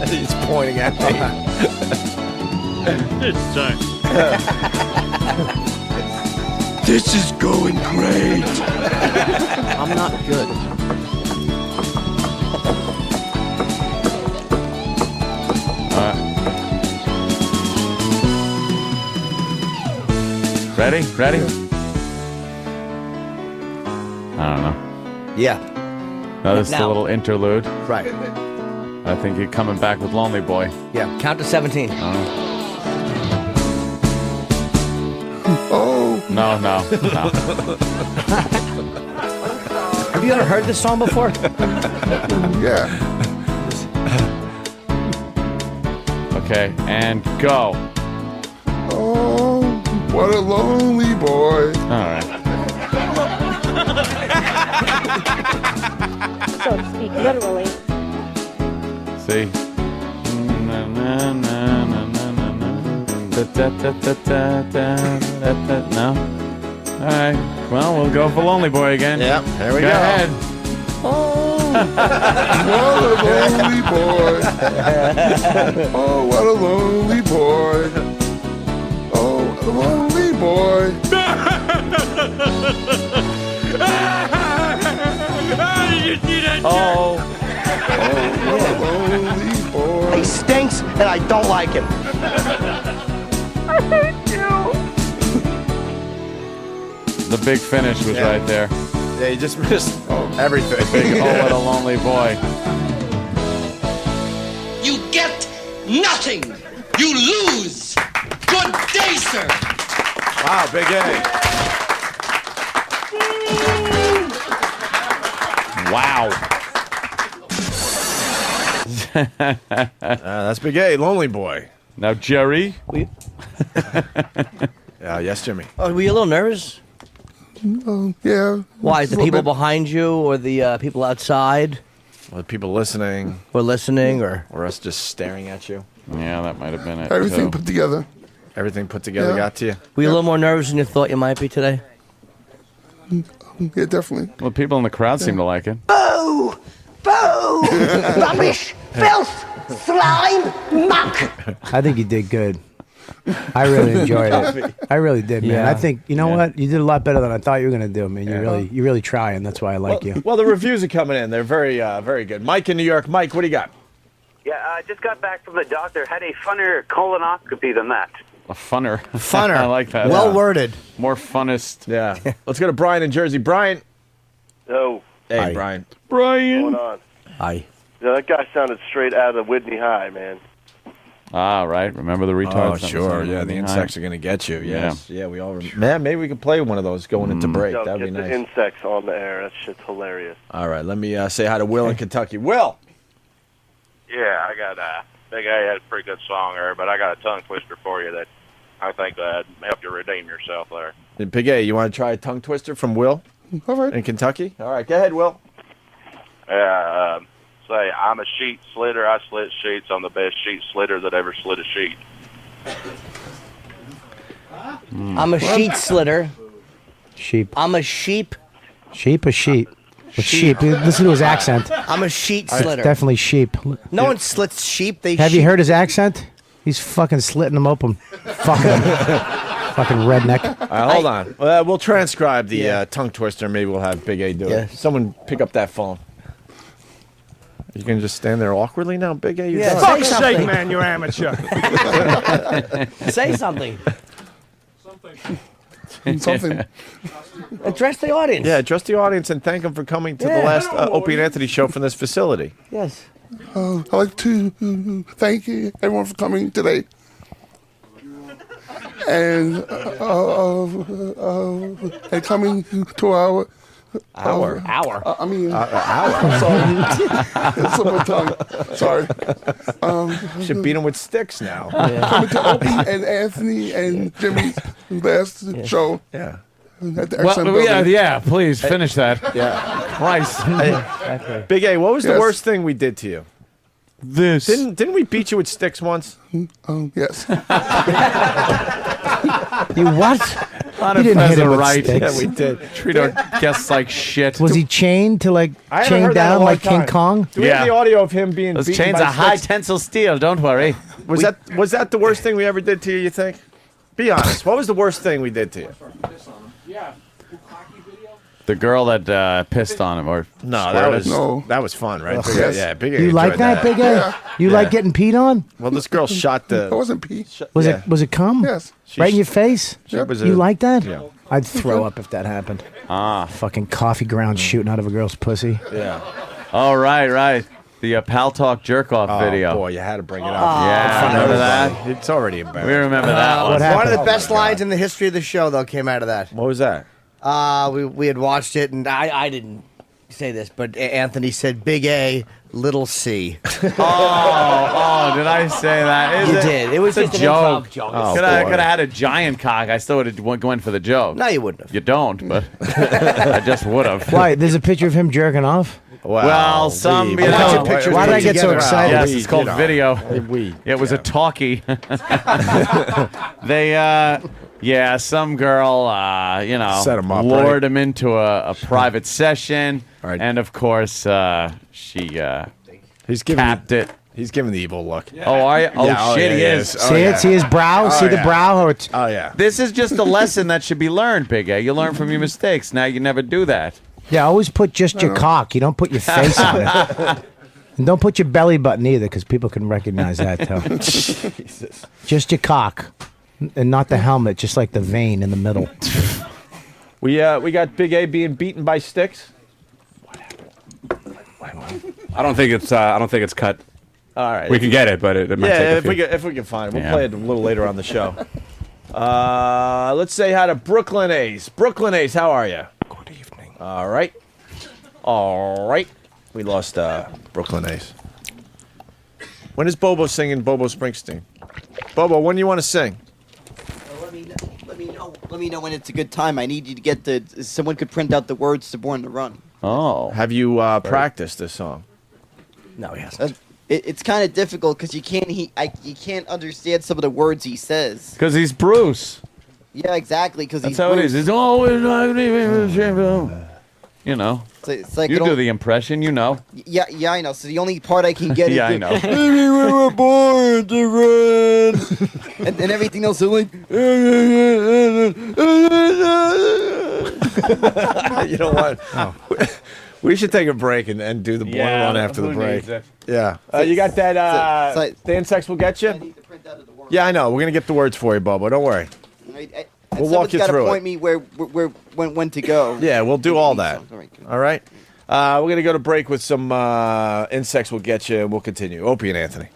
He's pointing at me. This is going great. I'm not good. Ready? I don't know. Yeah. No, this is a Now. little interlude. Right. I think you're coming back with Lonely Boy. Yeah, count to 17. Oh. No. Have you ever heard this song before? Yeah. Okay, and go. Oh, what a lonely boy. All right. So to speak, literally. See? No? All right. Well, we'll go for Lonely Boy again. Yep, there we go. Go ahead. Oh, what a lonely boy. Oh, what a lonely boy. Oh, what a lonely boy. Oh. What a lonely boy. He stinks, and I don't like him. I hate you. The big finish was right there. Yeah, you just missed everything. Big, oh, what a lonely boy. You get nothing. You lose. Good day, sir. Wow, Big A. Wow. That's Big A, Lonely Boy. Now, Jerry. Yes, Jimmy. Oh, were you a little nervous? Yeah. Why? Is the people behind you or the people outside? Or the people listening. Or listening, or us just staring at you. Yeah, that might have been it. Everything put together. Everything put together Yeah. got to you. were you a little more nervous than you thought you might be today? Yeah, definitely. Well, people in the crowd seem to like it. Boo! Boo! Rubbish! Filth! Slime! Muck! I think you did good. I really enjoyed it. I really did, man. Yeah. I think you know what you did a lot better than I thought you were gonna do, man. You really try, and that's why I like you. Well, the reviews are coming in. They're very, very good. Mike in New York. Mike, what do you got? Yeah, I just got back from the doctor. Had a funner colonoscopy than that. A funner. Funner. I like that. Well worded. More funnest. Yeah. Let's go to Brian in Jersey. Brian. Yo, Hey, Hi. Brian. what's going on? Hi. Yeah, that guy sounded straight out of Whitney High, man. Ah, right. Remember the retards? Oh, sure. Yeah, the insects are going to get you. Yes. Yeah. Yeah, we all remember. Man, maybe we could play one of those going into break. Yo, That would get be the nice. insects on the air. That shit's hilarious. All right, let me say hi to Will in Kentucky. Will! Yeah, I got Big A had a pretty good song there, but I got a tongue twister for you that I think help you redeem yourself there. Big A, you want to try a tongue twister from Will? All right. In Kentucky? All right, go ahead, Will. Yeah, say, I'm a sheet slitter. I slit sheets. I'm the best sheet slitter that ever slit a sheet. I'm a sheet slitter. Sheep. I'm a sheep. Sheep or sheep? With sheep. Listen to his accent. I'm a sheet It's slitter. definitely sheep. No one slits sheep. They Have you sheep. heard his accent? He's fucking slitting them open. Fucking him. Fucking redneck. All right, hold on. We'll transcribe the tongue twister. Maybe we'll have Big A do Yeah. it. Someone pick up that phone. You can just stand there awkwardly now, Big A? Yeah, done. say something. man, you're amateur. Say something. Something. Address the audience. Yeah, address the audience and thank them for coming to the Yeah. last Opie and Anthony show from this facility. Yes. I'd like to thank you, everyone for coming today. And and coming to our Hour. I mean, hour. Sorry, it's on my tongue. Sorry. Should beat him with sticks now. Coming to Opie and Anthony and Jimmy's last show. Yeah. At the Well, XM yeah, building. yeah. Please finish that. Yeah. Christ. Big A, what was the Yes. worst thing we did to you? This. Didn't we beat you with sticks once? Yes. You what? On You a didn't hit him pheasant with right. sticks. Yeah, we did. Treat our guests like shit. Was he chained to like I haven't chained heard that in a down long like King time. Kong? Do we have the audio of him being Those beaten chains by are high sticks? tensile steel. Don't worry. Was that the worst thing we ever did to you? You think? Be honest. What was the worst thing we did to you? The girl that pissed on him, or No, squirted. that was fun, right? Ugh. Big A, Yes. yeah, Big A You like enjoyed that, Big A? Yeah. You Yeah. like getting peed on? Well, this girl shot the. It wasn't pee. Was Yeah. it was it cum? Yes. Right in your face? It was You a- like that? Yeah. I'd throw up if that happened. Fucking coffee grounds shooting out of a girl's pussy. Yeah. Oh, right. The Pal Talk jerk off Oh, video. boy, you had to bring it up. Yeah, In front of remember that? everybody. It's already embarrassing. We remember that one. What happened? One of the best lines in the history of the show, though, came out of that. What was that? We had watched it, and I didn't say this, but Anthony said Big A, little C. Oh, did I say that? You did. It was It's just a an joke. improv joke. Oh, could have boy. had a giant cock. I still would have went for the joke. No, you wouldn't have. You don't, but I just would have. Why? There's a picture of him jerking off? Well, some. we- you know, Watch your pictures Why did put I get so together. excited? Yes, We, it's called you know, video. We. It was a talkie. They, some girl, Set 'em up, lured right? him into a private session, Right. and of course, she He's giving. capped it. He's giving the evil look. Oh, are you? Oh, Yeah, shit, yeah, he yeah. is. Oh, See yeah. it? See his brow? See the yeah. brow? How it's Oh yeah. This is just a lesson that should be learned, Big A. You learn from your mistakes. Now you never do that. yeah. Always put just your cock. You don't put your face on it. And don't put your belly button either, because people can recognize that too. Jesus. Just your cock, and not the helmet. Just like the vein in the middle. We got Big A being beaten by sticks. I don't think it's cut. All right. We can get it, but it might Yeah, take a if few. if we can find it, we'll Yeah. play it a little later on the show. Let's say hi to Brooklyn Ace. Brooklyn Ace, how are you? Good evening. All right. We lost Brooklyn Ace. When is Bobo singing Bobo Springsteen? Bobo, when do you want to sing? Let me know when it's a good time. I need you to get someone could print out the words to Born to Run. Oh. Have you practiced this song? No, he hasn't. It's kind of difficult because you can't understand some of the words he says. Because he's Bruce. Yeah, exactly. Because That's he's how it Bruce. is. It's always you know. It's like You it do don't- the impression, you know. Yeah, I know. So the only part I can get Yeah, I is know. Maybe we were born to run, and everything else is like. You know what? We should take a break and do the Born to Yeah, Run after the who break. needs it? Yeah. You got that Dan Sex will get you? Yeah, I know. We're going to get the words for you, Bobo. Don't worry. We'll walk you got to through point it. me when to go. Yeah, we'll do all that. All right, good. All right. We're going to go to break with some Insects will get you, and we'll continue. Opie and Anthony.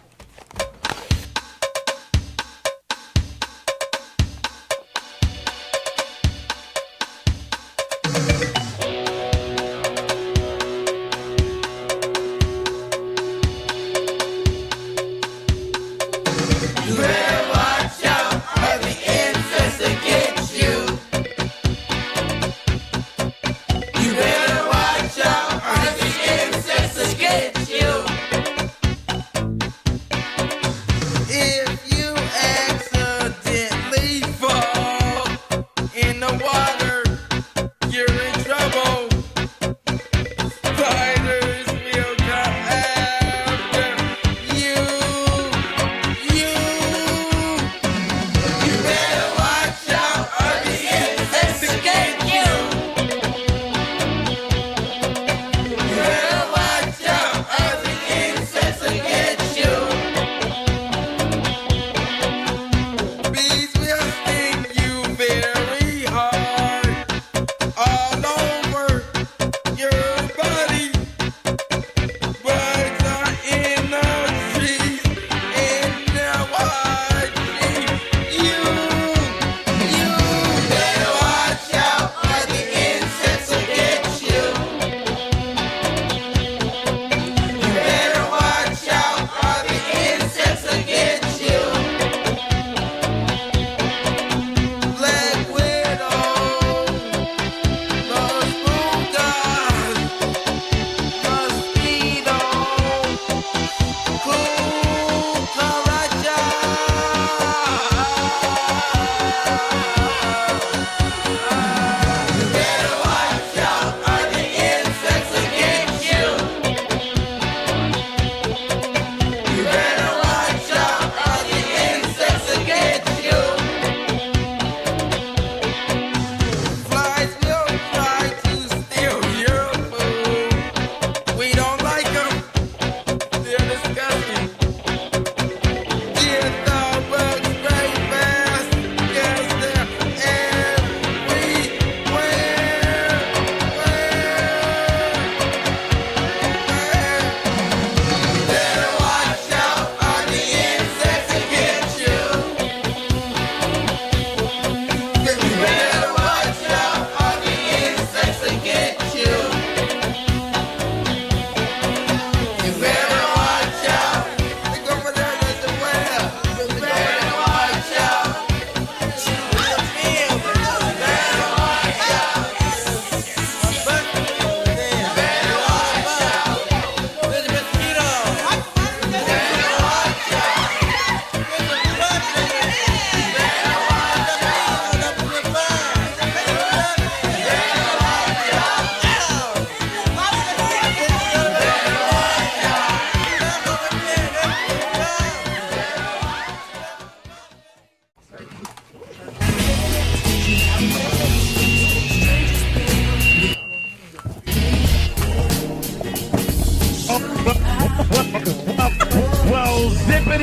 In the water,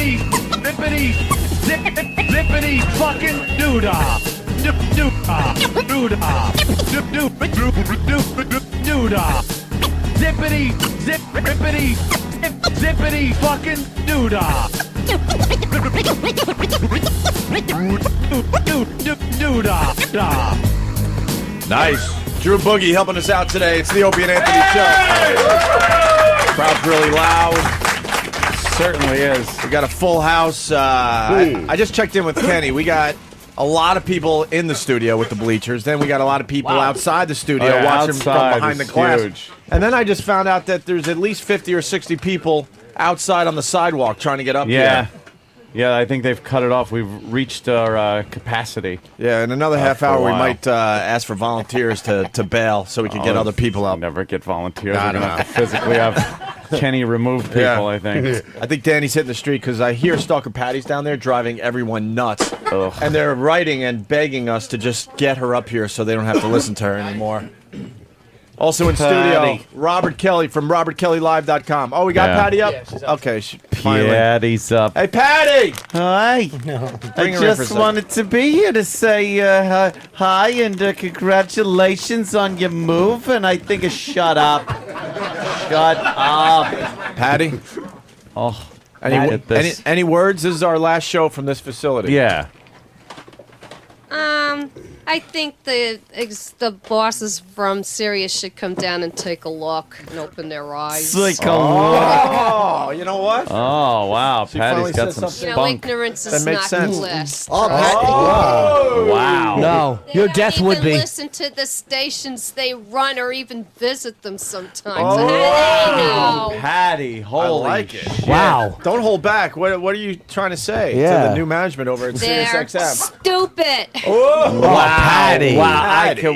zippity, zippity, zippity fucking doodah. Doodah, doodah, doodah. Zippity, zippity, zippity fucking doodah. Doodah. Nice. Drew Boogie helping us out today. It's the Opie and Anthony Show. Crowd's really loud. Certainly is. We got a full house. I just checked in with Kenny. We got a lot of people in the studio with the bleachers. Then we got a lot of people outside the studio watching from behind the glass. Huge. And then I just found out that there's at least 50 or 60 people outside on the sidewalk trying to get up here. Yeah, I think they've cut it off. We've reached our capacity. Yeah, in another half hour, we might ask for volunteers to bail so we can get other people out. Never get volunteers. We're going to have to physically have Kenny remove people, I think. I think Danny's hitting the street because I hear Stalker Patty's down there driving everyone nuts. Ugh. And they're writing and begging us to just get her up here so they don't have to listen to her anymore. Also in studio, Robert Kelly from RobertKellyLive.com. Oh, we got Patty up? Yeah, she's up. Okay, finally. Patty's up. Hey, Patty! Hi. I just wanted to be here to say hi and congratulations on your move. And I think shut up. Shut up. Patty? Oh, any words? This is our last show from this facility. Yeah. I think the bosses from Sirius should come down and take a look and open their eyes. Oh, you know what? Oh, wow. She Patty's finally got said some something. You know, spunk. ignorance That is makes not sense. bliss. Oh, Wow. No, your death would be. Listen to the stations they run or even visit them sometimes. Oh. How do they know? Patty, holy I like it. shit. Wow. Don't hold back. What are you trying to say Yeah. to the new management over at They're SiriusXM? stupid. Oh, Wow. Patty. Wow. Patty.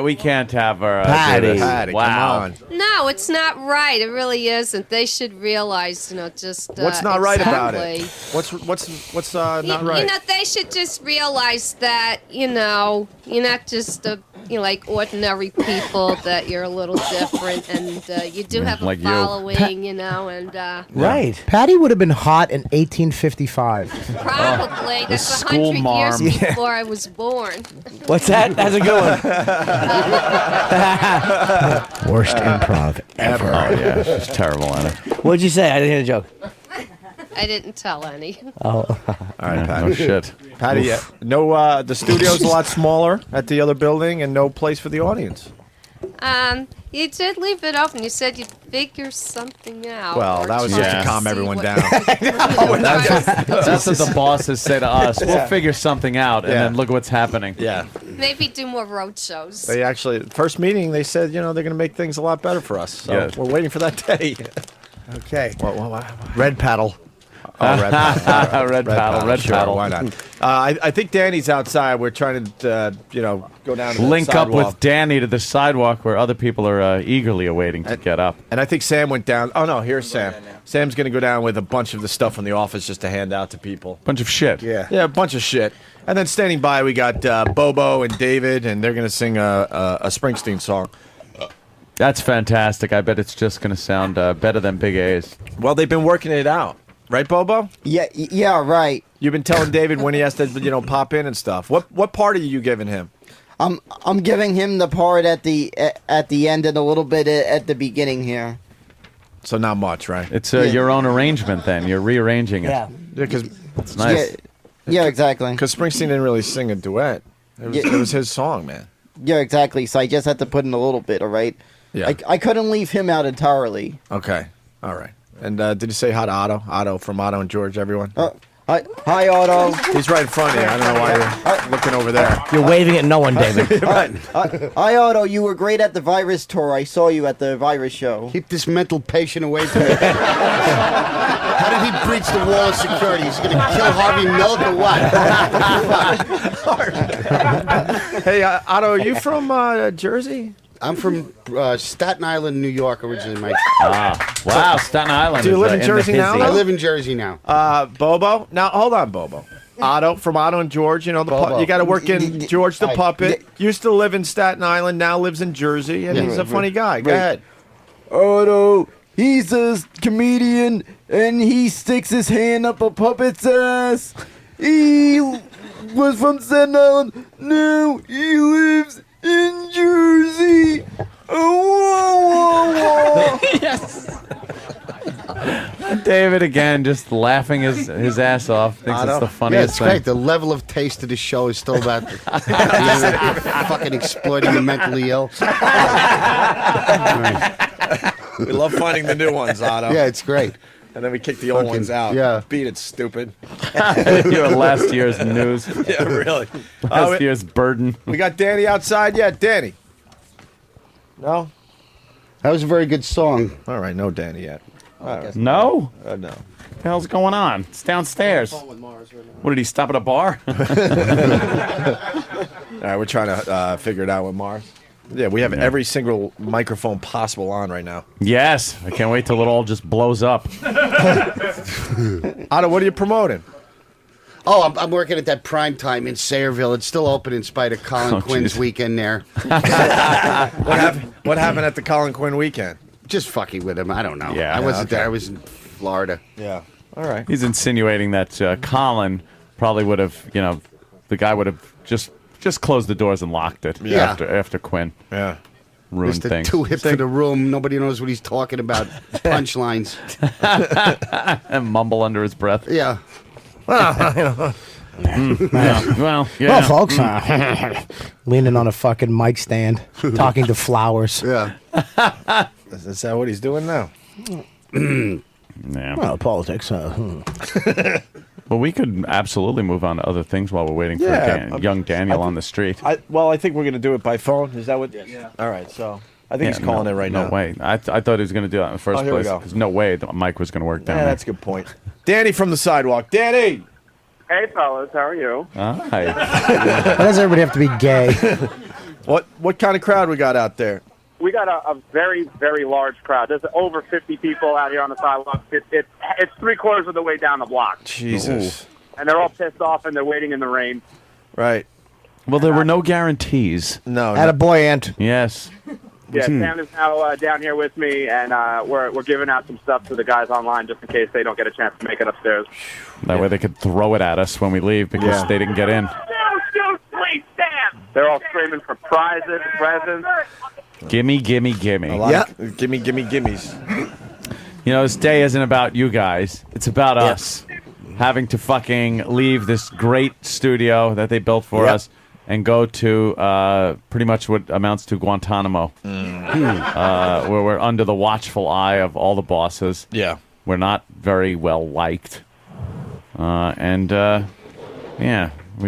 We can't have her. Patty. do this. Patty, Wow. come on. No, it's not right. It really isn't. They should realize, just What's not right about exactly. it? What's not right? You know, they should just realize that, you're not just like ordinary people, that you're a little different, and you do have a Like you. following, and Right. Patty would have been hot in 1855. probably that's school 100 marm. years before I was born. What's that? How's it going? Worst improv ever. Oh, yeah. She's terrible at it. What'd you say? I didn't hear the joke. I didn't tell any. Oh. All right, Yeah, Patty. no shit. Patty, no. The studio's a lot smaller at the other building, and no place for the audience. You did leave it open. You said you'd figure something out. Well, or that was try just to to calm see everyone what- down. That's what the bosses say to us. We'll Yeah. figure something out, and Yeah. then look what's happening. Yeah. Maybe do more road shows. They actually, first meeting, they said, they're going to make things a lot better for us. So Yeah. we're waiting for that day. Okay. What? Red paddle. Oh, red paddle. Red paddle, red sure, paddle. Why not? I think Danny's outside. We're trying to, go down to the Link up sidewalk. with Danny to the sidewalk where other people are eagerly awaiting to get up. And I think Sam went down. Oh, no, here's Sam. Sam's going to go down with a bunch of the stuff from the office just to hand out to people. Bunch of shit. Yeah, a bunch of shit. And then standing by, we got Bobo and David, and they're going to sing a Springsteen song. That's fantastic. I bet it's just going to sound better than Big A's. Well, they've been working it out. Right, Bobo? Yeah, right. You've been telling David when he has to, pop in and stuff. What part are you giving him? I'm giving him the part at the end and a little bit at the beginning here. So not much, right? It's your own arrangement then. You're rearranging it. Yeah. Because it's nice. Yeah, exactly. Because Springsteen didn't really sing a duet. It was his song, man. Yeah, exactly. So I just had to put in a little bit, all right? Yeah. I couldn't leave him out entirely. Okay. All right. And did you say hi to Otto? Otto from Otto and George, everyone? Hi, Otto. He's right in front of you. I don't know why you're looking over there. You're waving at no one, David. Right. Hi, Otto. You were great at the Virus tour. I saw you at the Virus show. Keep this mental patient away from me. How did he breach the wall of security? He's going to kill Harvey Milk or what? Hey, Otto, are you from Jersey? I'm from Staten Island, New York, originally. Wow, Staten Island. Do you is, live in the Jersey now? hizzy. I live in Jersey now. Bobo? Now, hold on, Bobo. Otto from Otto and George, Bobo. you got to work in George the Puppet. Used to live in Staten Island, now lives in Jersey, and he's a funny guy. Go ahead. Otto, he's a comedian. and he sticks his hand up a puppet's ass. He was from Staten Island. Now he lives in Jersey. Oh, whoa, whoa, whoa. Yes. David again, just laughing his ass off. Thinks it's the Yeah, funniest it's thing. great. The level of taste of the show is still about fucking exploiting the mentally ill. We love finding the new ones, Otto. Yeah, it's great. And then we kick the old Fucking- ones out. yeah. Beat it, stupid. Your last year's news. Yeah, really. Last year's burden. We got Danny outside. Yeah, Danny. No? That was a very good song. All right, no Danny yet. All right. No? No. What the hell's going on? It's downstairs. What, did he stop at a bar? All right, we're trying to figure it out with Mars. Yeah, we have every single microphone possible on right now. Yes. I can't wait till it all just blows up. Otto, what are you promoting? Oh, I'm working at that prime time in Sayreville. It's still open in spite of Colin Quinn's geez. weekend there. What happened at the Colin Quinn weekend? Just fucking with him. I don't know. Yeah. I wasn't Okay. there. I was in Florida. Yeah. All right. He's insinuating that Colin probably would have, the guy would have just closed the doors and locked it Yeah. after Quinn. Yeah. Ruined Mr. things. Too hip for the room. Nobody knows what he's talking about. Punchlines. And mumble under his breath. Yeah. Well, yeah. Well, folks, leaning on a fucking mic stand, talking to flowers. Yeah. Is that what he's doing now? Yeah. Well, politics. Well, we could absolutely move on to other things while we're waiting for young Daniel on the street. I think we're going to do it by phone. Is that what? Yeah. All right, so I think he's calling it right now. No way. I thought he was going to do that in the first Oh, here we place. go. There's no way the mic was going to work down Yeah, there. that's a good point. Danny from the sidewalk. Danny! Hey, fellas, how are you? Hi. Why does everybody have to be gay? What kind of crowd we got out there? We got a very, very large crowd. There's over 50 people out here on the sidewalk. It's 3/4 of the way down the block. Jesus. And they're all pissed off and they're waiting in the rain. Right. Well, there were no guarantees. No. Had a boy, Ant. Yes. Yeah, Hmm. Sam is now down here with me, and we're giving out some stuff to the guys online just in case they don't get a chance to make it upstairs. That way they could throw it at us when we leave because they didn't get in. Please, Sam! They're all screaming for prizes, presents. Gimme, gimme, gimme. Gimme, gimme, gimmies. This day isn't about you guys. It's about us having to fucking leave this great studio that they built for us and go to pretty much what amounts to Guantanamo, where we're under the watchful eye of all the bosses. Yeah. We're not very well liked. We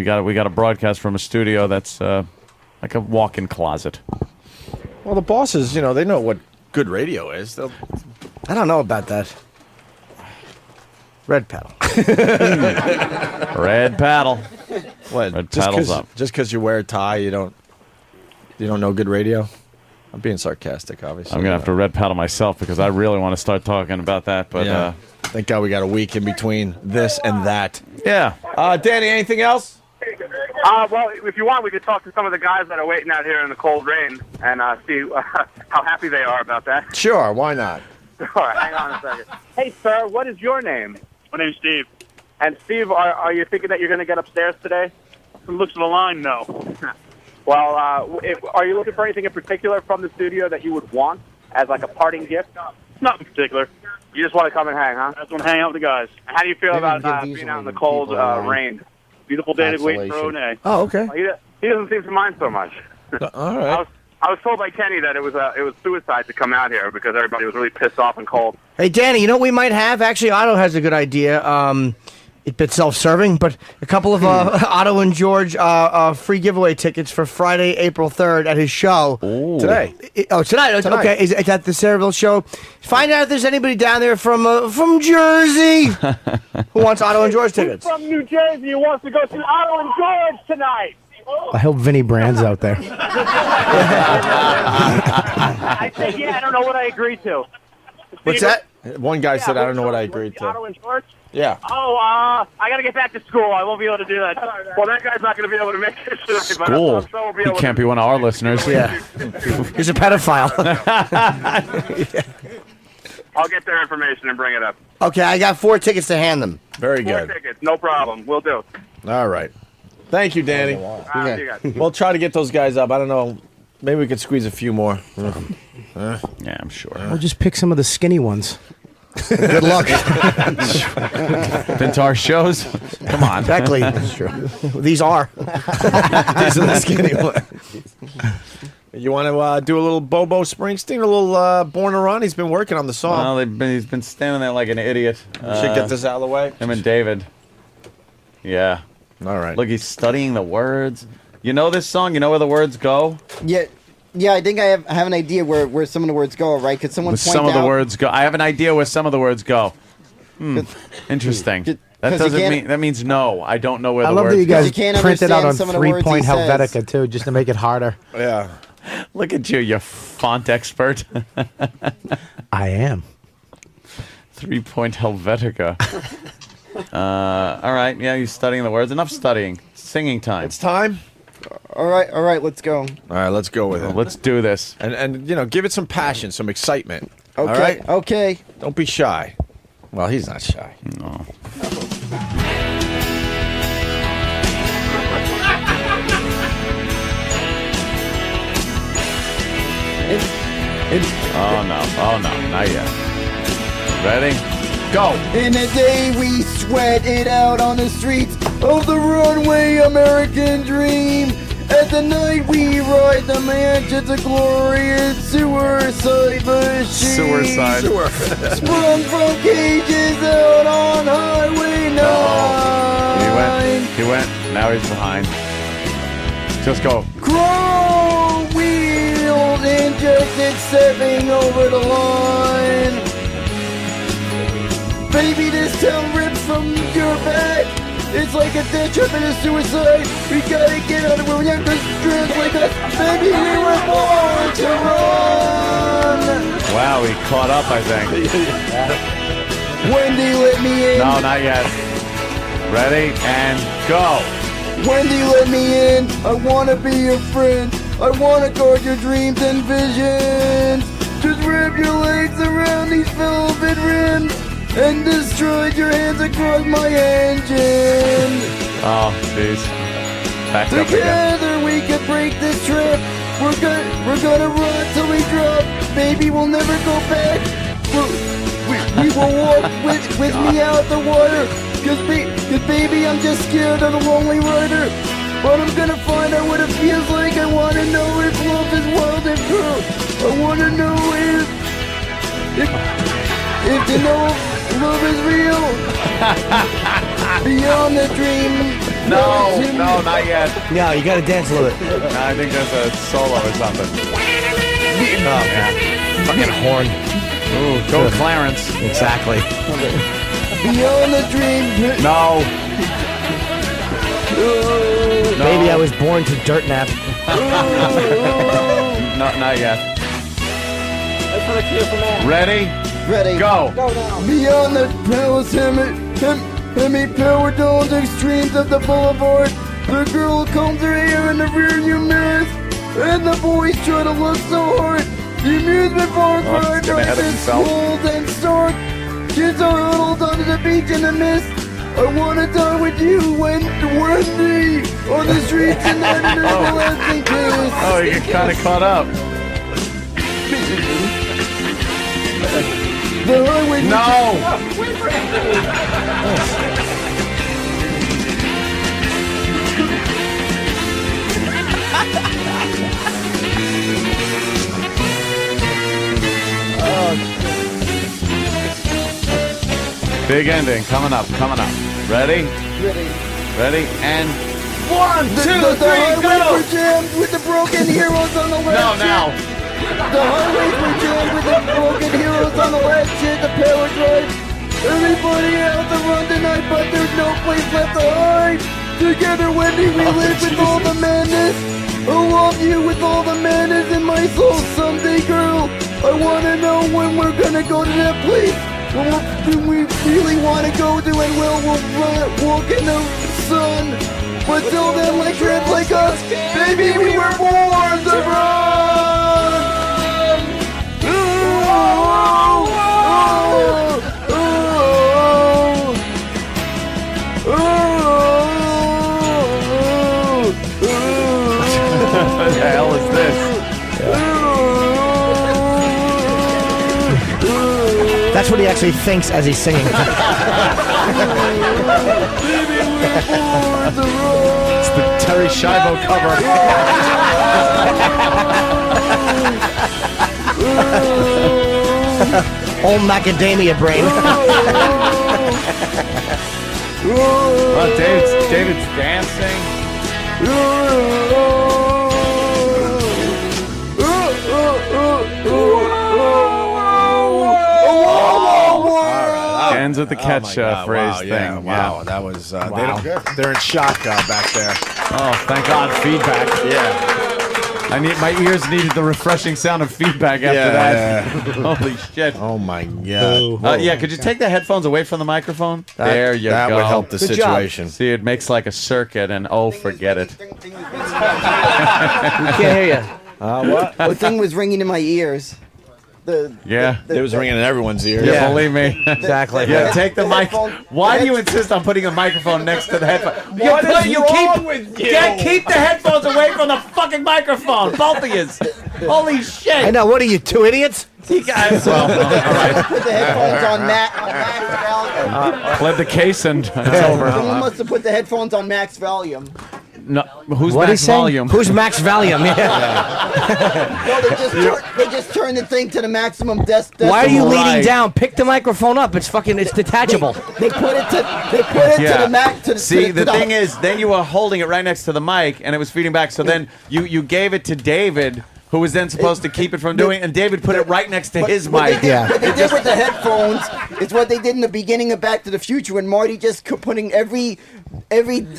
got a broadcast from a studio that's like a walk-in closet. Well, the bosses, they know what good radio is. I don't know about that. Red paddle. Red paddle. What? Red paddle's up. Just because you wear a tie, you don't know good radio? I'm being sarcastic, obviously. I'm gonna have to red paddle myself because I really want to start talking about that. But thank God we got a week in between this and that. Yeah. Danny, anything else? Well, if you want, we could talk to some of the guys that are waiting out here in the cold rain and see how happy they are about that. Sure, why not? All right, hang on a second. Hey, sir, what is your name? My name's Steve. And Steve, are you thinking that you're going to get upstairs today? From the looks of the line, no. Well, are you looking for anything in particular from the studio that you would want as like a parting gift? Not in particular. You just want to come and hang, huh? I just want to hang out with the guys. And how do you feel Maybe about give being these out in the people cold around. rain? Beautiful day to wait for Renee. Oh, okay. He doesn't seem to mind so much. All right. I was told by Kenny that it was suicide to come out here because everybody was really pissed off and cold. Hey, Danny, you know what we might have? Actually, Otto has a good idea. It's a bit self-serving, but a couple of Otto and George free giveaway tickets for Friday, April 3rd at his show. Today. Tonight. Tonight. Okay, it's at the Sayreville show. Find out if there's anybody down there from Jersey who wants Otto and George tickets. From New Jersey who wants to go see Otto and George tonight. I hope Vinny Brand's out there. I said, yeah, I don't know what I agreed to. What's that? One guy said, I don't know what I agreed to. Otto and George? Yeah. Oh, I got to get back to school. I won't be able to do that. Well, that guy's not going to be able to make it tonight. But Cool. I'm sure we'll be He able can't to. be one of our listeners. Yeah. He's a pedophile. I'll get their information and bring it up. Okay, I got 4 tickets to hand them. Very 4 good. tickets, no problem. We'll do. All right. Thank you, Danny. See you guys. We'll try to get those guys up. I don't know. Maybe we could squeeze a few more. Yeah, I'm sure. Or just pick some of the skinny ones. Good luck. Been to our shows? Come on. Exactly. These are. These are the skinny ones. You want to do a little Bobo Springsteen, a little Born to Run? He's been working on the song. Well, he's been standing there like an idiot. We should get this out of the way. Him and David. Yeah. All right. Look, he's studying the words. You know this song? You know where the words go? Yeah, I think I have an idea where some of the words go, right? Could someone Where point some of out? the words go. I have an idea where some of the words go. Interesting. That doesn't mean that means no. I don't know where I the love words that you guys can't printed out on understand some of the words 3-point he says. Helvetica too, just to make it harder. Yeah. Look at you font expert. I am. 3-point Helvetica. All right. Yeah, you're studying the words. Enough studying. Singing time. It's time. All right, let's go. All right, let's go with it. Let's do this. And give it some passion, some excitement. Okay, All right? okay. Don't be shy. Well, he's not shy. No. Oh no, not yet. Ready? Go! In a day we sweat it out on the streets of the runway American dream. At the night we ride the mansion to glorious suicide machine. Suicide. Sprung from cages out on Highway 9. He went. Now he's behind. Just go. Chrome wheels injected, stepping over the line. Baby, this town rips from your back. It's like a death trap and a suicide. We gotta get out of where we have to like us. Baby, we were born to run. Wow, he caught up, I think. Wendy, let me in. No, not yet. Ready and go. Wendy, let me in. I wanna be your friend. I wanna guard your dreams and visions. Just wrap your legs around these velvet rims and destroy your hands across my engine. Oh, jeez. Back up again. Together we could break this trip. We're gonna run till we drop. Baby, we'll never go back. We will walk with me out the water. Cause baby, I'm just scared of the lonely rider. But I'm gonna find out what it feels like. I wanna know if love is wild and true. I wanna know if you know love is real. Beyond the dream. No, not yet. No, you gotta dance a little bit. No, I think there's a solo or something. Oh, yeah. Fucking horn. Ooh, go Clarence. Exactly. Beyond the dream. No. Maybe I was born to dirt nap. Not yet. Ready? Ready. Go. Beyond the palace hemi-powered domes extremes of the boulevard, the girl combs her hair in the rearview mirrors, and the boys try to look so hard. The amusement park rides are this cold and stark. Kids are huddled under the beach in the mist. I wanna die with you, Wendy, on the streets and an everlasting kiss. Oh, you get kind of caught up. The highway. Big ending coming up. Ready? Ready and 1, 2, 3, the highways go! were jammed with the broken heroes on the left. No, now. The highways were jammed with the broken heroes on the left. Shit, the power drive. Everybody out to run tonight, but there's no place left to hide. Together, Wendy, we live with all the madness. I love you with all the madness in my soul someday, girl. I wanna know when we're gonna go to that place. Do we really wanna go to, and we'll walk in the sun. But till then, like trips like us, baby, we were born to run. That's what he actually thinks as he's singing. It's the Terry Schiavo cover. Old macadamia brain. Oh, David's dancing. Ends with the catch phrase thing. Yeah, wow, that was. They're in shock back there. Oh, thank God, feedback. Yeah. My ears needed the refreshing sound of feedback after that. Holy shit! Oh my God! Yeah, could you take the headphones away from the microphone? There you go. That would help the situation. See, it makes like a circuit, and forget it. We can't hear you. What? The thing was ringing in my ears. It was ringing in everyone's ears. Yeah, believe me. Exactly. Yeah, take the mic. Why do you insist on putting a microphone next to the headphone? What is wrong with you? Keep the headphones away from the fucking microphone, both of you. Holy shit! I know. What are you, two idiots? You guys. Well, all right. Put the headphones on max volume. Pled the case and it's over. Someone must have put the headphones on max volume. No, who's What Max he saying? Volume? Who's Max Valium? No, they just turned the thing to the maximum decibel. Why are you leaning down? Pick the microphone up. It's detachable. They put it to the max. See, the thing is, then you were holding it right next to the mic, and it was feeding back. So then you gave it to David, who was then supposed to keep it from doing, and David put it right next to his mic. What they did with the headphones is what they did in the beginning of Back to the Future when Marty just kept putting every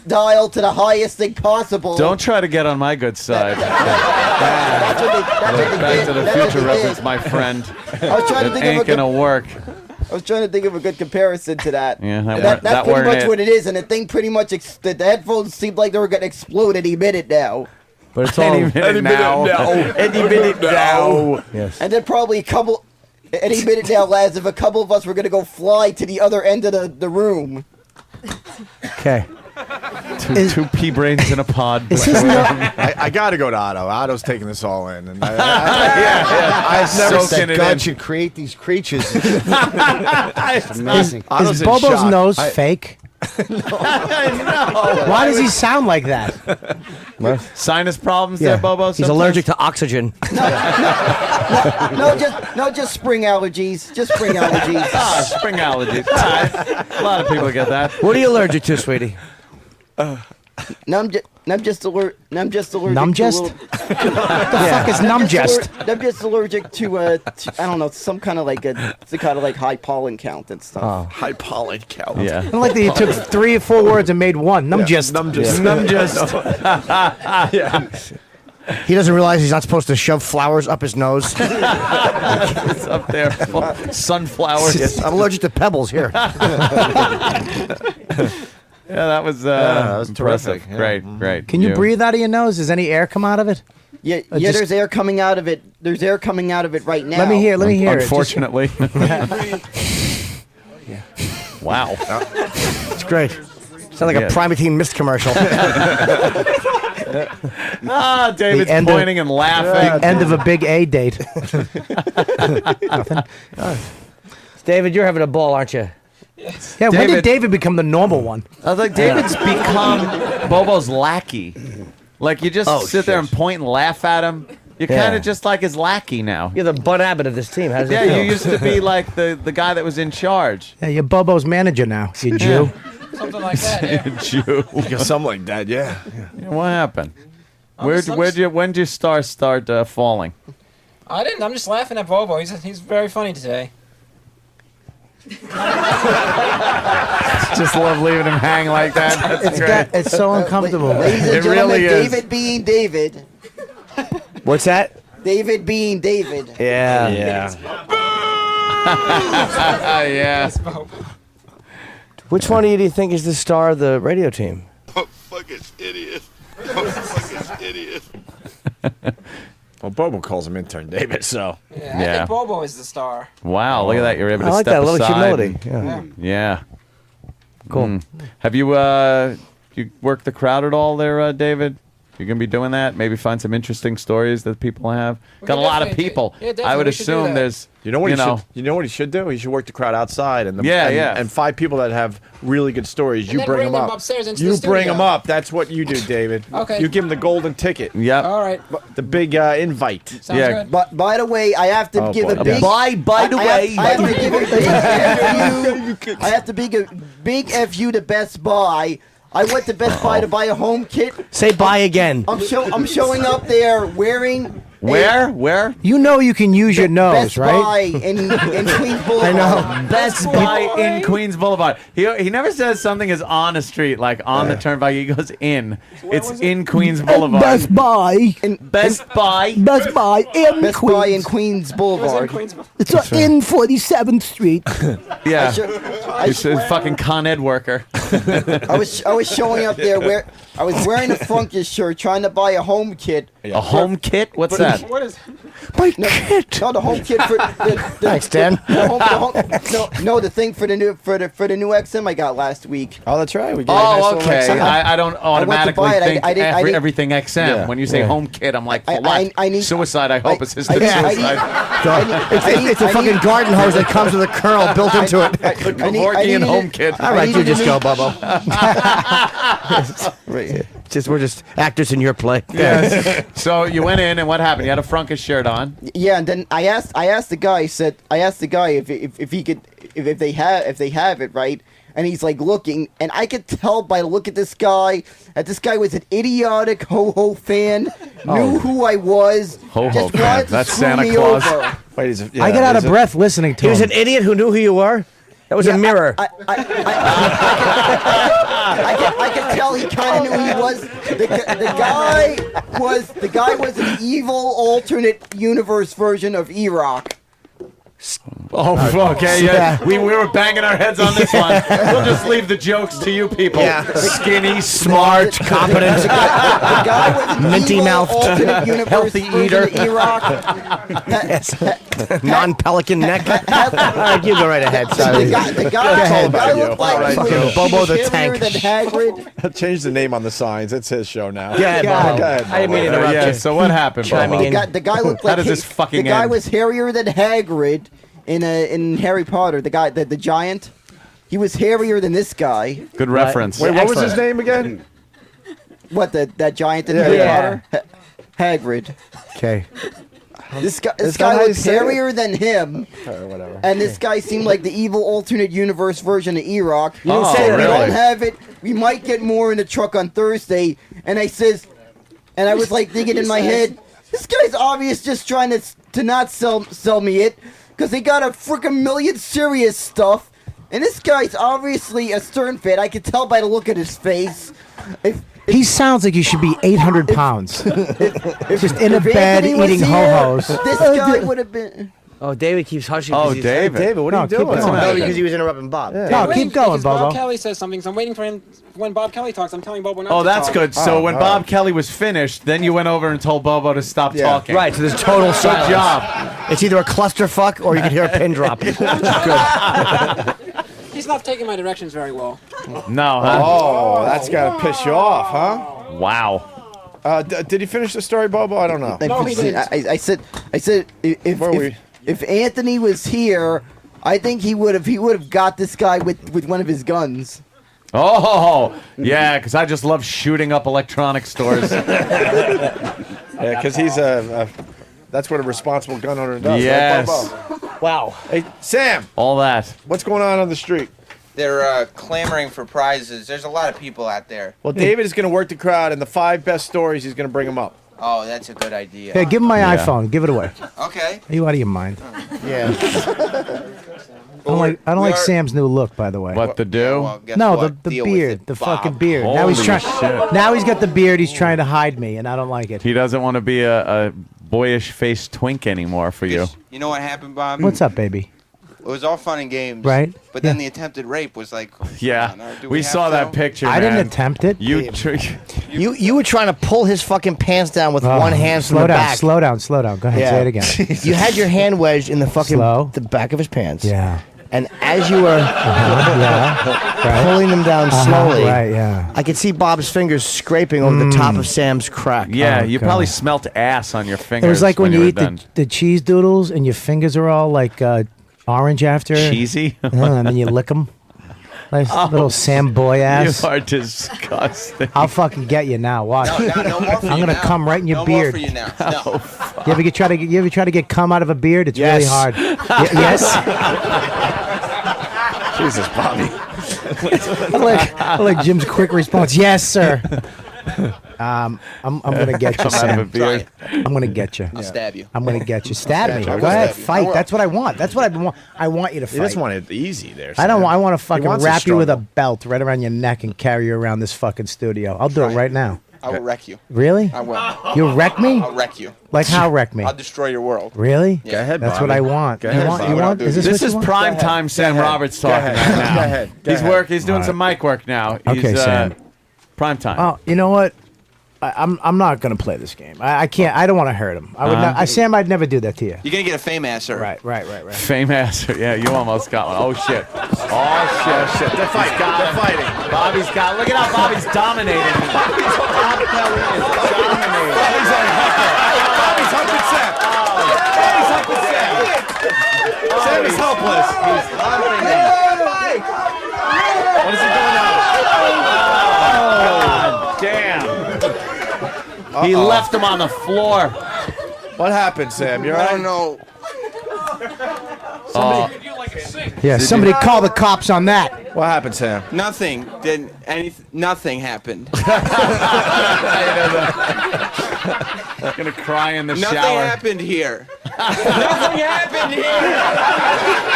dial to the highest thing possible. Don't try to get on my good side. That's what they Back to did. the Future reference, my friend. I was trying to think ain't of a gonna work. I was trying to think of a good comparison to that. Yeah, that's that pretty weren't much it. what it is, and the thing pretty much the headphones seemed like they were going to explode any minute now. But it's all Any minute now. Any minute now. Yes. And then probably any minute now, lads, if a couple of us were going to go fly to the other end of the room. Okay. Two pea brains in a pod. I got to go to Otto. Otto's taking this all in. And I've never Soaking said it God in. should create these creatures. It's amazing. Is Bobo's nose fake? No. Why does he sound like that? Sinus problems there, Bobo? He's allergic to oxygen. No, just spring allergies. Just spring allergies. Spring allergies. A lot of people get that. What are you allergic to, sweetie? I'm just allergic. Numgest? To What the fuck is numgest? I'm just allergic to I don't know, some kind of like high pollen count and stuff. Oh. High pollen count. Yeah. I like that you took 3 or 4 words and made one. Numgest. He doesn't realize he's not supposed to shove flowers up his nose. It's up there. Sunflowers. Yes, I'm allergic to pebbles here. Yeah, that was terrific. Great. Can you breathe out of your nose? Does any air come out of it? Yeah, just- there's air coming out of it. There's air coming out of it right now. Let me hear it. Unfortunately. Wow. It's great. Sounds like a Primatine Mist commercial. David's end pointing and laughing. End of a big A date. Nothing. David, you're having a ball, aren't you? Yeah, when did David become the normal one? I was like, David's become Bobo's lackey. Like, you just sit there and point and laugh at him. You're kind of just like his lackey now. You're the Bud Abbott of this team. How does it Yeah, feel? you used to be like the guy that was in charge. Yeah, you're Bobo's manager now, you Jew. Something like that, yeah. Jew. Something like that, yeah. Yeah, what happened? I'm When just- did your stars start falling? I didn't. I'm just laughing at Bobo. He's very funny today. Just love leaving him hang like that. That's great. It's so uncomfortable. Ladies and It gentlemen, really is. David being David. What's that? David being David. Yeah. Yeah. Which one of you do you think is the star of the radio team? Fucking idiot. Fucking idiot. Well, Bobo calls him intern David, so. Yeah, I think Bobo is the star. Wow, look at that. You're able to I like step that, a little aside. humility. and- Yeah. Cool. Have you you worked the crowd at all there, David? You gonna be doing that? Maybe find some interesting stories that people have. Got a lot of people. Yeah, definitely, I would we should do assume that. there's. You know what he should do? He should work the crowd outside and and find people that have really good stories. And You then bring bring them them up. upstairs into you the bring studio. them up. That's what you do, David. Okay. You give them the golden ticket. Yep. All right. The big invite. Sounds good. But by the way, I have to Oh, give boy. a big. By I- the I way. have, I have to give a big FU. I have to be a big FU to Best Buy. I went to Best Buy to buy a home kit. Say bye again. I'm showing up there wearing. Where? You know you can use your nose, Best right? Buy in Queens Boulevard. I know. Best Buy in Queens Boulevard. He never says something is on a street, like on the turnpike. He goes in. It's in Queens Boulevard. Best Buy. Best Buy. Best Buy in Best Queens. Buy in Queens Boulevard. It's in 47th Street. Yeah. I He's a fucking Con Ed worker. I was showing up there where I was wearing a Funkus shirt, trying to buy a home kit. A home kit? What's that? What is my kit? No, the home kit for the Thanks, Dan. The thing for the new XM I got last week. Oh, that's right. We Oh, okay. I don't I automatically went to buy it. think I didn't- everything XM. Yeah. When you say Yeah. home kit, I'm like, for I what? need Suicide, I hope, assisted I need- suicide. It's a fucking garden hose that comes with a curl built into it. Kevorkian home kit. All right, you just go, Bubbo. We're just actors in your play. Yes. So you went in, and what happened? You had a Frunkus shirt on. Yeah, and then I asked the guy. If he could if they have it, right. And he's like looking, and I could tell by the look at this guy that this guy was an idiotic ho-ho fan, knew who I was, Ho-ho just fan. wanted to That's screw Santa me Claus. over. Wait, I get out of breath listening to He was him. an idiot who knew who you were. That was a mirror. I could tell he kind of knew who he was. The guy was an evil alternate universe version of E-Rock. Oh, okay. Yeah. We were banging our heads on this one. We'll just leave the jokes to you people. Yeah. Skinny, smart, competent, The guy was an minty evil mouthed, alternate universe healthy version eater. of E-Rock. Non-pelican neck. All right, you go right ahead. Sorry. The guy looked like he Fucking was Bobo the scarier Tank. than Hagrid. Change the name on the signs. It's his show now. Yeah, Go Bobo. ahead, I didn't mean to Bobo. interrupt you. So what happened, Chiming Bobo? in. The guy looked How like does this fucking the guy end? was hairier than Hagrid in Harry Potter. The guy, the giant. He was hairier than this guy. Good reference. Wait, what was his name again? What that giant in Yeah, Harry yeah. Potter? Hagrid. Okay. This guy that how you looked say it? hairier than him, Whatever. and this guy seemed like the evil alternate universe version of E-Rock. He Oh, said, "We really? don't have it. We might get more in the truck on Thursday." And I was like thinking in my head, this guy's obvious just trying to not sell me it, because they got a freaking million serious stuff, and this guy's obviously a Stern fan. I could tell by the look at his face. He sounds like he should be 800 pounds. Just in a If bed Anthony was eating here, ho-hos. This guy would have been. Oh, David keeps hushing. Oh, 'cause he's- David. David, what are you keep doing? going. No, because he was interrupting Bob. No, I'm waiting keep going, because Bob Bobo. Kelly says something, so I'm waiting for him. When Bob Kelly talks, I'm telling Bobo not Oh, to that's talk. good. So when Bob Kelly was finished, then you went over and told Bobo to stop talking. Right, so there's total Good silence. job. It's either a clusterfuck or you can hear a pin drop. Good. He's not taking my directions very well. No, huh? Oh, that's got to piss you off, huh? Wow. Did he finish the story, Bobo? I don't know. No, he didn't. I said if Anthony was here, I think he would have got this guy with one of his guns. Oh, yeah, because I just love shooting up electronic stores. Yeah, because he's that's what a responsible gun owner does. Yes. Right, Bobo? Wow. Hey, Sam, All that. what's going on the street? They're clamoring for prizes. There's a lot of people out there. Well, David is going to work the crowd, and the 5 best stories, he's going to bring them up. Oh, that's a good idea. Hey, give him my Yeah. iPhone. Give it away. Okay. Are you out of your mind? Yeah. I don't like We are- Sam's new look, by the way. What to do? Well, guess No, what? the Deal with beard, it, the Bob. fucking beard. now Holy he's trying. shit. Now he's got the beard. He's trying to hide me, and I don't like it. He doesn't want to be a boyish faced twink anymore for you. You know what happened, Bob? What's up, baby? It was all fun and games. Right? But then the attempted rape was like. Yeah, come on, do we have saw to? that picture. I man. didn't attempt it. You. You were trying to pull his fucking pants down with Oh, one hand from slow the down, back. slow down, slow down. Go ahead, say it again. You had your hand wedged in the fucking Slow. the back of his pants. Yeah. And as you were pulling them down slowly, I could see Bob's fingers scraping over the top of Sam's crack. Yeah, Oh, you God. probably smelt ass on your fingers. It was like when you were eat done. the cheese doodles and your fingers are all like orange after. Cheesy? And then you lick them. Nice Oh, little Sam boy ass. You are disgusting. I'll fucking get you now. Watch. No more for I'm you gonna now. come right in your No beard. more for you now. No. You ever try to get cum out of a beard? It's really Yes. hard. Yes. Jesus, Bobby. I like Jim's quick response. Yes, sir. I'm gonna get you, Come out of a Sam. beard. I'm gonna get you. I'll stab you. I'm gonna get you. Stab me. stab you. Go I'll ahead, stab you. I fight. will. That's what I want. That's what I want you to fight. You just want it easy there. I don't. Sam. I want to He fucking wants a wrap you with a struggle. belt right around your neck and carry you around this fucking studio. I'll do it right now. I will wreck you. Really? I will. You'll wreck me? I'll wreck you. Like how wreck me? I'll destroy your world. Really? Yeah. Go ahead, That's Bobby. what I want. Go You ahead, want? Bobby. You want? Is This what is you want? prime time Sam ahead. Roberts Go talking ahead. right now. Go ahead. Go He's ahead. He's doing All some mic work now. Okay, He's, Sam. Prime time. Oh, you know what? I'm not gonna play this game. I can't. I don't want to hurt him. I would. Uh-huh. Sam, I'd never do that to you. You're gonna get a fame answer. Right. Fame ass. Yeah, you almost got one. Oh shit. Oh shit. They're fighting. They're fighting. Bobby's got. Look at how Bobby's dominating. Bob Kelly is dominating. Bobby's on Bobby's humping Sam. Bobby's humping Sam. Sam is helpless. He's humping him. What is he doing now? Oh, damn. He left him on the floor. What happened, Sam? You're I right. don't know. Yeah. Somebody call the cops on that. What happened, Sam? Nothing. Nothing happened. Gonna cry in the Nothing shower. happened here. Nothing happened here.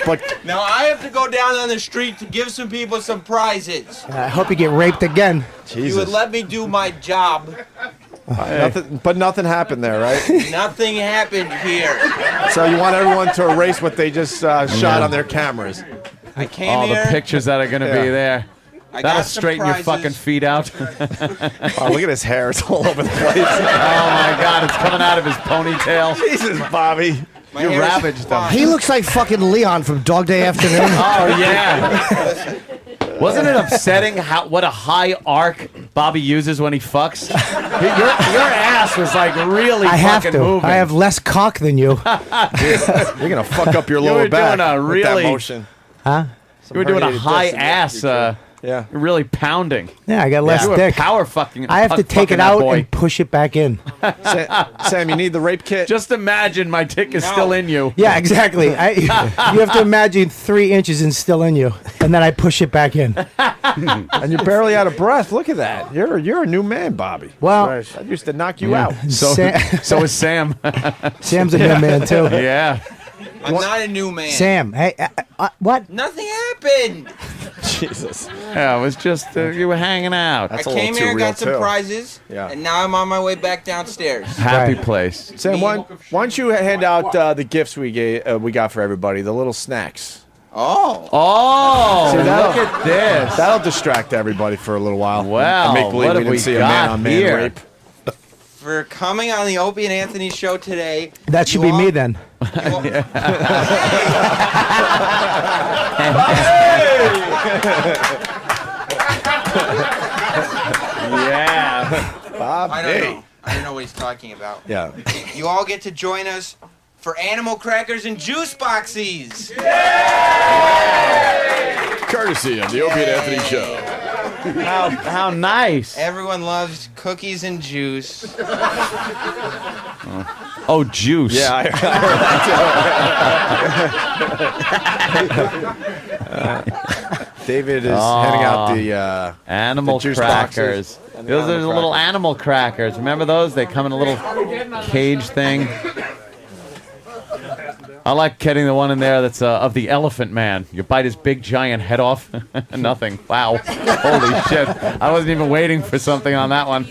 But Now I have to go down on the street to give some people some prizes. I hope you get raped again. You would let me do my job. nothing happened there, right? Nothing happened here. So you want everyone to erase what they just shot on their cameras. I came All here. the pictures that are gonna Yeah. be there. I That'll got some straighten your prizes. fucking feet out. Oh, look at his hair. It's all over the place. Oh my god, it's coming out of his ponytail. Jesus, Bobby. My You're hair is ravaged him. fine. He looks like fucking Leon from Dog Day Afternoon. Oh yeah. Wasn't it upsetting what a high arc Bobby uses when he fucks? Your ass was like really I have fucking to. moving. I have less cock than you. You're gonna fuck up your You lower were back doing a with that really- motion. Huh? You were doing a herniated high disc in ass. Yeah. Really pounding. Yeah, I got less You were dick. power fucking. I have to take fucking it that out boy. and push it back in. Sam, you need the rape kit. Just imagine my dick is still in you. Yeah, exactly. You have to imagine 3 inches and still in you, and then I push it back in. And you're barely out of breath. Look at that. You're a new man, Bobby. Well, that used to knock you out. So so is Sam. Sam's a new man too. Yeah. I'm not a new man. Sam, hey, what? Nothing happened. Jesus. Yeah, it was just you were hanging out. I came here, got some prizes, Yeah. and now I'm on my way back downstairs. Happy place. Sam, why don't you hand out the gifts we got for everybody, the little snacks. Oh. Oh, See, look that'll- at this. That'll distract everybody for a little while. Wow, And make believe what we have didn't we see a got man-on-man here? rape. For coming on the Opie and Anthony show today. That should be me then. Yeah. Bob, I don't know. I don't know what he's talking about. Yeah. You all get to join us for animal crackers and juice boxies. Courtesy of the Opie and Anthony Show. How nice. Everyone loves cookies and juice. Oh, juice. Yeah, I heard that. David is handing out the animal the juice crackers. boxes and the Those are animal the little animal crackers. Remember those? They come in a little cage thing. I like getting the one in there that's of the Elephant Man. You bite his big giant head off. Nothing. Wow. Holy shit. I wasn't even waiting for something on that one.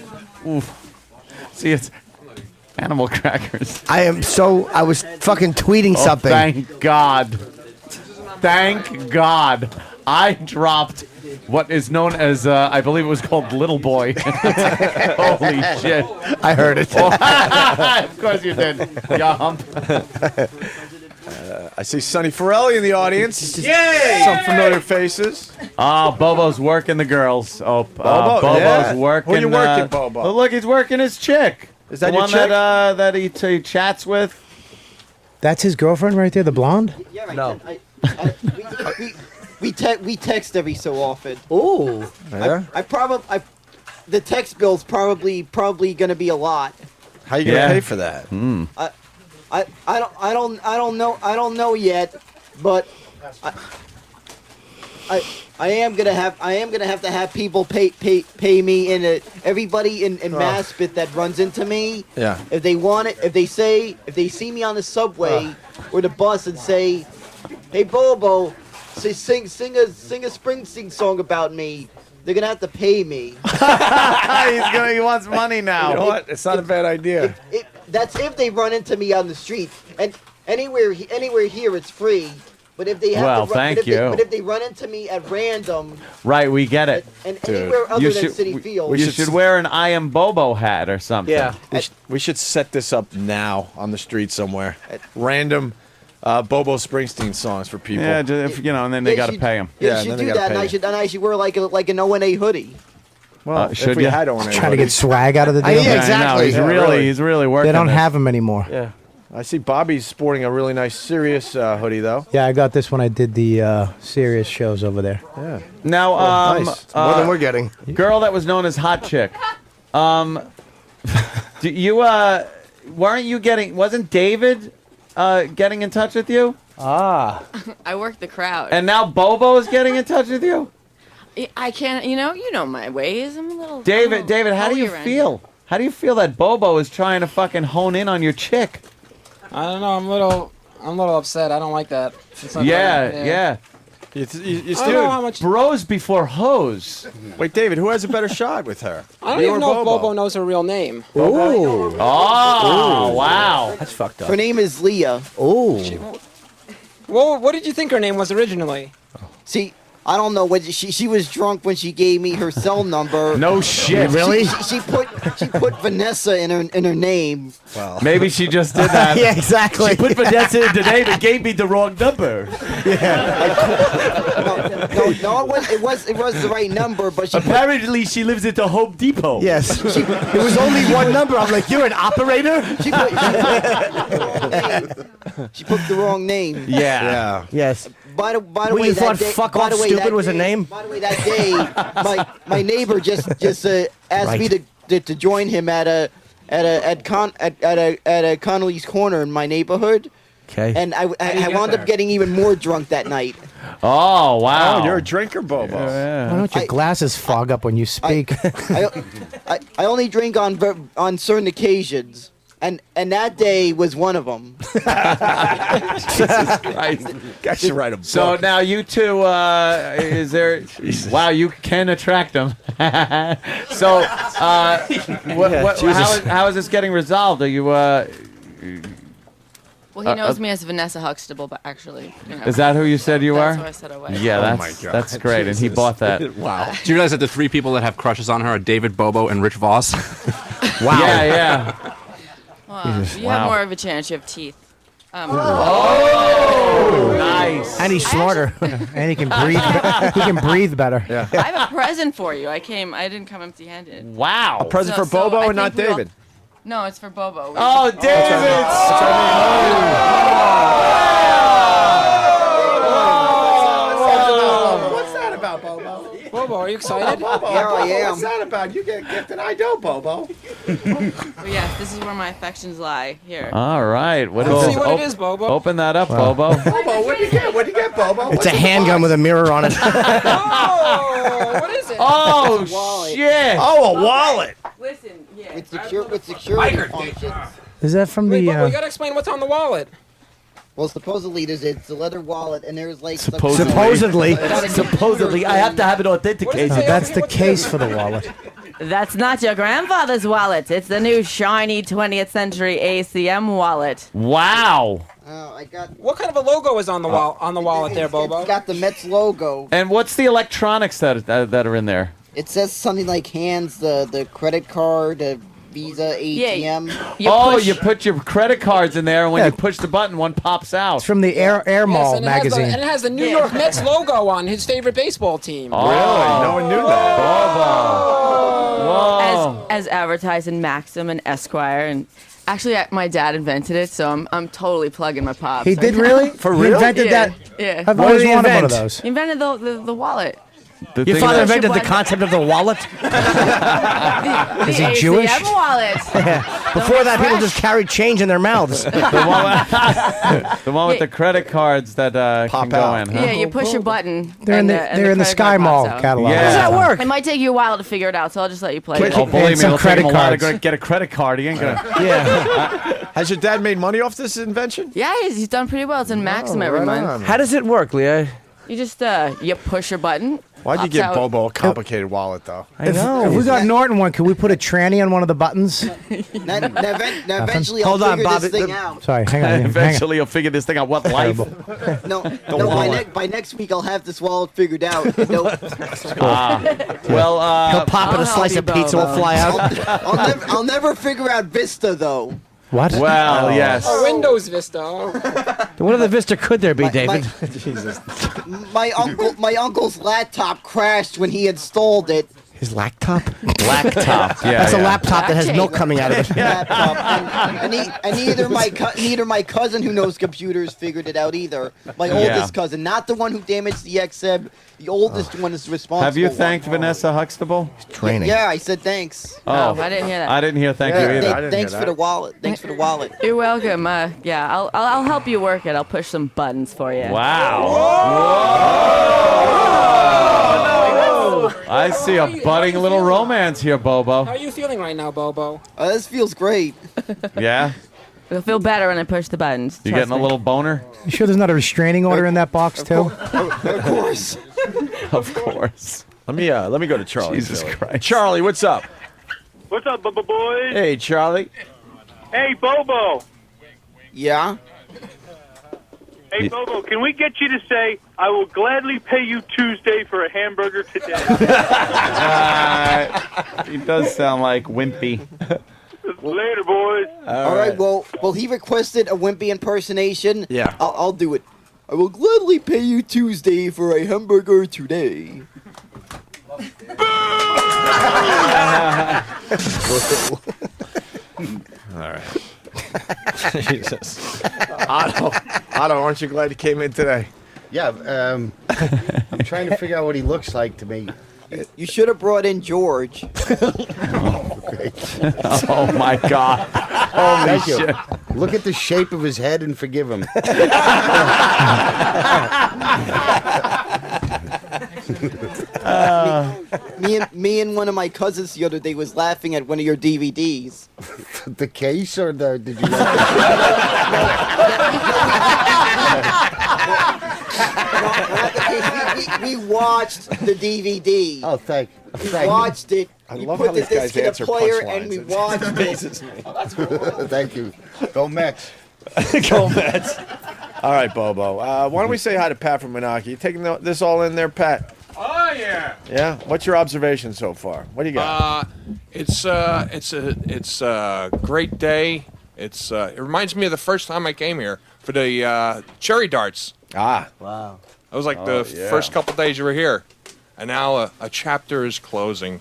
Oof. See, it's animal crackers. I was fucking tweeting Oh, something. thank God. Thank God. I dropped what is known as, I believe it was called Little Boy. Holy shit. I heard it. Of course you did. You hump. I see Sonny Forelli in the audience. Yay! Some familiar faces. Oh, Bobo's working the girls. Oh, Bobo, Bobo's yeah. working. Who you working, Bobo? Oh, look, he's working his chick. Is that the your one chick? that he chats with? That's his girlfriend right there, the blonde? Yeah, right. No. We text every so often. Ooh. Yeah? The text bill's probably gonna be a lot. How you gonna pay for that? I don't know yet, but I am gonna have to have people pay me in everybody in Maspeth that runs into me. Yeah. If they want it, if they see me on the subway or the bus and say, "Hey Bobo, sing a Springsteen song about me," they're gonna have to pay me. He wants money now. You know what? It's not a bad idea. That's if they run into me on the street, and anywhere here it's free. But if they have Well, to run, thank you. but if they run into me at random, Right, we get it. and anywhere other than City Field, You should wear an I Am Bobo hat or something. We should set this up now on the street somewhere. Random Bobo Springsteen songs for people. Yeah, if, and then they got to pay him. you should do that, and I should wear like an ONA hoodie. Well, should if we you? had on Trying to get swag out of the deal. Exactly. He's really working. They don't this. have them anymore. Yeah. I see Bobby's sporting a really nice Sirius hoodie, though. Yeah, I got this when I did the Sirius shows over there. Yeah. Now, nice. It's more than we're getting. Girl that was known as Hot Chick. Do you weren't you getting? Wasn't David getting in touch with you? Ah. I work the crowd. And now Bobo is getting in touch with you. I can't. You know my ways. I'm a little. David, how do you feel? How do you feel that Bobo is trying to fucking hone in on your chick? I don't know. I'm a little upset. I don't like that. It's not Yeah. You I don't know how much. Bros before hoes. Wait, David, who has a better shot with her? I don't even know if Bobo knows her real name. Ooh. Oh, wow. That's fucked up. Her name is Leah. Ooh. Well, what did you think her name was originally? See, I don't know what she was drunk when she gave me her cell number. No shit. Really? She put Vanessa in her name. Well, maybe she just did that. Yeah, exactly. She put Vanessa in the name and gave me the wrong number. No, it was the right number, but Apparently, she lives at the Home Depot. Yes. There was only one number. I'm like, you're an operator? she put the wrong name. Yeah. Yes. By the Well, way, you that thought day, fuck by off the way, stupid that was a day- name? By the way, that day, my neighbor just asked me to join him at Connolly's Corner in my neighborhood. Okay. And I wound up getting even more drunk that night. Oh, wow. Oh, you're a drinker, Bobo. Why don't your glasses fog up when you speak? I only drink on certain occasions. And that day was one of them. Jesus Christ. Guy should write a book. So now you two, is there? Wow, you can attract them. So, how is this getting resolved? Are you? Well, he knows me as Vanessa Huxtable, but actually, Is that who you said you that's are? who I said I was. Yeah, Oh that's my God. that's great, and he bought that. Wow. Do you realize that the three people that have crushes on her are David, Bobo, and Rich Voss? Wow. Yeah. Well, you have more of a chance. You have teeth. Oh, nice. And he's smarter. And he can breathe. He can breathe better. Yeah. I have a present for you. I didn't come empty-handed. Wow. A present So- for Bobo so I and not think we all- David. No, it's for Bobo. Oh, David! What's that about, Bobo? Bobo, are you excited? Bobo, Yeah, I am. What's that about? You get gifted. I don't, Bobo. But yes, this is where my affections lie. Here. All right. What is Let's this? see what it is, Bobo. Open that up, Bobo. Bobo, what do you get? What do you get, Bobo? It's a handgun with a mirror on it. Oh, what is it? Oh, wallet. shit. Oh, a wallet. Listen, yeah. With security functions. Is that from Wait, the? Bobo, you gotta explain what's on the wallet. Well, supposedly it's a leather wallet, and there's like Supposedly. Supposedly, I have to have it What does authenticated. it say? That's the case for the wallet. That's not your grandfather's wallet. It's the new shiny 20th century ACM wallet. Wow. I got. What kind of a logo is on the wallet there, Bobo? It's got the Mets logo. And what's the electronics that are in there? It says something like hands the credit card, Visa, ATM. You put your credit cards in there, and when you push the button, one pops out. It's from the Air Mall and magazine. and it has the New York Mets logo on his favorite baseball team. Oh. Really? No one knew that. Whoa. As advertised in Maxim and Esquire, and actually my dad invented it, so I'm totally plugging my pops. He did really? For real? He invented that? Yeah. I've always wanted one of those. He invented the wallet. Your father invented the concept of the wallet? Is he Jewish? ACM wallet. Before that, people just carried change in their mouths. The one with the credit cards that can go in. Huh? Yeah, you push your button. They're in the Sky Mall catalog. Yeah. How does that work? It might take you a while to figure it out, so I'll just let you play it. Oh, believe me, some it'll take him a while to credit go get a credit card. He ain't gonna. Has your dad made money off this invention? Yeah, he's done pretty well. It's in Maxim every month. How does it work, Leah? You just you push your button. Why'd you pops give out. Bobo a complicated wallet, though? I know. If we got Norton one, could we put a tranny on one of the buttons? Now eventually Hold I'll on, figure Bob. this thing out. Sorry, hang on. Eventually, you'll figure this thing out. What life? No, wallet. by next week I'll have this wallet figured out. Well, He'll pop and a slice of pizza will fly out. I'll never figure out Vista though. What? Well, yes. Oh, Windows Vista. What other Vista could there be, David? Jesus. My uncle's laptop crashed when he installed it. His laptop? Laptop, yeah. That's a laptop that has milk coming out of it. Laptop. And neither my cousin who knows computers figured it out either. My oldest cousin, not the one who damaged the XM. The oldest one is responsible. Have you thanked Vanessa Huxtable? Training. Yeah, I said thanks. Oh, I didn't hear that. I didn't hear thank you either. Thanks for the wallet. Thanks for the wallet. You're welcome. Yeah, I'll help you work it. I'll push some buttons for you. Wow. I see a budding little romance here, Bobo. How are you feeling right now, Bobo? This feels great. Yeah? It'll feel better when I push the buttons. You getting a little boner? You sure there's not a restraining order in that box, too? Of course. Of course. Let me go to Charlie. Jesus Christ. Charlie, what's up? What's up, Bubba boys? Hey, Charlie. Hey, Bobo. Yeah? Hey, Bobo, can we get you to say, I will gladly pay you Tuesday for a hamburger today? He does sound like wimpy. Later, boys. All right. Well, he requested a wimpy impersonation. Yeah. I'll do it. I will gladly pay you Tuesday for a hamburger today. All right. Jesus. Otto, aren't you glad you came in today? Yeah, I'm trying to figure out what he looks like to me. You should have brought in George. Oh, my God. Holy Thank you. shit. Look at the shape of his head and forgive him. Me and one of my cousins the other day was laughing at one of your DVDs. The case or the... Did you... we watched the DVD. Oh, thank We watched it. I We love put how the these guys disc in a answer player punchlines. and we It watched amazes it. me. Thank you. Go Mets. Go Mets. All right, Bobo. Why don't we say hi to Pat from Menaki? You taking this all in there, Pat? Oh yeah. Yeah. What's your observation so far? What do you got? It's a great day. It reminds me of the first time I came here for the cherry darts. Ah. Wow. That was like Oh, the yeah. first couple days you were here, and now a chapter is closing.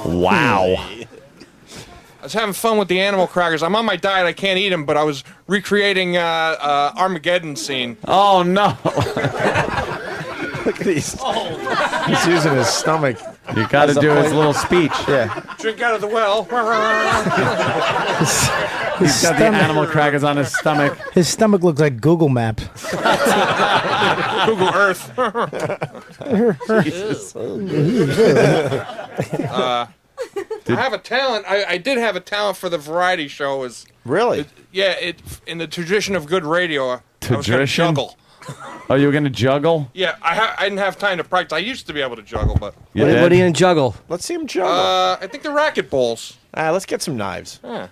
Wow. I was having fun with the animal crackers. I'm on my diet. I can't eat them, but I was recreating Armageddon scene. Oh, no. Look at these. He's using his stomach. You got to do his little speech. Yeah. Drink out of the well. He's got the animal crackers on his stomach. His stomach looks like Google Map. Google Earth. I have a talent. I did have a talent for the variety show. Really? In the tradition of good radio, I was gonna Tradition? juggle. Oh, you were gonna juggle? Yeah, I didn't have time to practice. I used to be able to juggle, but You What did? are you gonna juggle? Let's see him juggle. I think the racket balls. Let's get some knives. Yeah.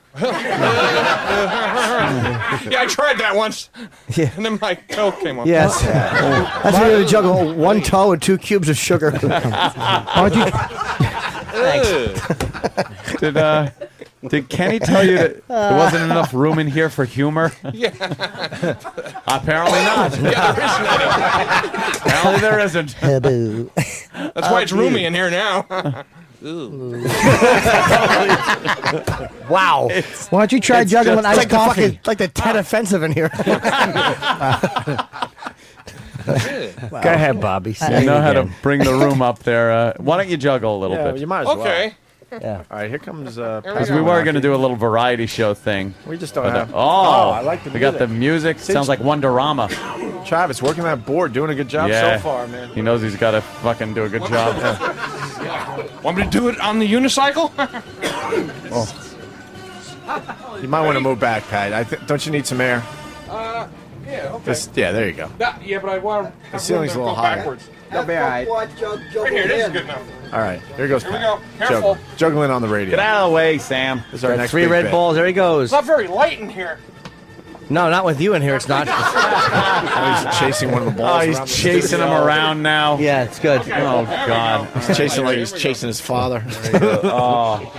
Yeah, I tried that once. Yeah. And then my toe came off. Yes. That's what you're gonna juggle. 1 toe and 2 cubes of sugar. Aren't you? Did Kenny tell you that there wasn't enough room in here for humor? Yeah. Apparently not. Apparently there isn't. That's why it's roomy in here now. Wow. Why don't you try juggling iced coffee? It's like the Ted offensive in here. Go ahead, Bobby. You know how to bring the room up there. Why don't you juggle a little bit? You might as well. Okay. Yeah. All right, here comes. Because we were going to do a little variety show thing. We just don't But, have. I like the We got the music. Sounds like Wonderama. Travis working that board, doing a good job Yeah. so far, man. He knows he's got to fucking do a good job. Want me to do it on the unicycle? You might want to move back, Pat. Don't you need some air? Yeah. Okay. Yeah, there you go. Yeah, but I want The ceiling's a little higher. backwards. That'll be all right. Right here, this is good enough. All right, here goes Here we Pat. go. Careful. Juggling on the radio. Get out of the way, Sam. This is our Got next 3 big red bit. balls. There he goes. It's not very light in here. No, not with you in here. It's not. Oh, he's chasing one of the balls. Oh, around he's the chasing him studio. around now. Yeah, it's good. Oh, God. He's chasing like he's chasing his father. Oh.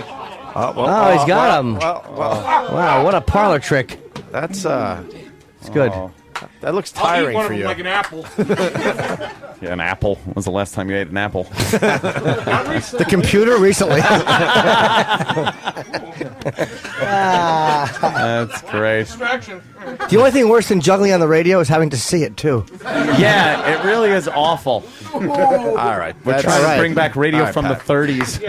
Oh, he's got him. Wow, what a parlor trick. That's It's good. that looks I'll eat tiring one for of them you. like an apple. Yeah, an apple. When was the last time you ate an apple? The computer recently. That's great. Distraction. The only thing worse than juggling on the radio is having to see it too. Yeah, it really is awful. All right, We're trying to bring back radio from the 30s.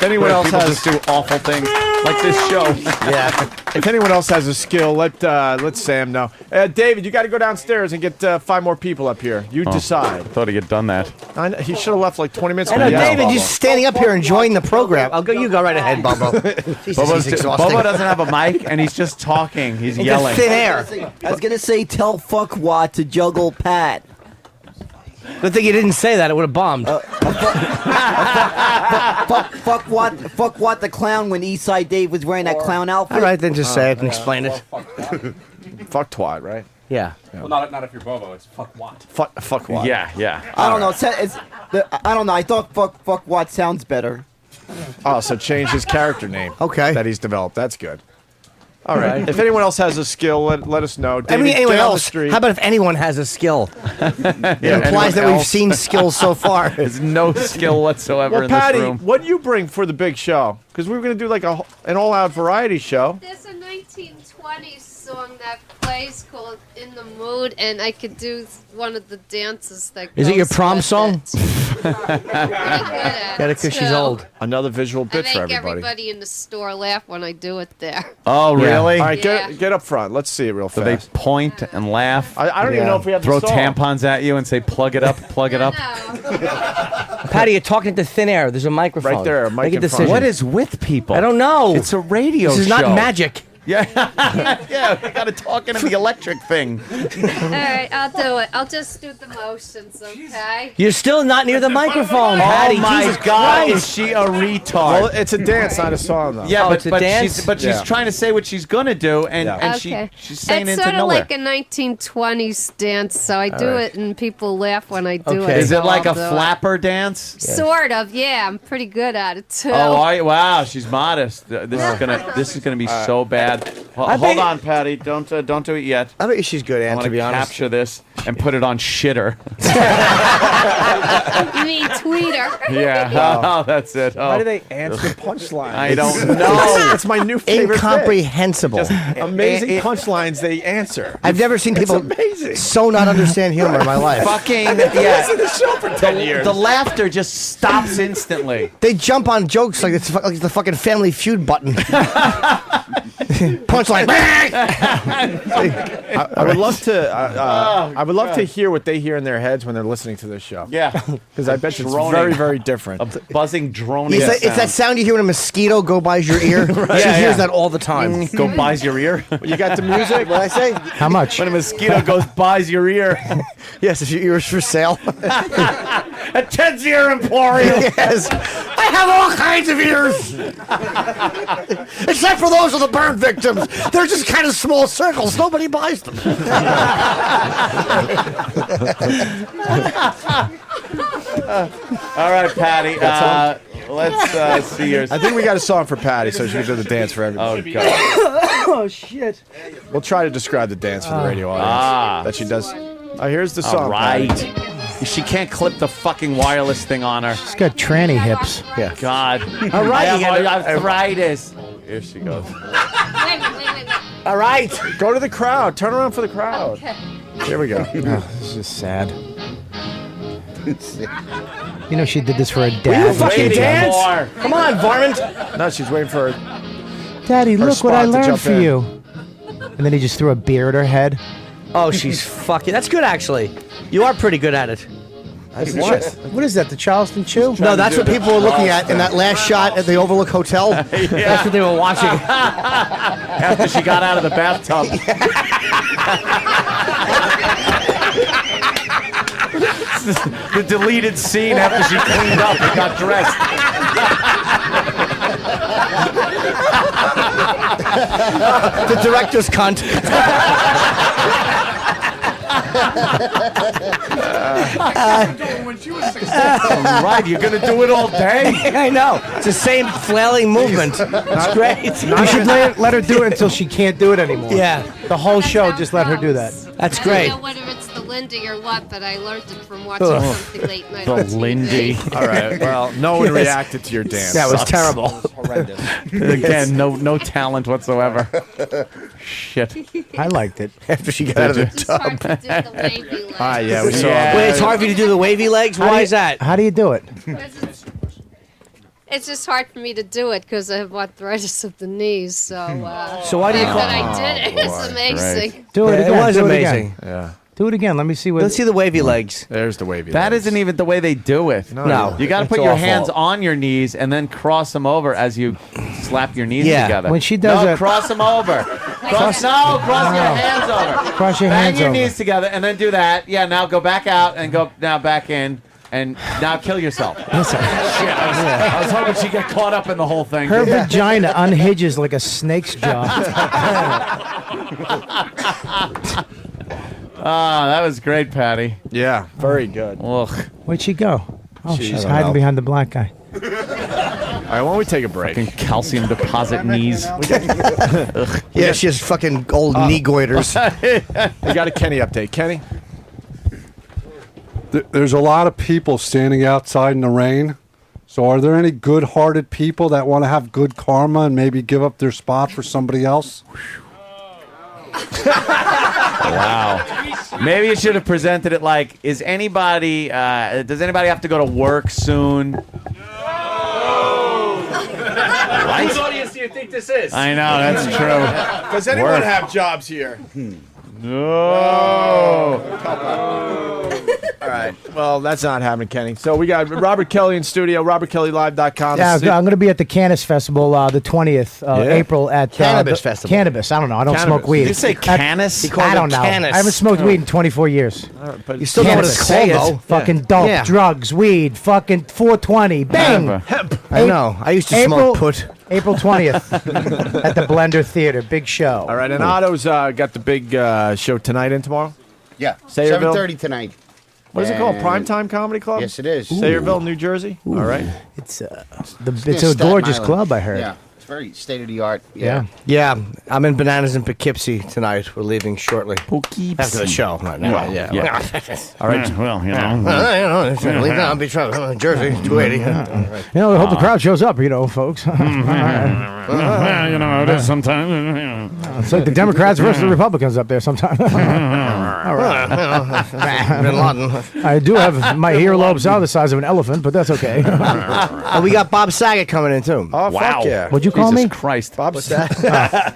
If anyone else people has just do awful things like this show. Yeah. If anyone else has a skill, let Sam know. David, you got to go downstairs and get 5 more people up here. You decide. I thought he had done that. He should have left like 20 minutes I ago. know, David, you're standing up here enjoying the program. You go right ahead, Bubba. Jesus, he's exhausting. Bubba doesn't have a mic, and he's just talking. He's Into yelling. thin air. I was gonna say, tell fuckwad to juggle Pat. Good thing you didn't say that. It would have bombed. Fuck what the clown when Eastside Dave was wearing that clown outfit. All right, then just say it and explain it. Fuck twat, right? Yeah. Well, not if you're Bobo. It's fuck what. Fuck what? Yeah. I don't know. I don't know. I thought fuck what sounds better. Oh, so change his character name. Okay. That he's developed. That's good. All right. If anyone else has a skill, let us know. David, Anyone get on the else? street. How about if anyone has a skill? It Yeah, implies that anyone we've else? seen skills so far. There's no skill whatsoever Well, in Patty, this room. what do you bring for the big show? Because we were going to do like an all-out variety show. There's a 1920s song that plays called "In the Mood," and I could do one of the dances that. Is it your goes prom with song? Get it because she's old. Another visual I bit make for everybody. everybody in the store laugh when I do it there. Oh, Yeah. really? All right, Yeah. get up front. Let's see it real So fast. they point and laugh. I don't even know if we have Throw the song. tampons at you and say, "Plug it up, plug it up." Patty, you're talking to thin air. There's a microphone. Right there, a mic Make a in front. decision. What is with people? I don't know. It's a radio This is show. not magic. Yeah, yeah. We got to talk into the electric thing. All right, I'll do it. I'll just do the motions, okay? You're still not near the microphone, Patty. Oh my Jesus God, Christ. is she a retard? Well, it's a dance, not a song, though. Yeah, Oh, but, it's a but dance? she's Yeah. trying to say what she's gonna do, and, Yeah. and Okay. she's saying it's into sort of nowhere. like a 1920s dance, so I do right. it and people laugh when I do Okay. it. Is so it like I'll a do it. flapper dance? Sort of, yeah. I'm pretty good at it too. Oh, wow, she's modest. This is gonna be so bad. Hold on, Patty. Don't do it yet. I bet she's good, I Ann, want to be honest. capture this and put it on shitter. You mean tweeter? Yeah. Oh, that's it. Oh. Why do they answer punchlines? I don't know. It's my new favorite Incomprehensible. Just amazing punchlines they answer. I've never seen people amazing. so not understand humor in my life. Fucking Listen to yeah. the show for 10 years. The laughter just stops instantly. They jump on jokes like it's the fucking Family Feud button. Punchline. I would love to. I would love to hear what they hear in their heads when they're listening to this show. Yeah, because I bet you it's Droning. very, very different. A buzzing, droning. It's that sound you hear when a mosquito go by your ear. She hears that all the time. Go buys your ear. You got the music? What I say? How much? When a mosquito goes buys your ear. Yes, if your ear is for sale. A Ted's Ear Emporium. Yes. I have all kinds of ears. Except for those of the burn victims. They're just kind of small circles. Nobody buys them. All right, Patty. Let's see yours. I think we got a song for Patty, so she can do the dance for everybody. Oh, God. Oh, shit. We'll try to describe the dance for the radio audience that she does. Here's the song. All right. Patty. She can't clip the fucking wireless thing on her. She's got tranny hips. Yeah. God. All right, I you have gotta- arthritis. Here she goes. All right. Go to the crowd. Turn around for the crowd. Okay. Here we go. Oh, this is sad. You know she did this for a Will you dad. fucking Waiting dance? more. Come on, varmint. No, she's waiting for her. Daddy, Her look what I spot to learned jump for in. you. And then he just threw a beer at her head. Oh, she's fucking. That's good, actually. You are pretty good at it. What is that, the Charleston Chew? No, that's what people were looking at in that last shot at the Overlook Hotel. That's what they were watching. After she got out of the bathtub. The deleted scene after she cleaned up and got dressed. The director's cunt. Right, you're gonna do it all day. I know. It's the same flailing movement. It's great. You should let her do it until she can't do it anymore. Yeah. The whole show, just let her do that. That's I great. don't know whether it's the Lindy or what, but I learned it from watching something late night The on TV. Lindy. All right. Well, no one Yes. reacted to your dance. That was Sucks. terrible. Horrendous. Again, no talent whatsoever. Shit. I liked it. After she got out of the It's hard tub. to do the wavy legs. Yeah, we saw. Yeah. Wait, it's hard for you to do the wavy legs? Why is that? How do you do it? It's just hard for me to do it because I have arthritis of the knees. So, So why do you the call- fact that I did it is boy. amazing. Do it Yeah, again. it was do amazing. It again. Yeah. Do it again. Let me see what. Let's see the wavy legs. There's the wavy. That legs. isn't even the way they do it. No. You got to It's put your awful. hands on your knees and then cross them over as you slap your knees Yeah. together. When she does no, it- cross them over. Cross your hands over. Cross your Bang hands your over. knees together and then do that. Yeah, now go back out and go now back in and now kill yourself. Listen, I was hoping she'd get caught up in the whole thing. her vagina unhinges like a snake's jaw. Ah, that was great, Patty. Yeah, very good. Ugh. Where'd she go? Oh, I she's don't hiding know. behind the black guy. All right, why don't we take a break? Fucking calcium deposit knees. Yeah, she has fucking old knee goiters. We got a Kenny update. Kenny? There's a lot of people standing outside in the rain. So are there any good-hearted people that want to have good karma and maybe give up their spot for somebody else? Wow. Maybe you should have presented it like, does anybody have to go to work soon? Whose audience do you think this is? I know, that's true. Does anyone Work. have jobs here? No. All right. Well, that's not happening, Kenny. So we got Robert Kelly in studio, robertkellylive.com. Yeah, I'm going to be at the Cannabis Festival the 20th Yeah. April at Cannabis the- Festival. Cannabis. I don't know. I don't Cannabis. smoke weed. Did you say Canis? He called I it don't know. Canis. I haven't smoked weed in 24 years. You still know what it's Cannabis. called, though. Fucking dope, Yeah. drugs, weed, fucking 420, bang. I know. I used to smoke put. April 20th at the Blender Theater. Big show. All right, and Otto's got the big show tonight and tomorrow. Yeah, Sayreville? 7:30 tonight. What is it called? And- Primetime Comedy Club? Yes, it is. Sayreville, New Jersey. All right. It's near it's a Staten gorgeous Island. club, I heard. Yeah, it's very state of the art. Yeah. Yeah, I'm in Bananas in Poughkeepsie tonight. We're leaving shortly. After the show. Right now. Well, yeah. All right. Well, you Well, know. leave now. I'll be trying. Jersey, 280. You know, I hope the crowd shows up, folks. Well, you know, it is sometimes. It's like the Democrats versus the Republicans up there sometimes. All right. Bin Laden. I do have my earlobes are the size of an elephant, but that's okay. Oh, we got Bob Saget coming in too. Oh, fuck yeah. What'd you call Jesus me? Christ. Bob Saget.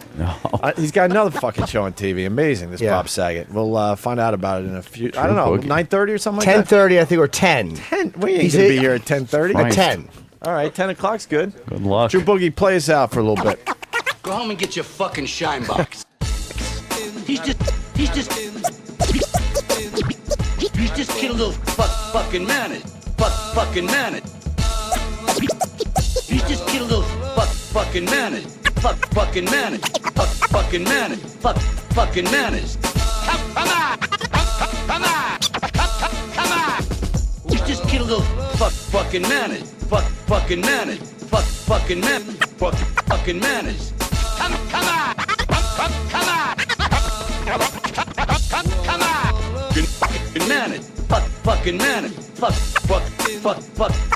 He's got another fucking show on TV. Amazing, this Bob Saget. We'll find out about it in a few, I don't know, 9:30 or something like that? 10:30, I think, or 10. 10? We ain't going to be here at 10:30. At 10. All right, 10 o'clock's good. Good luck. Drew Boogie, play us out for a little bit. Go home and get your fucking shine box. He's just kid a little fucking man. Fucking man. He's just kid a little fucking man. Fucking man. Fucking man. Fucking manners. Come on. He's just kid a little fucking manners. Fucking manners. Fucking manners. Fucking manners. Come on. Come on. Fucking manners. Fucking manners.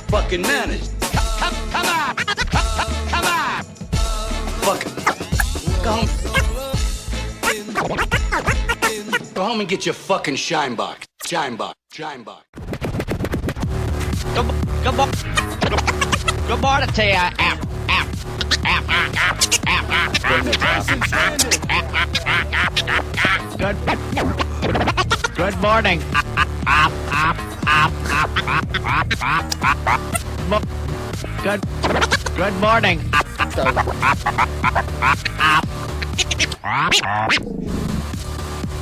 Fucking manners. Come on. Go home and get your fucking shine box. Shine box. Good morning to you. Good morning. Good morning.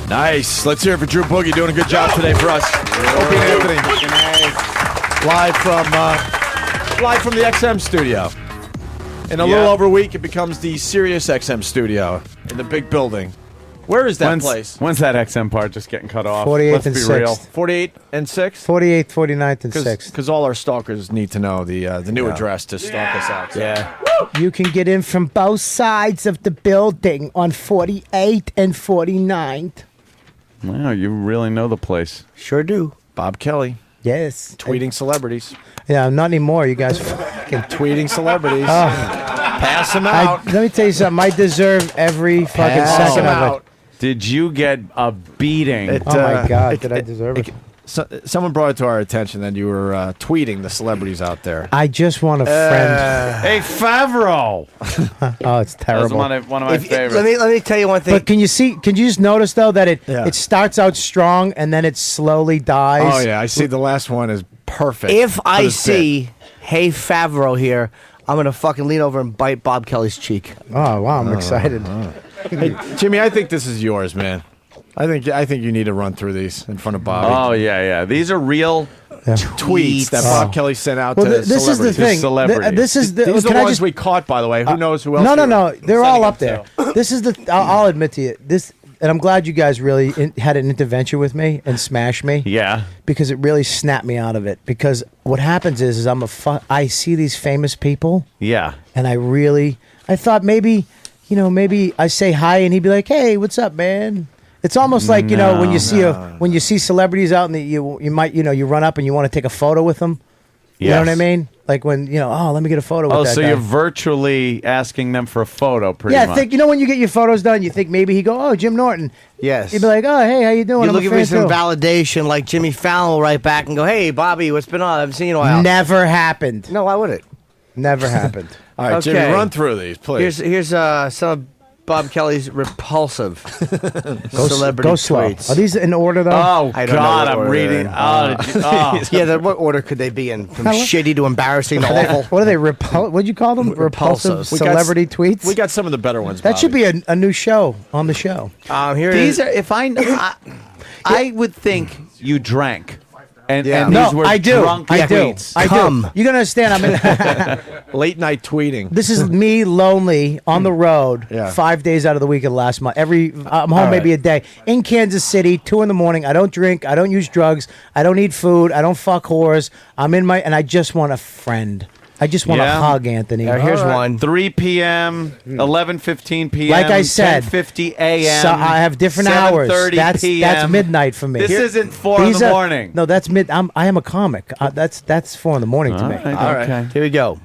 Nice. Let's hear it for Drew Boogie doing a good job today for us. Opie and Anthony. Live from the XM studio. In a little over a week, it becomes the Sirius XM studio in the big building. Where is that place? When's that XM part just getting cut off? 48th Let's and be 6th. real. 48 and 6th? 48th, 49th, and 6th. Because all our stalkers need to know the new address to stalk us out. So. Yeah. You can get in from both sides of the building on 48th and 49th. Wow, you really know the place. Sure do. Bob Kelly. Yes. Tweeting celebrities. Yeah, not anymore. You guys fucking tweeting celebrities. Pass them out. Let me tell you something. I deserve every fucking second of it. Did you get a beating? Oh my God, did I deserve it? Someone brought it to our attention that you were tweeting the celebrities out there. I just want a friend. Hey, Favreau. Oh, it's terrible. That was one of my favorites. Let me tell you one thing. But can you just notice though that it starts out strong and then it slowly dies? Oh yeah, I see. The last one is perfect. If I see Hey Favreau here, I'm gonna fucking lean over and bite Bob Kelly's cheek. Oh wow, I'm excited. Hey, Jimmy, I think this is yours, man. I think you need to run through these in front of Bobby. Oh yeah. These are real tweets that Bob Kelly sent out Well, to this is the thing. celebrities. This is the. These are can the I ones just, we caught, by the way. Who knows who else? No. They're all up sending there. This is the. I'll admit to you this, and I'm glad you guys really had an intervention with me and smashed me. Yeah. Because it really snapped me out of it. Because what happens is I see these famous people. Yeah. And I thought maybe I say hi and he'd be like, "Hey, what's up, man?" It's almost like when you see celebrities out and you might you run up and you want to take a photo with them. You know what I mean? Like when let me get a photo with that so guy. you're virtually asking them for a photo, pretty much. I think when you get your photos done, you think maybe he go, "Oh, Jim Norton." Yes. He'd be like, "Oh, hey, how you doing?" You're I'm a looking fan for some too." validation, like Jimmy Fallon will write back and go, "Hey, Bobby, what's been on? I haven't seen you in a while." Never happened. No, why would it? Never happened. All right, Jimmy, run through these, please. Here's some of Bob Kelly's repulsive celebrity Go slow. tweets. Are these in order though? Oh I don't know God, what I'm order reading. they're in. What order could they be in? From shitty to embarrassing to awful. What are they? What'd you call them? Repulsive We got celebrity tweets. We got some of the better ones. That should Bobby. be a new show on the show. Here These are I would think you drank. And no, these were I do. drunk I do. tweets. I do. You gotta understand. I'm in. Late night tweeting. This is me lonely on the road 5 days out of the week of the last month. I'm home maybe a day in Kansas City, 2 in the morning. I don't drink. I don't use drugs. I don't eat food. I don't fuck whores. and I just want a friend. I just want to hug Anthony. Here's one. 3 p.m., 11:15 p.m., Like I said, 10:50 a.m. So I have different hours. 7:30 p.m. That's midnight for me. This isn't 4 in the morning. No, that's mid. I am a comic. That's 4 in the morning to me. All right. Here we go.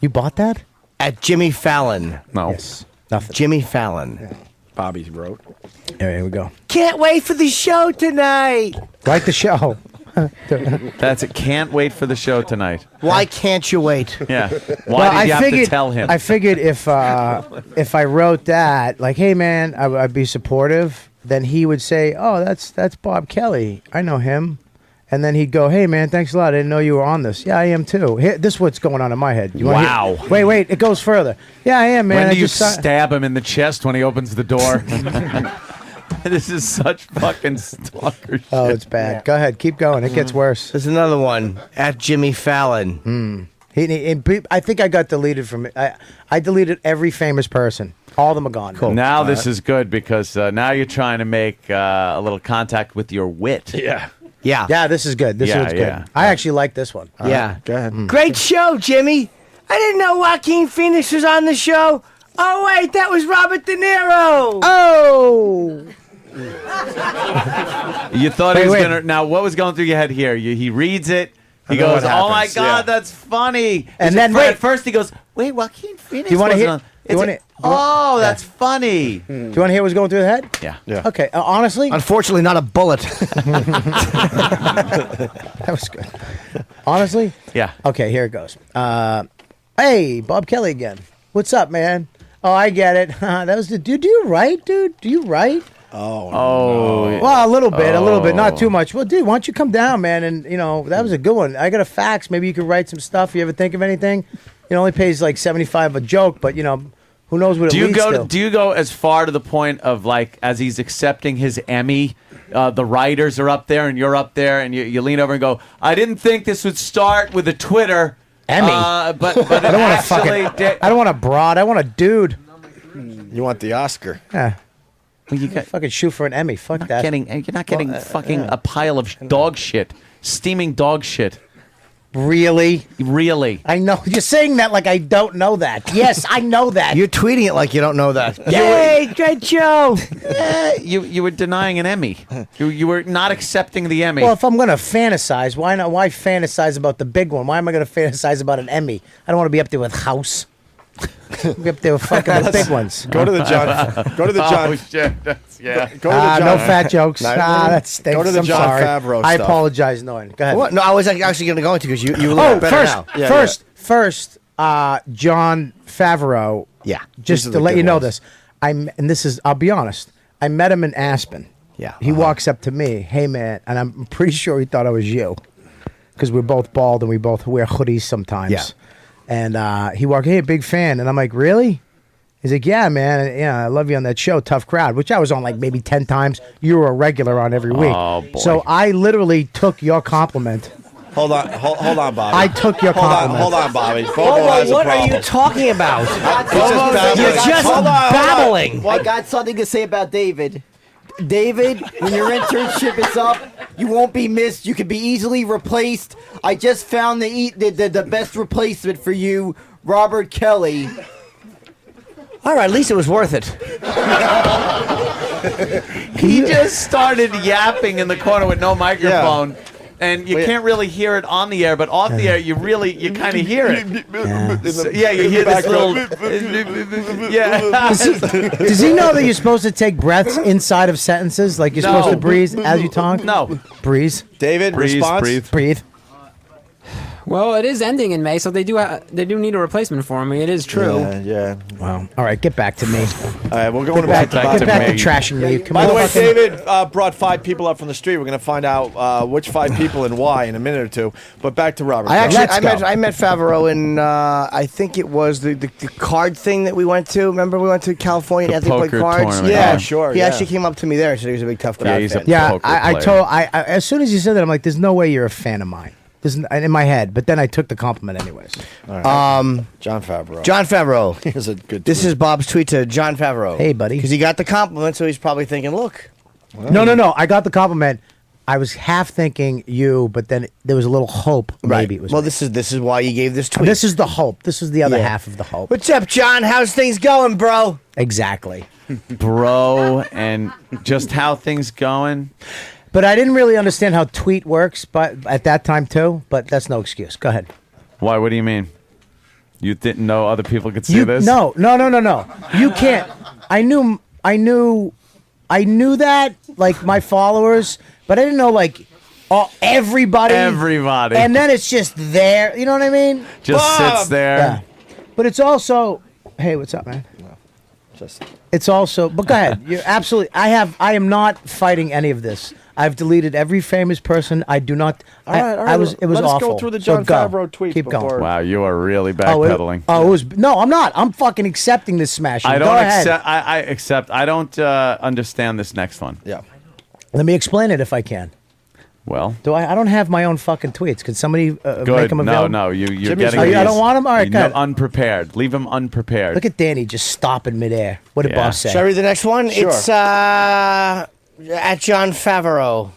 You bought that? At Jimmy Fallon. No. Yes. Nothing. Jimmy Fallon. Bobby wrote. Here we go. Can't wait for the show tonight. Like the show. That's it. Can't wait for the show tonight. Why can't you wait? Yeah. Why did you have to tell him? I figured if I wrote that, like, hey man, I'd be supportive, then he would say, oh, that's Bob Kelly. I know him. And then he'd go, hey man, thanks a lot. I didn't know you were on this. Yeah, I am too. This is what's going on in my head. You wanna hear? Wait, it goes further. Yeah, I am, man. When I do you just saw- stab him in the chest when he opens the door? This is such fucking stalker shit. Oh, it's bad. Go ahead, keep going. It gets worse. There's another one at Jimmy Fallon. I think I got deleted from it. I deleted every famous person. All of them are gone. Cool. Now this is good because now you're trying to make a little contact with your wit. Yeah. Yeah, this is good. This one's good. I actually like this one. Yeah. Go ahead. Great show, Jimmy. I didn't know Joaquin Phoenix was on the show. Oh, wait, that was Robert De Niro. Oh. You thought he was going to... Now, what was going through your head here? He reads it. He I know goes, what oh, my happens. God, Yeah. that's funny. And then, wait. At first, he goes, wait, Joaquin Phoenix Do you want to wasn't hear? on. Do It's you want a- Oh, that's funny. Do you want to hear what's going through the head? Yeah. Okay. Honestly, Unfortunately, not a bullet. that was good. Honestly, Yeah. Okay, here it goes. Hey, Bob Kelly again. What's up, man? Oh, I get it. That was the dude. Do you write, dude? Do you write? Oh. Well, a little bit, not too much. Well, dude, why don't you come down, man? And that was a good one. I got a fax. Maybe you could write some stuff. You ever think of anything? It only pays like $75 a joke, but who knows what it leads to? Do you go as far to the point of like as he's accepting his Emmy, the writers are up there and you're up there and you lean over and go, I didn't think this would start with a Twitter Emmy. but I don't want a actually fucking. I don't want a broad. I want a dude. You want the Oscar? Yeah. Well, you fucking shoot for an Emmy. Fuck that. you're not getting fucking a pile of dog shit, steaming dog shit. Really? Really? I know. You're saying that like I don't know that. Yes, I know that. You're tweeting it like you don't know that. Yay, great show. You were denying an Emmy. You were not accepting the Emmy. Well, if I'm going to fantasize, why not? Why fantasize about the big one? Why am I going to fantasize about an Emmy? I don't want to be up there with House. Be up there with fucking the big ones. Go to the John. Go to the John. Oh, shit. Go to the John. No fat jokes. That stinks. Go to the I'm John sorry. Favreau I stuff. apologize, Norton. Go ahead. What? No, I was actually going to go into because you look Oh, better first, now. John Favreau. Yeah. Just These are to the let good you know ones. this, I'll be honest. I met him in Aspen. Yeah. He walks up to me, hey man, and I'm pretty sure he thought I was you, because we're both bald and we both wear hoodies sometimes. Yeah. And he walked, hey, big fan, and I'm like, really? He's like, yeah, man, I love you on that show, Tough Crowd, which I was on like maybe 10 times. You were a regular on every week. Oh, boy. So I literally took your compliment. Hold on, Bobby. I took your compliment. Hold on, Bobby. Bobo Bobo, has a what are problem. you talking about? You're just babbling. I got something to say about David. David, when your internship is up, you won't be missed. You can be easily replaced. I just found the best replacement for you, Robert Kelly. All right, at least it was worth it. He just started yapping in the corner with no microphone. And you can't really hear it on the air, but off the air, you kind of hear it. Yeah, you hear this little. Does he know that you're supposed to take breaths inside of sentences? Like you're supposed to breathe as you talk? No. Breathe. David, response? Breathe. Well, it is ending in May, so they do need a replacement for me. It is true. Yeah. Wow. All right, get back to me. All right, we're going Get back to to trashing me. Come By on. the way, David brought 5 people up from the street. We're going to find out which 5 people and why in a minute or two. But back to Robert. I met Favreau in I think it was the card thing that we went to. Remember we went to California and Anthony played poker cards. tournament. Yeah, Yeah, sure, He yeah. actually came up to me there and said he was a big Tough Crowd he's a fan. Yeah, poker I player. told. As soon as you said that, I'm like, "There's no way you're a fan of mine." In my head, but then I took the compliment anyways. John Favreau. John Favreau. Here's a good. This is Bob's tweet to John Favreau. Hey, buddy. Because he got the compliment, so he's probably thinking, look. No. I got the compliment. I was half thinking you, but then there was a little hope. Maybe it was. Well, me. this is why you gave this tweet. This is the hope. This is the other Yeah. half of the hope. What's up, John? How's things going, bro? Exactly. Bro, and just how things going. But I didn't really understand how tweet works, but at that time too. But that's no excuse. Go ahead. Why? What do you mean? You didn't know other people could see this? No. You can't. I knew that, like, my followers, but I didn't know, like, everybody. Everybody. And then it's just there. You know what I mean? Just sits there. Yeah. But it's also, hey, what's up, man? It's also, but go ahead. You're absolutely. I am not fighting any of this. I've deleted every famous person. I do not. All right. I was. It was Let's awful. go through the So John go. Favreau tweets Keep going. before. Wow, you are really it backpedaling. was no. I'm not. I'm fucking accepting this smashing. I Go don't ahead. accept. I accept. I don't understand this next one. Yeah. Let me explain it if I can. Well, Do I? I don't have my own fucking tweets. Could somebody make good. them No, available? no. You're Jimmy's getting. I don't these- want them. All right, good. unprepared. Leave him unprepared. Look at Danny just stop in midair. What did Yeah. Bob say? Shall I read the next one? Sure. It's at John Favreau.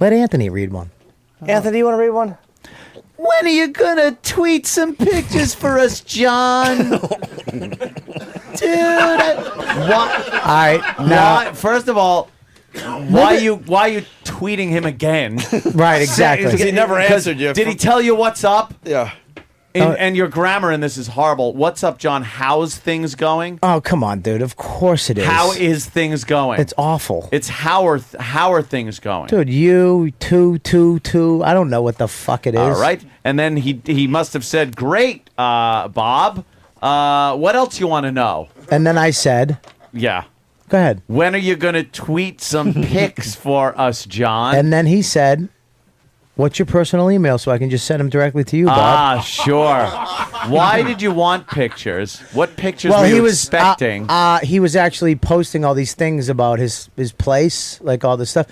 Let Anthony read one. Anthony, you want to read one? When are you gonna tweet some pictures for us, John? Dude, What? All right. Why, first of all, why you tweeting him again? Right, exactly. Because he never answered you. Did he tell you what's up? Yeah. And your grammar in this is horrible. What's up, John? How's things going? Oh, come on, dude. Of course it is. How is things going? It's awful. It's how are things going? Dude, you, two. I don't know what the fuck it is. All right. And then he must have said, "Great, Bob. What else you want to know?" And then I said, Yeah. go ahead. When are you going to tweet some pics for us, John? And then he said, what's your personal email so I can just send them directly to you, Bob? Ah, sure. Why did you want pictures? What pictures were you expecting? He was actually posting all these things about his place, like all this stuff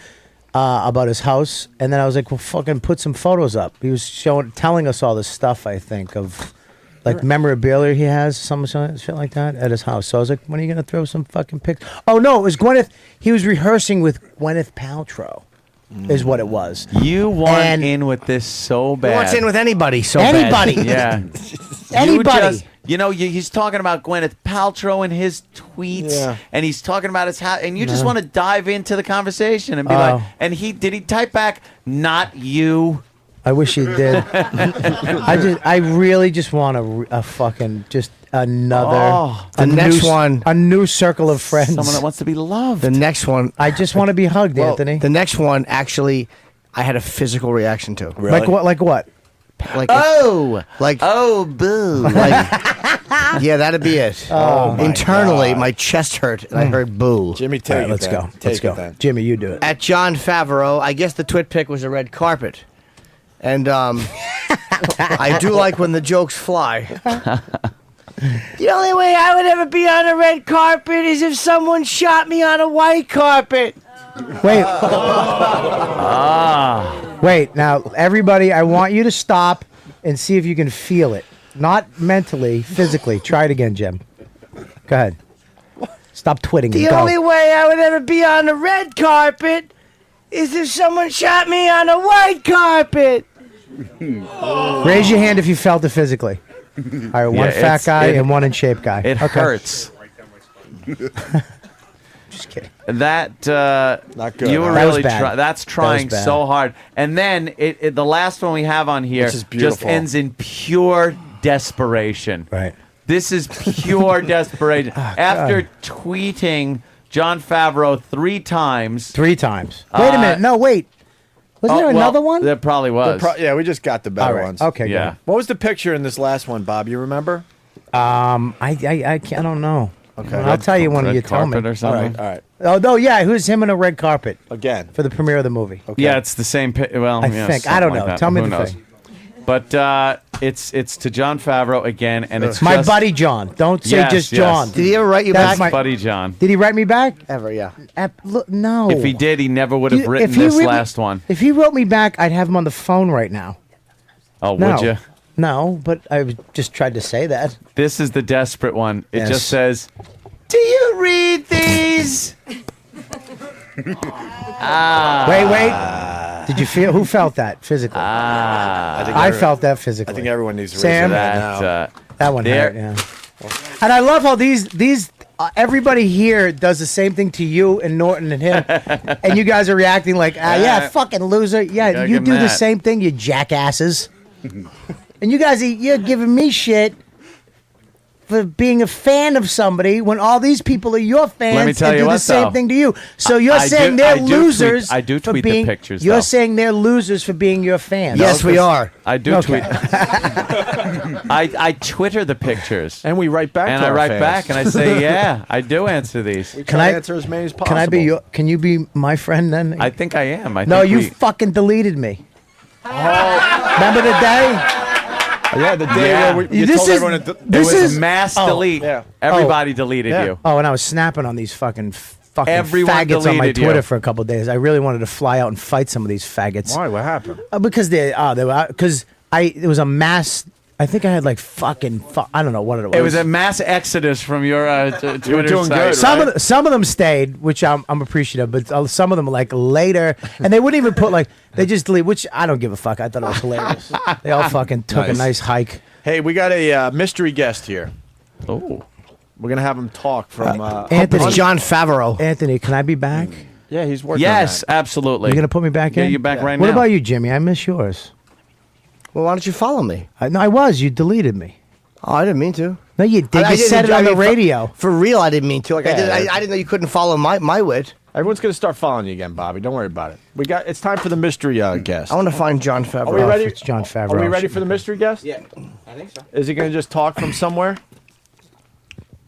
about his house. And then I was like, well, fucking put some photos up. He was telling us all this stuff, I think, of like memorabilia he has, some shit like that at his house. So I was like, when are you going to throw some fucking pics? Oh, no, it was Gwyneth. He was rehearsing with Gwyneth Paltrow. Is what it was. You want in with this so bad. He wants in with anybody so Anybody. bad. Yeah. Anybody. He's talking about Gwyneth Paltrow and his tweets, and he's talking about his house, and you just want to dive into the conversation and be like, and did he type back, "Not you"? I wish he did. I really just want a fucking just another The next one. a new circle of friends. Someone that wants to be loved. The next one. I just want to be hugged, Anthony. The next one, actually, I had a physical reaction to. Like what? Like what? Like oh, boo. Like, yeah, that'd be it. Oh, my Internally, God. my chest hurt, and I heard boo. Jimmy, All take right, it let's then. go. Take Let's it go. then. Jimmy, you do it. At John Favreau, I guess the twit pic was a red carpet. And I do like when the jokes fly. The only way I would ever be on a red carpet is if someone shot me on a white carpet. Wait. Wait. Now, everybody, I want you to stop and see if you can feel it. Not mentally, physically. Try it again, Jim. Go ahead. Stop twitting. The and go. only way I would ever be on the red carpet is if someone shot me on a white carpet. Raise your hand if you felt it physically. All right, one Yeah, fat guy and one in shape guy. It Okay. hurts. Just kidding. That Not good, You were huh? That was really bad. that's trying bad. so hard. And then the last one we have on here Which is just beautiful. ends in pure desperation. Right. This is pure desperation. After tweeting John Favreau 3 times. 3 times. Wait a minute. No, wait. Wasn't there another one? There probably was. Yeah, we just got the better All right. ones. Okay, Yeah. good. What was the picture in this last one, Bob? You remember? I don't know. Okay. I'll tell you when Red you tell me. carpet or All something. right, all right. Oh, no, yeah. It was him on a red carpet Again. for the premiere of the movie. Okay. Yeah, it's the same. Well, I yeah, think. I something don't like know. that. Tell me Who the knows? thing. But it's to John Favreau again, and it's My just, buddy John. Don't say Yes, just yes. John. Did he ever write you That's back? buddy John. Did he write me back? Ever, yeah. Look, no. If he did, he never would have Dude, written if he this writ- last one. If he wrote me back, I'd have him on the phone right now. Oh, No. would you? No, but I just tried to say that. This is the desperate one. It Yes. just says, Do you read these? Wait. Did you feel? Who felt that physically? I felt that physically. I think everyone needs to Sam, raise their hand now. that one there- hurt. Yeah. And I love how these everybody here does the same thing to you and Norton and him, and you guys are reacting like, yeah, fucking loser. Yeah, Gotta you give do him the that. same thing, you jackasses. And you guys, you're giving me shit. for being a fan of somebody when all these people are your fans Let me tell and you do the what, same though. thing to you. So you're I saying do- they're I do tweet- losers. I do for tweet the being, pictures, You're though. saying they're losers for being your fans. Yes, we are. I do Okay. tweet. I Twitter the pictures. And we write back And to I our write fans. back and I say, yeah, I do answer these. We try to answer as many as possible. Can I be your? Can you be my friend then? I think I am. I no, think you we- fucking deleted me. Remember the day? Yeah, the day Yeah. where you This told is- everyone to... this it was is- a mass oh. delete. Yeah. Everybody deleted you. Oh, and I was snapping on these fucking Everyone faggots on my deleted you. Twitter for a couple of days. I really wanted to fly out and fight some of these faggots. Why? What happened? Because they were because it was a mass. I think I had like I don't know what it was. It was a mass exodus from your Twitter doing site. good, Some of them stayed, which I'm appreciative, but some of them like later, and they wouldn't even put like they just delete, which I don't give a fuck. I thought it was hilarious. They all fucking took a nice hike. Hey, we got a mystery guest here. Oh. We're going to have him talk from... Anthony, John Favreau. Anthony, can I be back? Yeah, he's working Yes, on that. absolutely. You're gonna put me back in? Yeah, you're back right What now. about you, Jimmy? I miss yours. Well, why don't you follow me? No, I was. You deleted me. Oh, I didn't mean to. No, you did. I You didn't- said it I on the mean, radio. For real, I didn't mean to. Like Yeah. I didn't know you couldn't follow my wit. Everyone's going to start following you again, Bobby. Don't worry about it. It's time for the mystery guest. I want to find John Favreau. Are we ready? It's John Favreau. Are we ready for the mystery guest? Yeah, I think so. Is he going to just talk from somewhere?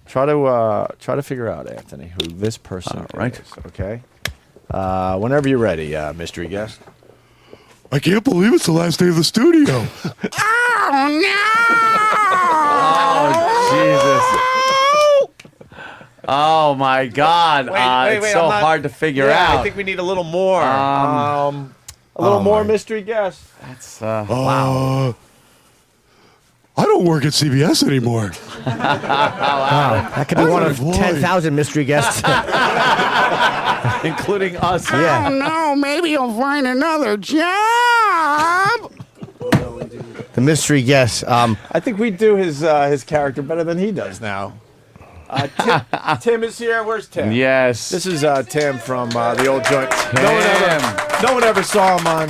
Try to figure out, Anthony, who this person is. Okay. Whenever you're ready, mystery guest. I can't believe it's the last day of the studio. Oh, Jesus. Oh, my God. It's so hard to figure out. I think we need a little more. Oh, a little more mystery guest. That's, wow. I don't work at CBS anymore. Wow. That could be one of 10,000 mystery guests. Including us. Yeah. no, maybe you'll find another job. The mystery guest. I think we do his character better than he does now. Tim is here. Where's Tim? Yes. This is Tim from the old joint. No one ever saw him on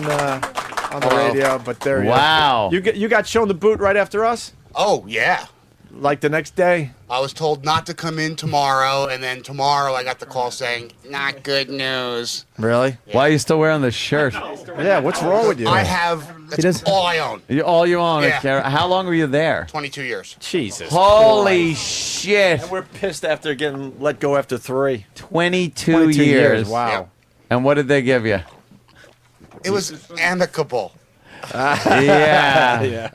the radio, but there he Wow. is. You got shown the boot right after us? Oh, yeah. Like the next day? I was told not to come in tomorrow, and then tomorrow I got the call saying, not good news. Really? Why are you still wearing this shirt? Yeah, what's wrong with you? I have, that's all I own. All you own Yeah. is Kara. How long were you there? 22 years. Jesus. Holy shit. And we're pissed after getting let go after 3. 22 years. Wow. Yeah. And what did they give you? It was amicable. Yeah. Yeah.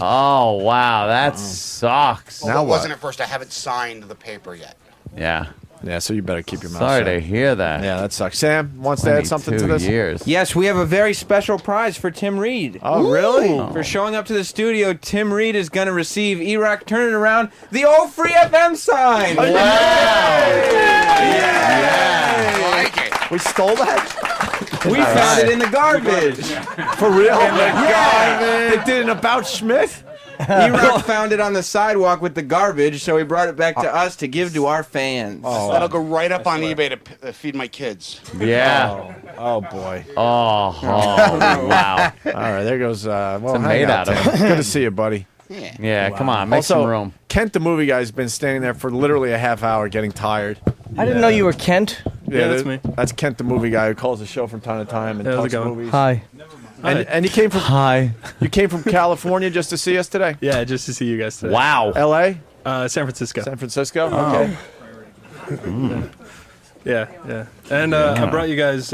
Oh, wow. That sucks. Well, what wasn't at first. I haven't signed the paper yet. Yeah. Yeah, so you better keep your mouth Sorry shut. to hear that. Yeah, that sucks. Sam wants to add something to 22 this? years. Yes, we have a very special prize for Tim Reed. Oh, really? For showing up to the studio, Tim Reed is going to receive E-Rock Turning Around, the old Free FM sign. I like it. We stole that? We found it in the garbage. For real? In the garbage. They did an About Schmidt? E-Rock found it on the sidewalk with the garbage, so he brought it back to us to give to our fans. That'll go right up on eBay to feed my kids. Yeah. Oh, boy. Oh, wow. All right, there goes. Well, It's hang made out, out of Tim. it. Good to see you, buddy. Yeah, come on. Make Also, some room. Kent, the movie guy, has been standing there for literally a half hour getting tired. I didn't know you were Kent. Yeah, that's me. That's Kent, the movie guy, who calls the show from time to time and How's it talks going? movies. Hi. And you came from You came from California just to see us today? Yeah, just to see you guys today. Wow. L.A. San Francisco. San Francisco. Oh. Okay. Yeah. And I brought you guys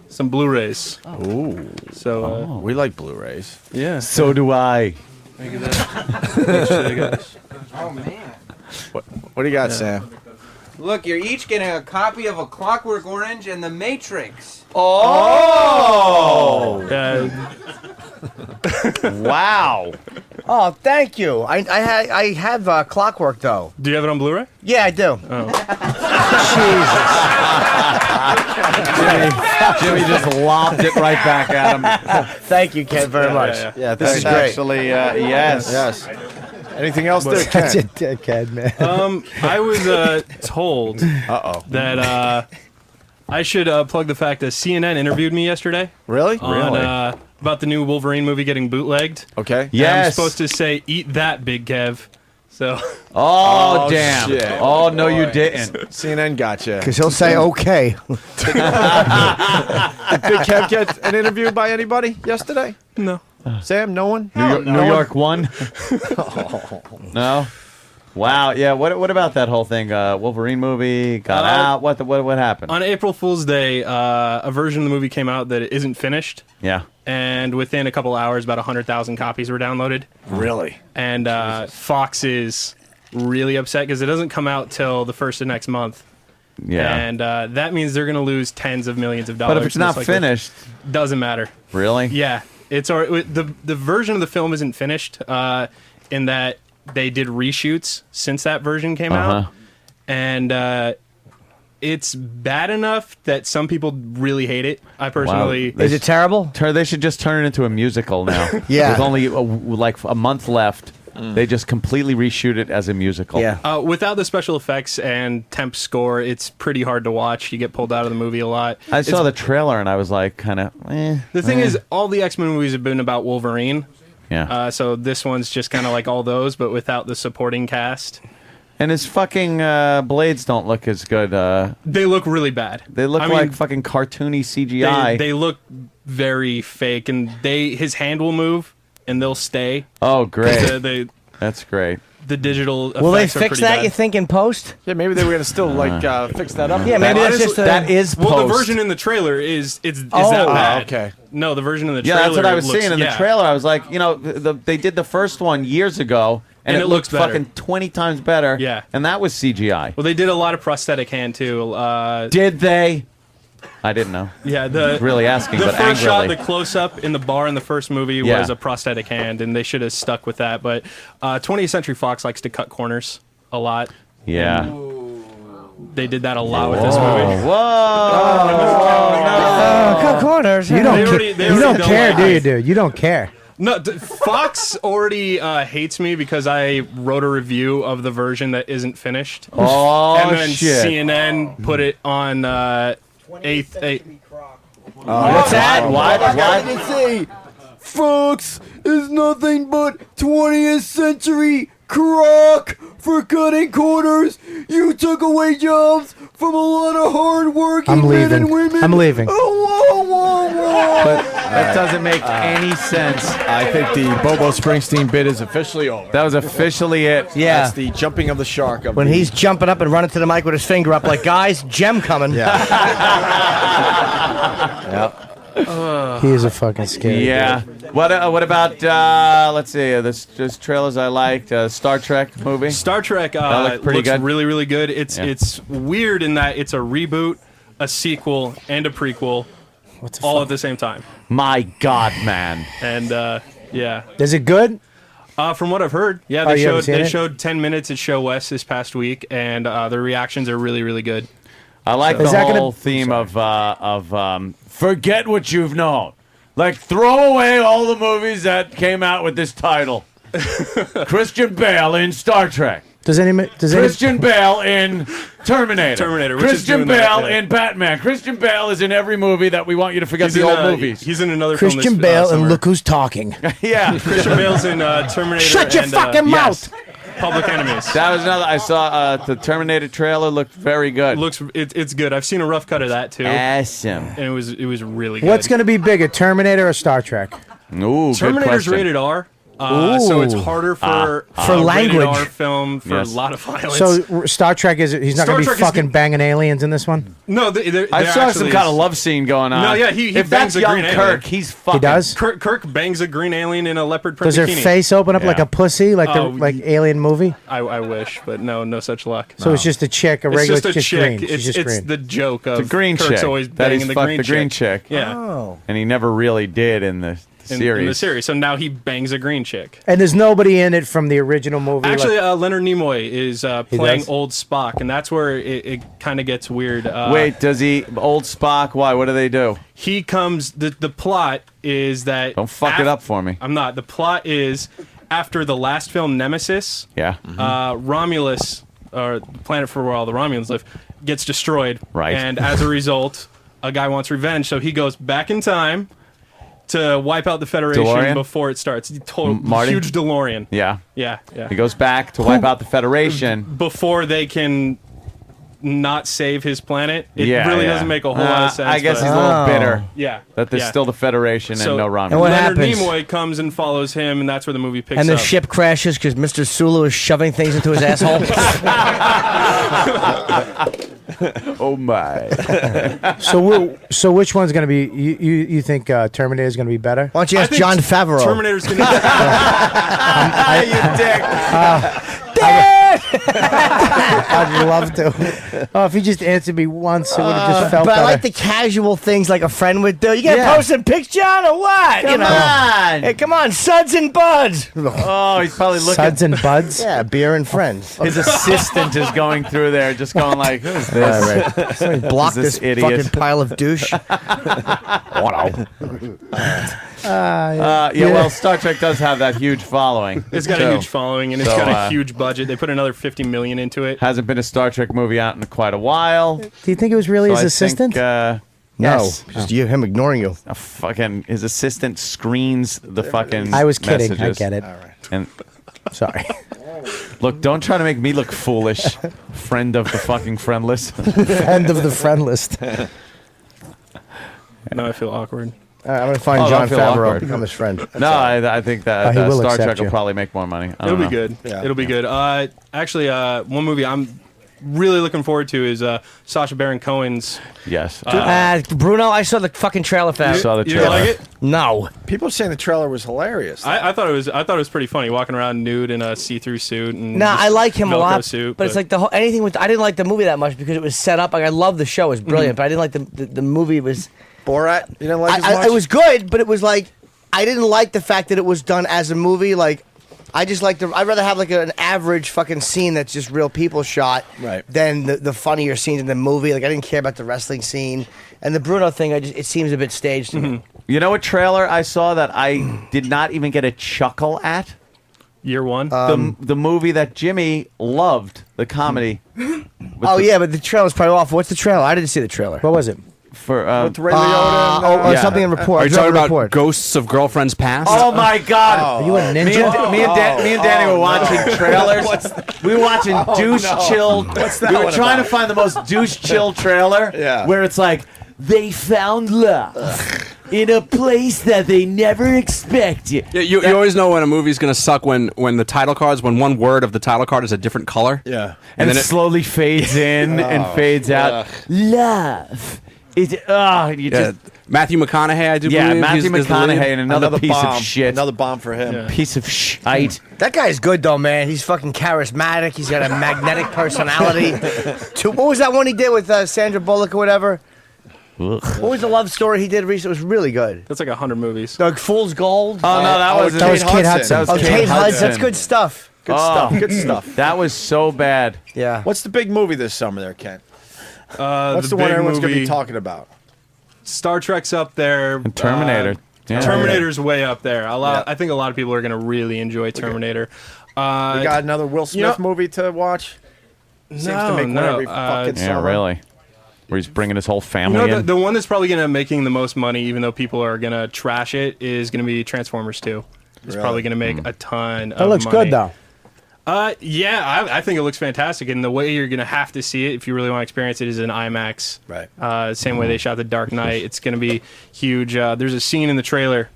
some Blu-rays. Ooh. So we like Blu-rays. yeah. So do I. Thank you, guys. Oh, man. What do you got, Sam? Look, you're each getting a copy of A Clockwork Orange and The Matrix. Oh! Wow. Oh, thank you. I have Clockwork though. Do you have it on Blu-ray? Yeah, I do. Jimmy just lobbed it right back at him. Thank you, Ken, very much. Yeah, This is great. Actually, yes. Yes. Anything else there, That's Ken? a dickhead, man. I was told that I should plug the fact that CNN interviewed me yesterday. Really? On, about the new Wolverine movie getting bootlegged. Okay. And I'm Yes. supposed to say, "Eat that, Big Kev," So. Oh, damn. Shit. Oh, no, you didn't. CNN got you. Because he'll say okay. Did Big Kev get an interview by anybody yesterday? No. Sam, no one? New York won? No? Wow, yeah. What about that whole thing? Wolverine movie got out. What happened? On April Fool's Day, a version of the movie came out that isn't finished. Yeah. And within a couple hours, about 100,000 copies were downloaded. Really? And Fox is really upset because it doesn't come out till the first of next month. Yeah. And that means they're going to lose tens of millions of dollars. But if it's not finished, doesn't matter. Really? Yeah. It's the version of the film isn't finished in that they did reshoots since that version came out, and it's bad enough that some people really hate it. I personally, Is it terrible? They should just turn it into a musical now. Yeah. With only like a month left, they just completely reshoot it as a musical. Yeah. without the special effects and temp score, it's pretty hard to watch. You get pulled out of the movie a lot. I saw the trailer and I was like, kind of. The thing is, all the X-Men movies have been about Wolverine. Yeah. So this one's just kind of like all those, but without the supporting cast. And his fucking blades don't look as good. They look really bad. They look like fucking cartoony CGI. They look very fake, and his hand will move, and they'll stay. Oh, great. That's great. The digital Will they effects are fix pretty that, bad. you think, in post? Yeah, maybe they were going to still fix that up. Yeah, maybe that's just that is post. Well, the version in the trailer is that bad. Okay. No, the version in the trailer. Yeah, that's what I was looks, seeing in the trailer. I was like, they did the first one years ago, and it looks looked better. fucking 20 times better. Yeah. And that was CGI. Well, they did a lot of prosthetic hand too. Did they? I didn't know. Yeah, the really asking, the but first shot, angrily. the close up in the bar in the first movie Yeah. was a prosthetic hand, and they should have stuck with that. But 20th Century Fox likes to cut corners a lot. Yeah. They did that a lot with this movie. Cut corners. You don't, They you don't care, like do you, it. dude? You don't care. No, Fox already hates me because I wrote a review of the version that isn't finished. Oh, and then shit. CNN put it on What's that? What? What did it say? Fox is nothing but 20th century crock for cutting corners. You took away jobs from a lot of hard-working I'm men and leaving. women. I'm leaving. Oh, whoa, whoa, whoa. But that doesn't make any sense. I think the Bobo Springsteen bit is officially over. That was officially it. Yeah. That's the jumping of the shark. When he's jumping up and running to the mic with his finger up like, guys, gem coming. Yep. He is a fucking scary Yeah. dude. What about, let's see, there's trailers I liked. Star Trek movie. Star Trek That looked pretty looks good. really, really good. Yeah. It's weird in that it's a reboot, a sequel, and a prequel all at the same time. My God, man. And yeah. Is it good? From what I've heard, yeah, Oh, they you haven't showed seen it? 10 minutes at Show West this past week, and the reactions are really, really good. I like So- the Is that gonna- whole theme of forget what you've known. Like, throw away all the movies that came out with this title. Christian Bale in Star Trek. Christian Bale in Terminator. which is Christian doing that, Bale yeah. in Batman. Christian Bale is in every movie that we want you to forget He's the in, old movies. He's in another film Christian this, Bale and summer. look who's talking. Yeah. Christian Bale's in Terminator. Shut your and, fucking yes, mouth. Public Enemies. That was another. I saw the Terminator trailer. Looked very good. It's good. I've seen a rough cut of that too. Awesome. And it was really good. What's going to be bigger, Terminator or Star Trek? Ooh, good Terminator's question. rated R. So it's Ooh. harder for language. rated R film for Yes. a lot of violence. So Star Trek he's not Star going to Trek be is fucking banging aliens in this one? no, I saw some kind of love scene going on. No, yeah, he if bangs that's a young green Kirk, alien. he's fucking. He does? Kirk bangs a green alien in a leopard print Does her bikini. face open up like Yeah. a pussy, like Oh, the Alien movie? I wish, but no such luck. So it's just a chick, a regular, it's just a chick. green. She's It's, just it's green. the joke of The green Kirk's chick. always That he's banging the fucked green the green chick. Yeah, Oh. And he never really did in the series. in the series. So now he bangs a green chick. And there's nobody in it from the original movie. Actually, like, Leonard Nimoy is He playing does? old Spock, and that's where it kind of gets weird. Wait, does he old Spock? Why? What do they do? He comes. The plot is that Don't fuck it up for me. I'm not. The plot is after the last film Nemesis. Yeah. Romulus, or the planet for where all the Romulans live, gets destroyed. Right. And as a result, a guy wants revenge, so he goes back in time to wipe out the Federation DeLorean? before it starts. Total Marty? huge DeLorean. Yeah. Yeah. He goes back to wipe out the Federation. Before they can not save his planet. It Yeah, really yeah. doesn't make a whole lot of sense. I guess but- he's a little bitter. Yeah. That there's yeah. still the Federation and no Ron. Leonard Nimoy comes and follows him, and that's where the movie picks And the up. ship crashes because Mr. Sulu is shoving things into his asshole. Oh my! So which one's going to be? You think Terminator is going to be better? Why don't you ask John Favreau? Terminator's going to. You dick. I'd love to. Oh, if he just answered me once, it would have just felt but better. I like the casual things like a friend would do. You gonna Yeah. post some pics, John, or what? Come on. Hey, come on, Suds and Buds. Oh, he's probably looking. Suds and Buds? Yeah, beer and friends. His assistant is going through there, just going like, "Who's this? Yeah, right. Somebody block Who's this idiot? fucking pile of douche. Yeah, well, Star Trek does have that huge following. It's got a too. huge following, and it's So, got a huge budget. They put another $50 million into it. Hasn't been a Star Trek movie out in quite a while. Do you think it was really So his I assistant? Think, No, yes. just him ignoring you. His assistant screens the fucking. I was kidding. Messages. I get it. And sorry. Look, don't try to make me look foolish, friend of the fucking friendless. Friend of the friend list. Now I feel awkward. I'm gonna find Oh, John don't feel Favreau, awkward. become his friend. No, I think that he will Star accept Trek will you. probably make more money. I It'll don't be know. good. It'll be good. Actually, one movie I'm really looking forward to is Sacha Baron Cohen's. Yes. Bruno, I saw the fucking trailer for that. You saw the You didn't like it? No. People are saying the trailer was hilarious. I thought it was pretty funny, walking around nude in a see-through suit and Nah, just I like him a Velcro lot, suit, but it's like the whole anything with. I didn't like the movie that much because it was set up. Like I love the show; it was brilliant, but I didn't like the movie. Was Borat? You didn't like as much? it was good, but it was like I didn't like the fact that it was done as a movie. Like I just like I'd rather have like an average fucking scene that's just real people shot, Right. than the funnier scenes in the movie. Like I didn't care about the wrestling scene and the Bruno thing. It seems a bit staged to me. You know what trailer I saw that I did not even get a chuckle at? Year One. The movie that Jimmy loved, the comedy. Oh yeah, but the trailer's probably off. What's the trailer? I didn't see the trailer. What was it? For With Ray Liotta and, or something in report. Are you I saw talking the about report. Ghosts of Girlfriends Past? Oh my God! Are you a ninja? Me and Danny were watching trailers. We were watching douche chill. We were trying to find the most douche chill trailer. Yeah. Where it's like they found love in a place that they never expected. Yeah, you always know when a movie's going to suck when the title cards, when one word of the title card is a different color. Yeah. And then it slowly fades in and fades out. Love. Matthew McConaughey, I do Yeah, believe. Matthew is the lead. McConaughey and another piece bomb. of shit. Another bomb for him. Piece of shite. That guy's good though, man. He's fucking charismatic. He's got a magnetic personality. What was that one he did with Sandra Bullock or whatever? What was the love story he did recently? It was really good. That's like 100 movies. Like Fool's Gold. Oh, no, that was Kate Hudson. That was Kate Hudson. That's good stuff. Good stuff. Good stuff. That was so bad. Yeah. What's the big movie this summer there, Ken? What's the one big everyone's going to be movie- talking about? Star Trek's up there. And Terminator. Yeah. Terminator's way up there. I think a lot of people are going to really enjoy Terminator. We got another Will Smith movie to watch? Seems to make one every fucking Yeah, summer. really. Where he's bringing his whole You family know, in. the one that's probably going to making the most money, even though people are going to trash it, is going to be Transformers 2. It's Really? probably going to make a ton of That looks money. good though. Yeah, I think it looks fantastic, and the way you're going to have to see it if you really want to experience it is in IMAX. Right. Same way they shot The Dark Knight. It's going to be huge. There's a scene in the trailer.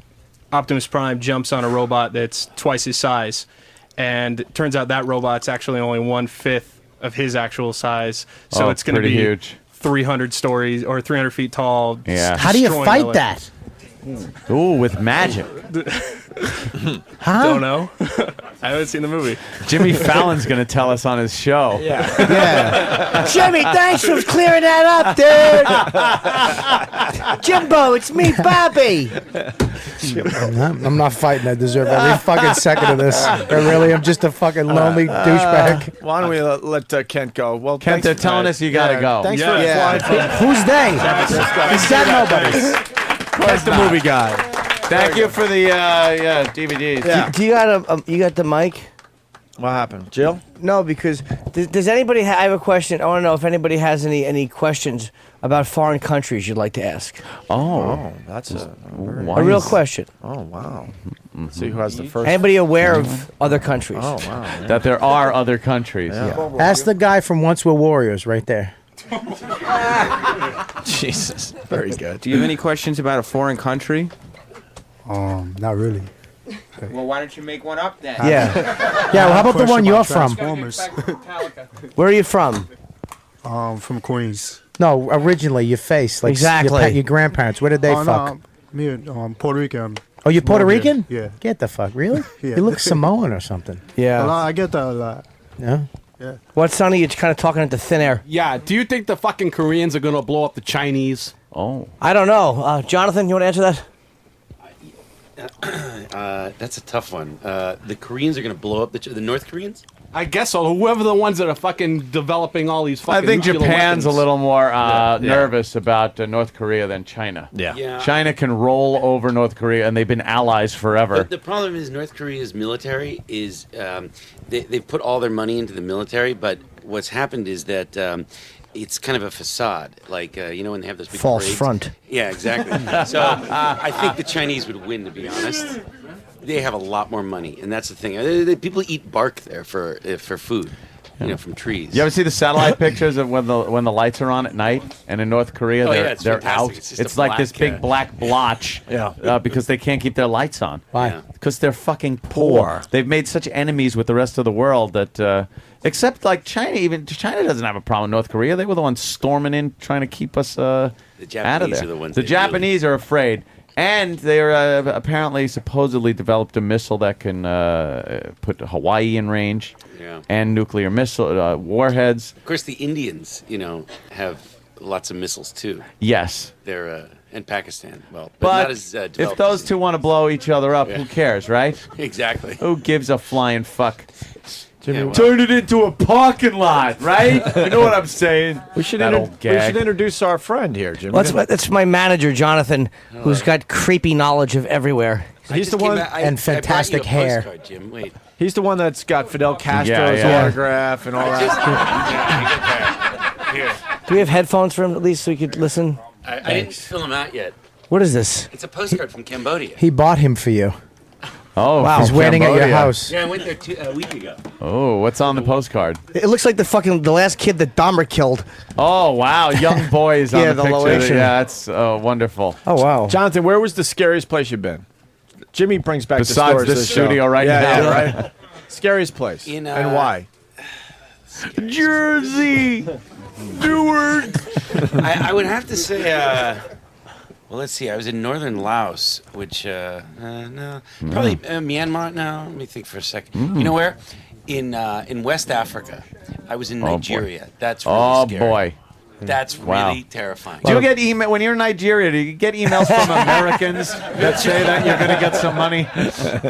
Optimus Prime jumps on a robot that's twice his size, and it turns out that robot's actually only 1/5 of his actual size. So it's going to pretty be huge. 300 stories or 300 feet tall. Yeah. How do you destroying fight LA. that? Ooh, with magic. Don't know. I haven't seen the movie. Jimmy Fallon's going to tell us on his show. Yeah. Jimmy, thanks for clearing that up, dude. Jimbo, it's me, Bobby. I'm not fighting. I deserve every fucking second of this. I really am just a fucking lonely douchebag. Why don't we let Kent go? Well, Kent, thanks they're for- telling us you got to go. Thanks Yeah. for Yeah. flying. Who's they? He said nobody. Kent's the movie guy. Thank you for the DVDs. Yeah. Do you got you got the mic? What happened, Jill? No, because does anybody? I have a question. I want to know if anybody has any questions about foreign countries you'd like to ask. Oh, that's a real question. Oh, wow. Let's see who has the first. Anybody aware of other countries? Oh, wow. Yeah. That there are other countries. Yeah. Ask the guy from Once We're Warriors right there. Jesus, very good. Do you have any questions about a foreign country? Not really. Well, why don't you make one up then? Yeah. Yeah, well, how about the one you're from? Where are you from? From Queens. No, originally your face. Like Exactly. Your grandparents. Where did they fuck? Me, Puerto Rican. Oh, you're Puerto Rican? Yeah. Get the fuck, really? Yeah. You look Samoan or something. Yeah. Well, I get that a lot. Yeah. Yeah. What, Sonny? You're kind of talking into thin air. Yeah. Do you think the fucking Koreans are gonna blow up the Chinese? Oh. I don't know. Jonathan, you want to answer that? That's a tough one. The Koreans are going to blow up the North Koreans? I guess so. Whoever the ones that are fucking developing all these fucking I think nuclear Japan's weapons. a little more nervous about North Korea than China. Yeah. China can roll over North Korea, and they've been allies forever. But the problem is North Korea's military is they've put all their money into the military, but what's happened is that it's kind of a facade, like when they have those big False parades. front. Yeah, exactly. So I think the Chinese would win, to be honest. They have a lot more money, and that's the thing. People eat bark there for food, from trees. You ever see the satellite pictures of when the lights are on at night? And in North Korea, Oh, yeah, they're it's out. fantastic. It's just a like this black, big black blotch. Because they can't keep their lights on. Why? Because they're fucking poor. They've made such enemies with the rest of the world that. Except like China, even China doesn't have a problem with North Korea. They were the ones storming in, trying to keep us out of Japanese there. are the ones The that Japanese are afraid. And they are apparently supposedly developed a missile that can put Hawaii in range, and nuclear missile warheads. Of course, the Indians, have lots of missiles too. Yes, They're and Pakistan. Well, but but not as developed. if those two want to blow each other up, who cares, right? Exactly. Who gives a flying fuck? Yeah, well. Turn it into a parking lot, right? You know what I'm saying? We should That old gag. introduce our friend here, Jimmy. Well, that's my manager, Jonathan, who's got creepy knowledge of everywhere. He's the one and fantastic hair. Postcard, Jim. Wait. He's the one that's got Fidel Castro's autograph and all that. Here. Do we have headphones for him at least so we could listen? I didn't fill them out yet. What is this? It's a postcard from Cambodia. He bought him for you. Oh, wow. He's waiting at your house. Yeah, I went there a week ago. Oh, what's on the postcard? It looks like the last kid that Dahmer killed. Oh, wow. Young boys on Yeah, the the picture. location. Yeah, that's wonderful. Oh, wow. Jonathan, where was the scariest place you've been? Jimmy brings back Besides the stories this to the show. studio right now. Yeah, right? Scariest place. In, and why? Jersey! Newark! I would have to say, well, let's see. I was in northern Laos, which, no. Probably Myanmar. No, let me think for a second. You know where? In West Africa. I was in Nigeria. That's really scary. Boy. That's Wow. really terrifying. Do you get email when you're in Nigeria? Do you get emails from Americans that say that you're going to get some money?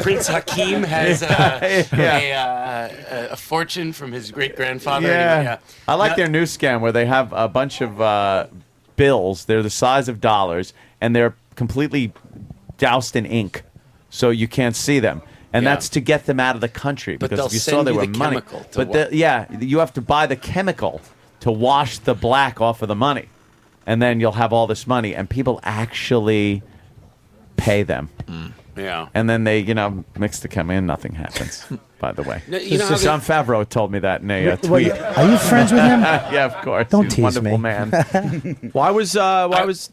Prince Hakeem has a fortune from his great grandfather. Yeah. I like their new scam where they have a bunch of bills. They're the size of dollars, and they're completely doused in ink, so you can't see them. And that's to get them out of the country But because they'll if you saw send they you were the money. chemical to But you have to buy the chemical to wash the black off of the money, and then you'll have all this money, and people actually pay them. Yeah. And then they, mix the chemical, and nothing happens. By the way, No, you know how John Favreau told me that in a tweet. Wait, are you friends with him? Yeah, of course. Don't He's a tease wonderful me. man. Why was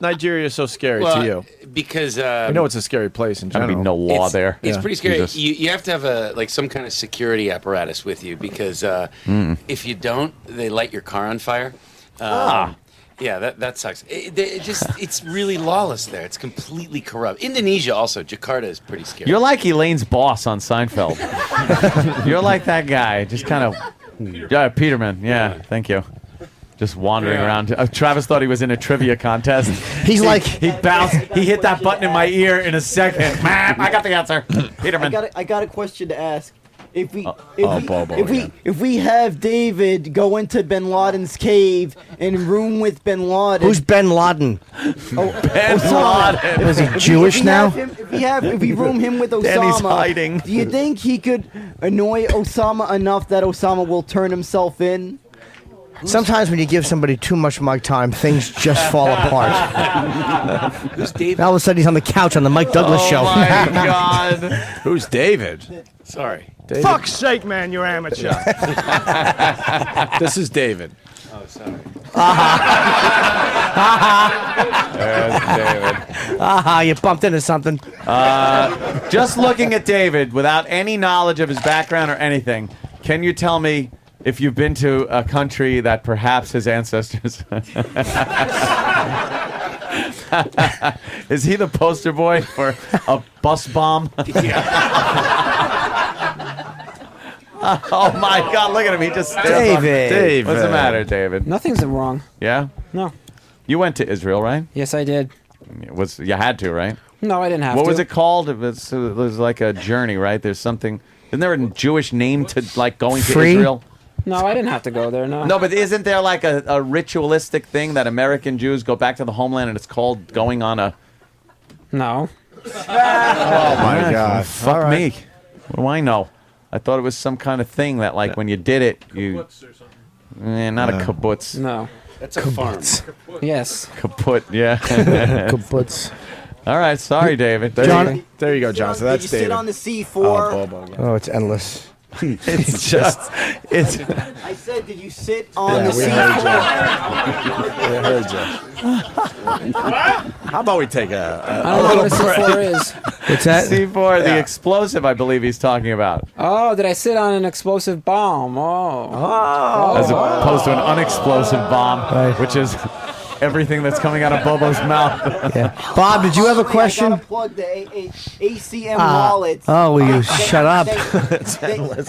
Nigeria so scary to you? Because I know it's a scary place in There'd general. be no law it's, there. It's Yeah. pretty scary. Jesus. You have to have some kind of security apparatus with you because if you don't, they light your car on fire. Yeah, that sucks. It's really lawless there. It's completely corrupt. Indonesia also. Jakarta is pretty scary. You're like Elaine's boss on Seinfeld. You're like that guy, just kind of. Peterman. Yeah, thank you. Just wandering around. Travis thought he was in a trivia contest. He bounced. He hit that button in my ear in a second. I got the answer. Peterman. I got a question to ask. if we Bobo, if we have David go into Bin Laden's cave and room with Bin Laden. Who's Ben Laden? Ben Laden. Was he Jewish now? If we room him with Osama, Danny's hiding. Do you think he could annoy Osama enough that Osama will turn himself in? Sometimes when you give somebody too much mic time, things just fall apart. Who's David? Now all of a sudden he's on the couch on the Mike Douglas show. Oh my God. Who's David? Sorry. David. Fuck's sake, man, you're amateur. This is David. Oh, sorry. There's David. You bumped into something. Just looking at David without any knowledge of his background or anything, can you tell me if you've been to a country that perhaps his ancestors... Is he the poster boy for a bus bomb? Oh my God! Look at him. He just stares David. What's the matter, David? Nothing's wrong. Yeah. No. You went to Israel, right? Yes, I did. You had to, right? No, I didn't have What to. was it called? It was like a journey, right? There's something. Isn't there a Jewish name to like going to Israel? No, I didn't have to go there. No. No, but isn't there like a ritualistic thing that American Jews go back to the homeland and it's called going on a... No. Oh, my God. Fuck me. What do I know? I thought it was some kind of thing that like when you did it, you... not a kibbutz. No. That's a farm. Yes. Kaput, yeah. Kibbutz. All right, sorry, David. There you go, John. So that's Did you sit David. on the C4? Oh, it's endless. It's just... It's... I said, did you sit on the we C4? heard you. How about we take a I don't know what a C4 is. What's that? C4, the explosive, I believe he's talking about. Oh, did I sit on an explosive bomb? Oh. As opposed to an unexplosive bomb, which is everything that's coming out of Bobo's mouth. Bob, did you have a question? I gotta plug the ACM wallet. Oh, will you shut up?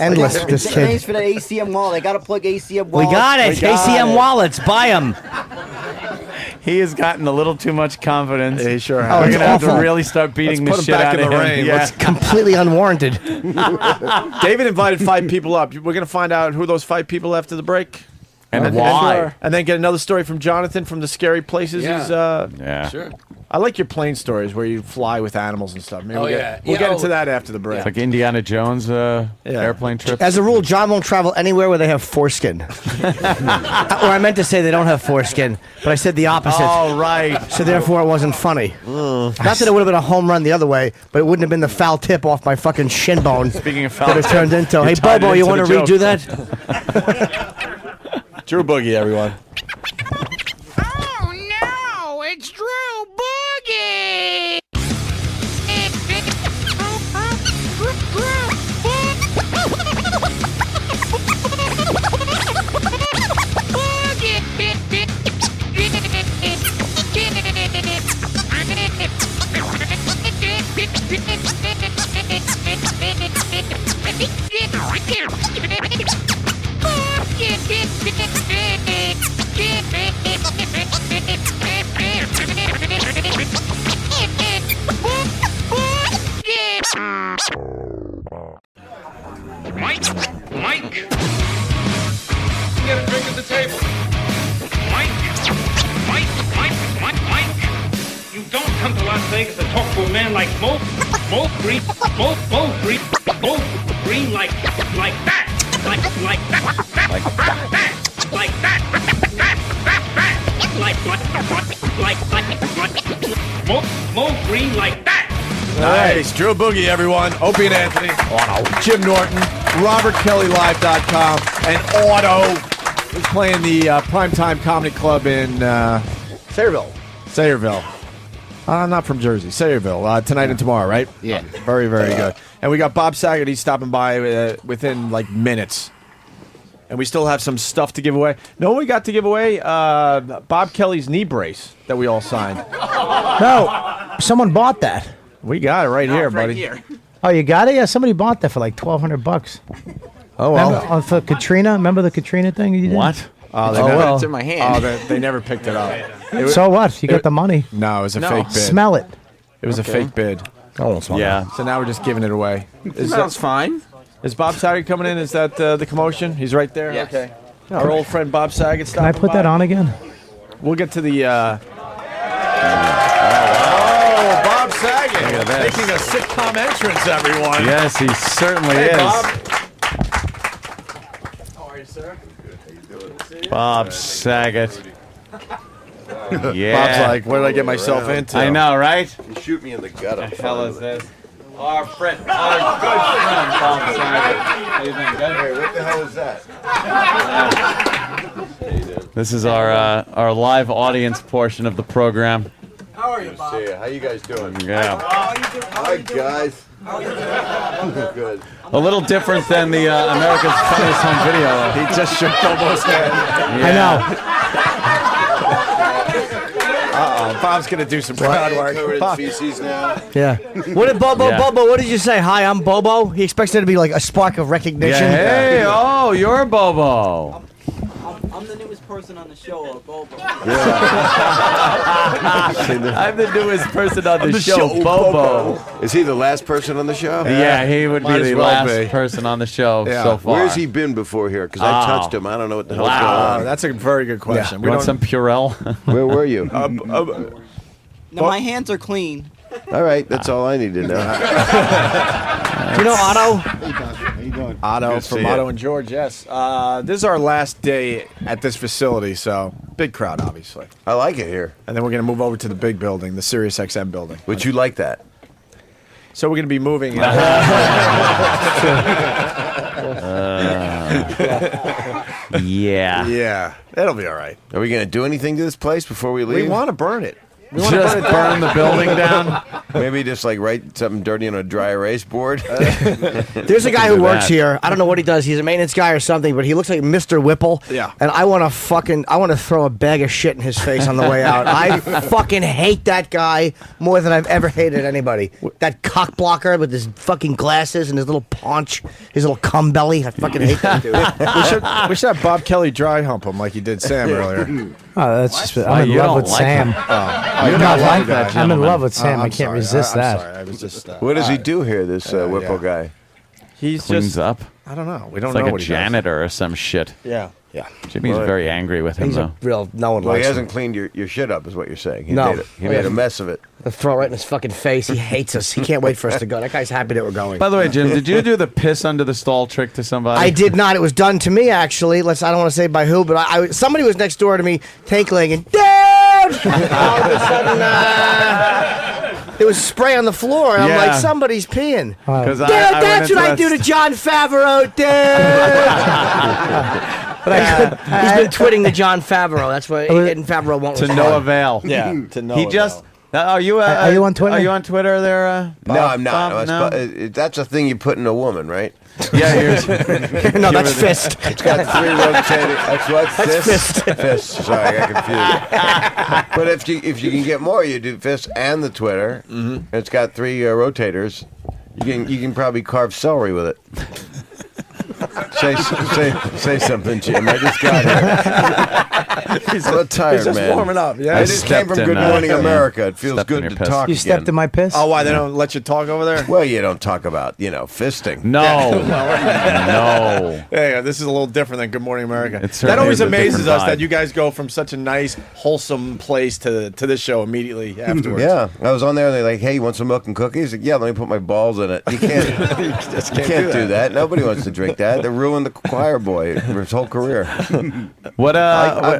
Endless, this kid. Thanks for the ACM wallet. I gotta plug ACM wallet. We got it. ACM wallets. Buy them. He has gotten a little too much confidence. He sure Oh, has. We're it's going to have to awful. really start beating the Let's put shit him back out in of the him. rain. Yeah. Let's Completely unwarranted. David invited 5 people up. We're going to find out who those 5 people after the break. And why? And then get another story from Jonathan from the Scary Places. Yeah. He's, Yeah. Sure. I like your plane stories where you fly with animals and stuff. Maybe Oh, we'll yeah. get, we'll Yeah, get oh. into that after the break. It's like Indiana Jones airplane trip. As a rule, John won't travel anywhere where they have foreskin. Or I meant to say they don't have foreskin, but I said the opposite. Oh, right. So therefore, it wasn't funny. Not that it would have been a home run the other way, but it wouldn't have been the foul tip off my fucking shin bone. Speaking of foul that it tip, turned into. you Hey, tied it Bobo, you into want the to redo joke. that? Drew Boogie, everyone. Oh no, it's Drew Boogie! Mike! Get a drink at the table. Mike! You don't come to Las Vegas to talk to a man like Mo Green like that. Like that. Mo Green like that. Nice. Drew Boogie, everyone. Opie and Anthony. Jim Norton. RobertKellyLive.com. And Otto is playing the Primetime Comedy Club in Sayreville. Sayreville. Not from Jersey. Sayreville. Tonight and tomorrow, right? Yeah. Very, very good. And we got Bob Saget. He's stopping by within like minutes. And we still have some stuff to give away. No, we got to give away Bob Kelly's knee brace that we all signed. No, someone bought that. We got it right here, buddy. Oh, you got it? Yeah, somebody bought that for like $1,200. Oh, well. Remember, for Katrina? Remember the Katrina thing you did? What? Oh, Oh, well. It's in my hand. Oh, they never picked it up. So what? You got the money. No, it was a fake bid. Smell it. It was a Okay. fake bid. I won't smell Yeah. So now we're just giving it away. It smells fine. Is Bob Saget coming in? Is that the commotion? He's right there? Yes. Okay. Our old friend Bob Saget. Can I put that on again? We'll get to the... Bob Saget making a sitcom entrance, everyone. Yes, he certainly Hey, is. Bob. Bob Saget. Yeah. Bob's like, what did I get myself into? I know, right? You shoot me in the gut. What the hell is this? Our good friend, Bob Saget. How you doing, good? Hey, what the hell is that? This is our live audience portion of the program. How are you, Bob? How you guys doing? Yeah. Hi, guys. Good. A little different than the America's Funniest Home Video. He just shook Bobo's hand. I know. Bob's gonna do some crowd work. Covered in Bob. feces now. Yeah. What did Bobo? Yeah. Bobo, what did you say? Hi, I'm Bobo. He expects there to be like a spark of recognition. Hey, oh, you're Bobo. I'm the newest person on the show, Bobo. I'm the newest person on the show, Bobo. Is he the last person on the show? Yeah, he would be Might the as well last be. person on the show Yeah. so far. Where's he been before here? Because I touched him. I don't know what the hell's Wow. going on. That's a very good question. You want some Purell? Where were you? Now, my hands are clean. All right, that's all I need to know. Do you know Otto? How you doing? Otto Good to from see Otto you. and George, yes. This is our last day at this facility, so big crowd, obviously. I like it here. And then we're going to move over to the big building, the Sirius XM building. Would you like that? So we're going to be moving. Yeah. Yeah, it'll be all right. Are we going to do anything to this place before we leave? We want to burn it. We Just burn the building down. Maybe just like write something dirty on a dry erase board. There's a guy who do works that. here. I don't know what he does. He's a maintenance guy or something, but he looks like Mr. Whipple. Yeah. And I want to throw a bag of shit in his face on the way out. I fucking hate that guy more than I've ever hated anybody. That cock blocker with his fucking glasses and his little paunch, his little cum belly. I fucking hate that dude. we should have Bob Kelly dry hump him like he did Sam earlier. Oh, that's just. Why, I'm in you love don't with like Sam. Oh, You're not like that, I'm in gentleman. love with Sam. I I'm can't sorry. resist I'm that. sorry. I was just. What does he do here, this Whipple guy? He's Cleans just. up. I don't know. We don't It's know like a what he janitor or some shit. does. Yeah. Yeah. Jimmy's Well, very angry with him, He's though. a real, no one Well, he likes hasn't him. cleaned your shit up, is what you're saying. He No. made, he made a mess of it. They'll throw it right in his fucking face. He hates us. He can't wait for us to go. That guy's happy that we're going. By the way, Jim, did you do the piss under the stall trick to somebody? I did not. It was done to me, actually. I don't want to say by who, but somebody was next door to me, tankling, and all of a sudden, there was spray on the floor, and I'm Yeah. like, somebody's peeing. Because Dude, that's what I do to John Favreau, dude. But he's been twitting to John Favreau. That's why Ed Favreau won't to respond. no avail. Yeah. To know. He just. Are you? Are you on Twitter? Are you on Twitter there? Bob? No, I'm not. Bob? No, No? that's a thing you put in a woman, right? Yeah, here's. No, that's fist. It's got three rotating. That's what? That's fist. Fist. Sorry, I got confused. But if you can get more, you do fist and the Twitter. And it's got three rotators. You can probably carve celery with it. Say something, Jim. I just got here. He's a little tired, He's just man. warming up. Yeah. I just came from Good Morning America. It feels good to talk You again. stepped in my piss? Oh, why they don't let you talk over there? Well, you don't talk about, fisting. No. No. Yeah, this is a little different than Good Morning America. It That certainly always is a amazes different us vibe. that you guys go from such a nice, wholesome place to this show immediately afterwards. Yeah, I was on there and they're like, "Hey, you want some milk and cookies?" Like, yeah, let me put my balls in it. You can't, You just you can't do that. Nobody wants to drink that. They ruined the choir boy for his whole career. What?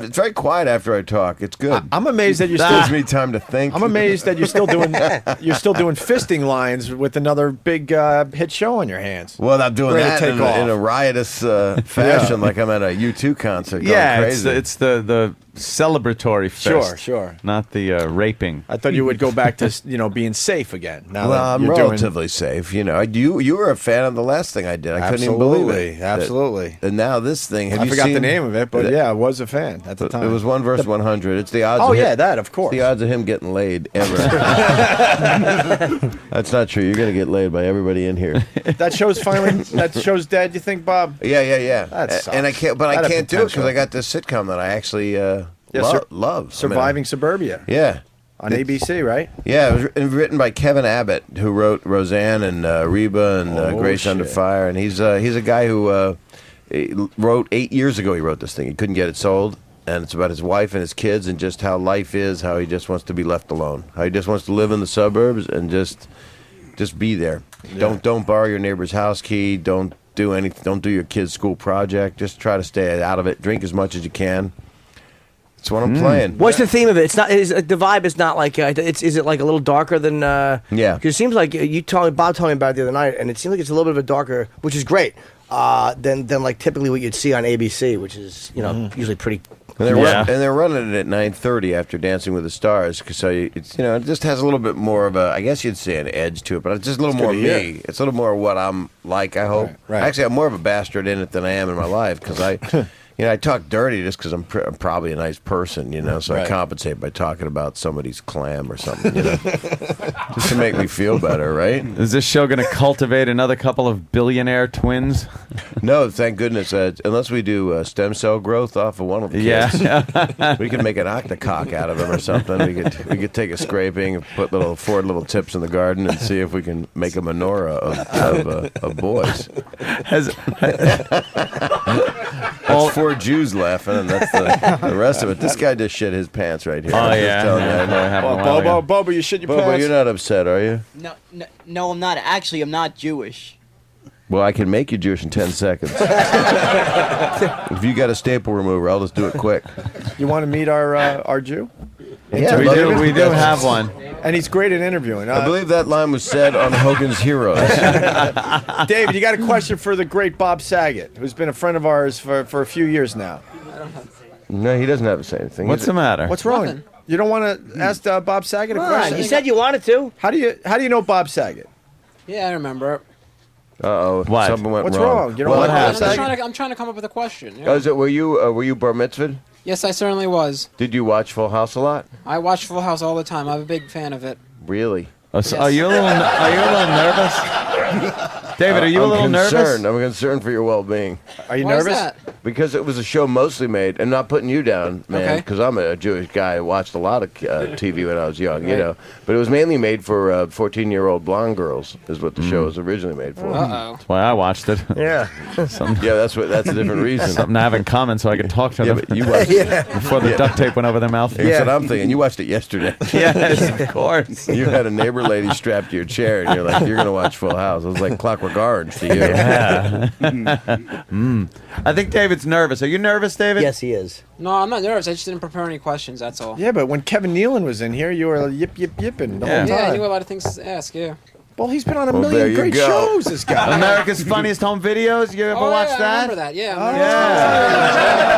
It's very quiet after I talk. It's good. I'm amazed that you're still. Gives me time to think. I'm amazed that you're still doing fisting lines with another big hit show on your hands. Well, I'm doing Ready to that take in off. a riotous fashion, like I'm at a U2 concert. Going Yeah, crazy. it's the celebratory fest. Sure. Not the raping. I thought you would go back to being safe again. Now Well, that I'm you're relatively safe. You were a fan of the last thing I did. I couldn't even believe it. Absolutely. And now this thing. Have I you forgot the seen- name of it, but yeah, I was a fan at the time. It was 1 versus 100. It's the odds. Oh of yeah, him, that of course. the odds of him getting laid ever. That's not true. You're gonna get laid by everybody in here. That show's finally. That show's dead. You think, Bob? Yeah. That sucks. And I can't. But That I had can't do it because potential. I got this sitcom that I actually love. Surviving Suburbia. Yeah. on ABC, right? Yeah, it was written by Kevin Abbott, who wrote Roseanne and Reba and Grace Under Fire, and he's a guy who wrote 8 years ago. He wrote this thing. He couldn't get it sold, and it's about his wife and his kids and just how life is, how he just wants to be left alone, how he just wants to live in the suburbs and just be there. Yeah. Don't borrow your neighbor's house key. Don't do anything. Don't do your kid's school project. Just try to stay out of it. Drink as much as you can. That's what I'm playing. What's the theme of it? It's not. The vibe is not like. Is it like a little darker than? Yeah. Because it seems like Bob told me about it the other night, and it seems like it's a little bit of a darker, which is great. Than like typically what you'd see on ABC, which is usually pretty. And they're running it at 9:30 after Dancing with the Stars, so it's it just has a little bit more of a, I guess you'd say, an edge to it, but it's just a little more me. It's a little more what I'm like. I hope. Right. Actually, I'm more of a bastard in it than I am in my life because I talk dirty just because I'm probably a nice person, so I compensate by talking about somebody's clam or something, just to make me feel better, right? Is this show going to cultivate another couple of billionaire twins? No, thank goodness. Unless we do stem cell growth off of one of the kids, we could make an octocock out of them or something. We could take a scraping and put four little tips in the garden and see if we can make a menorah of boys. That's 4 Jews laughing, and that's the rest of it. This guy just shit his pants right here. Oh, yeah. Bobo, you shit your Bobo, pants. you're not upset, are you? No, I'm not. Actually, I'm not Jewish. Well, I can make you Jewish in 10 seconds. If you got a staple remover, I'll just do it quick. You want to meet our Jew? Yeah, we do have one. And he's great at interviewing. I believe that line was said on Hogan's Heroes. David, you got a question for the great Bob Saget, who's been a friend of ours for a few years now. No, he doesn't have to say anything. What's the matter? What's wrong? Nothing. You don't want to ask Bob Saget a question? You said you wanted to. How do you know Bob Saget? Yeah, I remember. Uh-oh. What? Something went What's wrong. wrong? You don't want I'm Bob Saget? trying to come up with a question. Yeah. Were you bar mitzvahed? Yes, I certainly was. Did you watch Full House a lot? I watch Full House all the time. I'm a big fan of it. Really? So are you a little nervous? David, are you a little nervous? I'm concerned for your well-being. Are you Why is nervous? that? Because it was a show mostly made, and not putting you down, man, Okay. because I'm a Jewish guy. I watched a lot of TV when I was young, But it was mainly made for 14-year-old blonde girls, is what the show was originally made for. Uh-oh. That's why I watched it. Yeah. That's a different reason. Something to have in common so I could talk to them. But you watched before the duct tape went over their mouth. That's what I'm thinking. You watched it yesterday. Yes, of course. You had a neighbor lady strapped to your chair, and you're like, you're going to watch Full House. It was like Clockwork Orange to you. Yeah. I think David's nervous. Are you nervous, David? Yes, he is. No, I'm not nervous. I just didn't prepare any questions. That's all. Yeah, but when Kevin Nealon was in here, you were yipping the whole Yeah, I time. knew a lot of things to ask. Yeah. Well, he's been on a Well, there million you great go. shows, this guy. America's Funniest Home Videos. You ever watch I that? remember that. Yeah.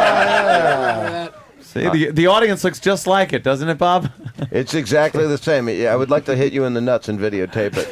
Yeah. See, the audience looks just like it, doesn't it, Bob? It's exactly the same. Yeah, I would like to hit you in the nuts and videotape it.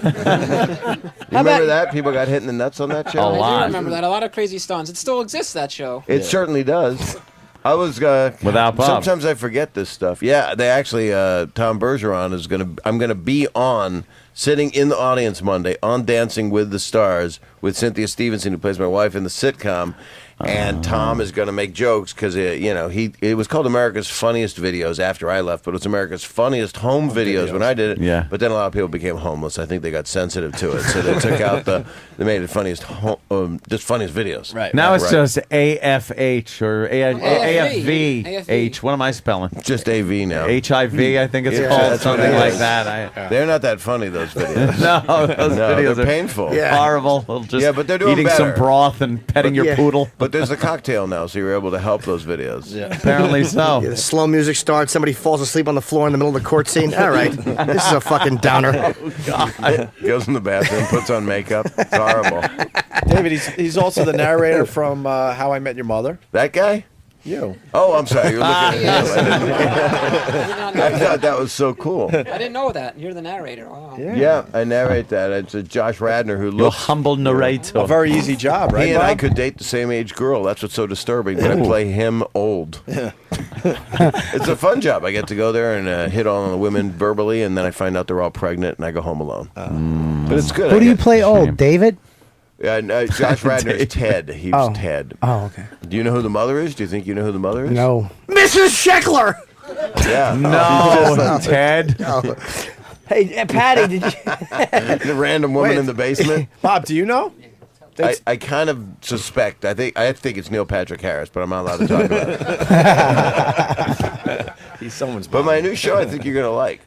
You remember that? People got hit in the nuts on that show? I do remember that. A lot of crazy stunts. It still exists, that show. It certainly does. I was without Bob. Sometimes I forget this stuff. Yeah, they actually Tom Bergeron is I'm gonna be on sitting in the audience Monday on Dancing with the Stars with Cynthia Stevenson, who plays my wife in the sitcom. And Tom is going to make jokes because it was called America's Funniest Videos after I left, but it was America's Funniest Home Videos when I did it. Yeah. But then a lot of people became homeless. I think they got sensitive to it, so they took out they made it funniest just funniest videos. Right. Now it's just AFH or AFVH. What am I spelling? Just AV now. HIV, I think it's called. that's what Something it like is. that. They're not that funny, those videos. No, those videos they're are painful. horrible. Well, just but they're doing eating better. some broth and petting your poodle. But there's a cocktail now, so you're able to help those videos. Yeah. Apparently so. Yeah, the slow music starts. Somebody falls asleep on the floor in the middle of the court scene. All right, this is a fucking downer. Oh, God. Goes in the bathroom, puts on makeup. It's horrible. David, he's also the narrator from How I Met Your Mother. That guy? You. Oh, I'm sorry. You're looking at him. I thought that was so cool. I didn't know that. You're the narrator. Wow. Yeah, I narrate that. It's Josh Radnor who Your looks humble narrator. A very easy job, right, He and I Bob? could date the same age girl. That's what's so disturbing. But I play him old. It's a fun job. I get to go there and hit on the women verbally, and then I find out they're all pregnant, and I go home alone. But it's good. Who do you play old? David? Josh Radnor is Ted. He's Ted. Oh, okay. Do you know who the mother is? Do you think you know who the mother is? No. Mrs. Sheckler. Yeah. No, Ted. Hey, Patty, did you? The random woman in the basement. Bob, do you know? I kind of suspect. I think it's Neil Patrick Harris, but I'm not allowed to talk about it. He's someone's. But my new show, I think you're gonna like.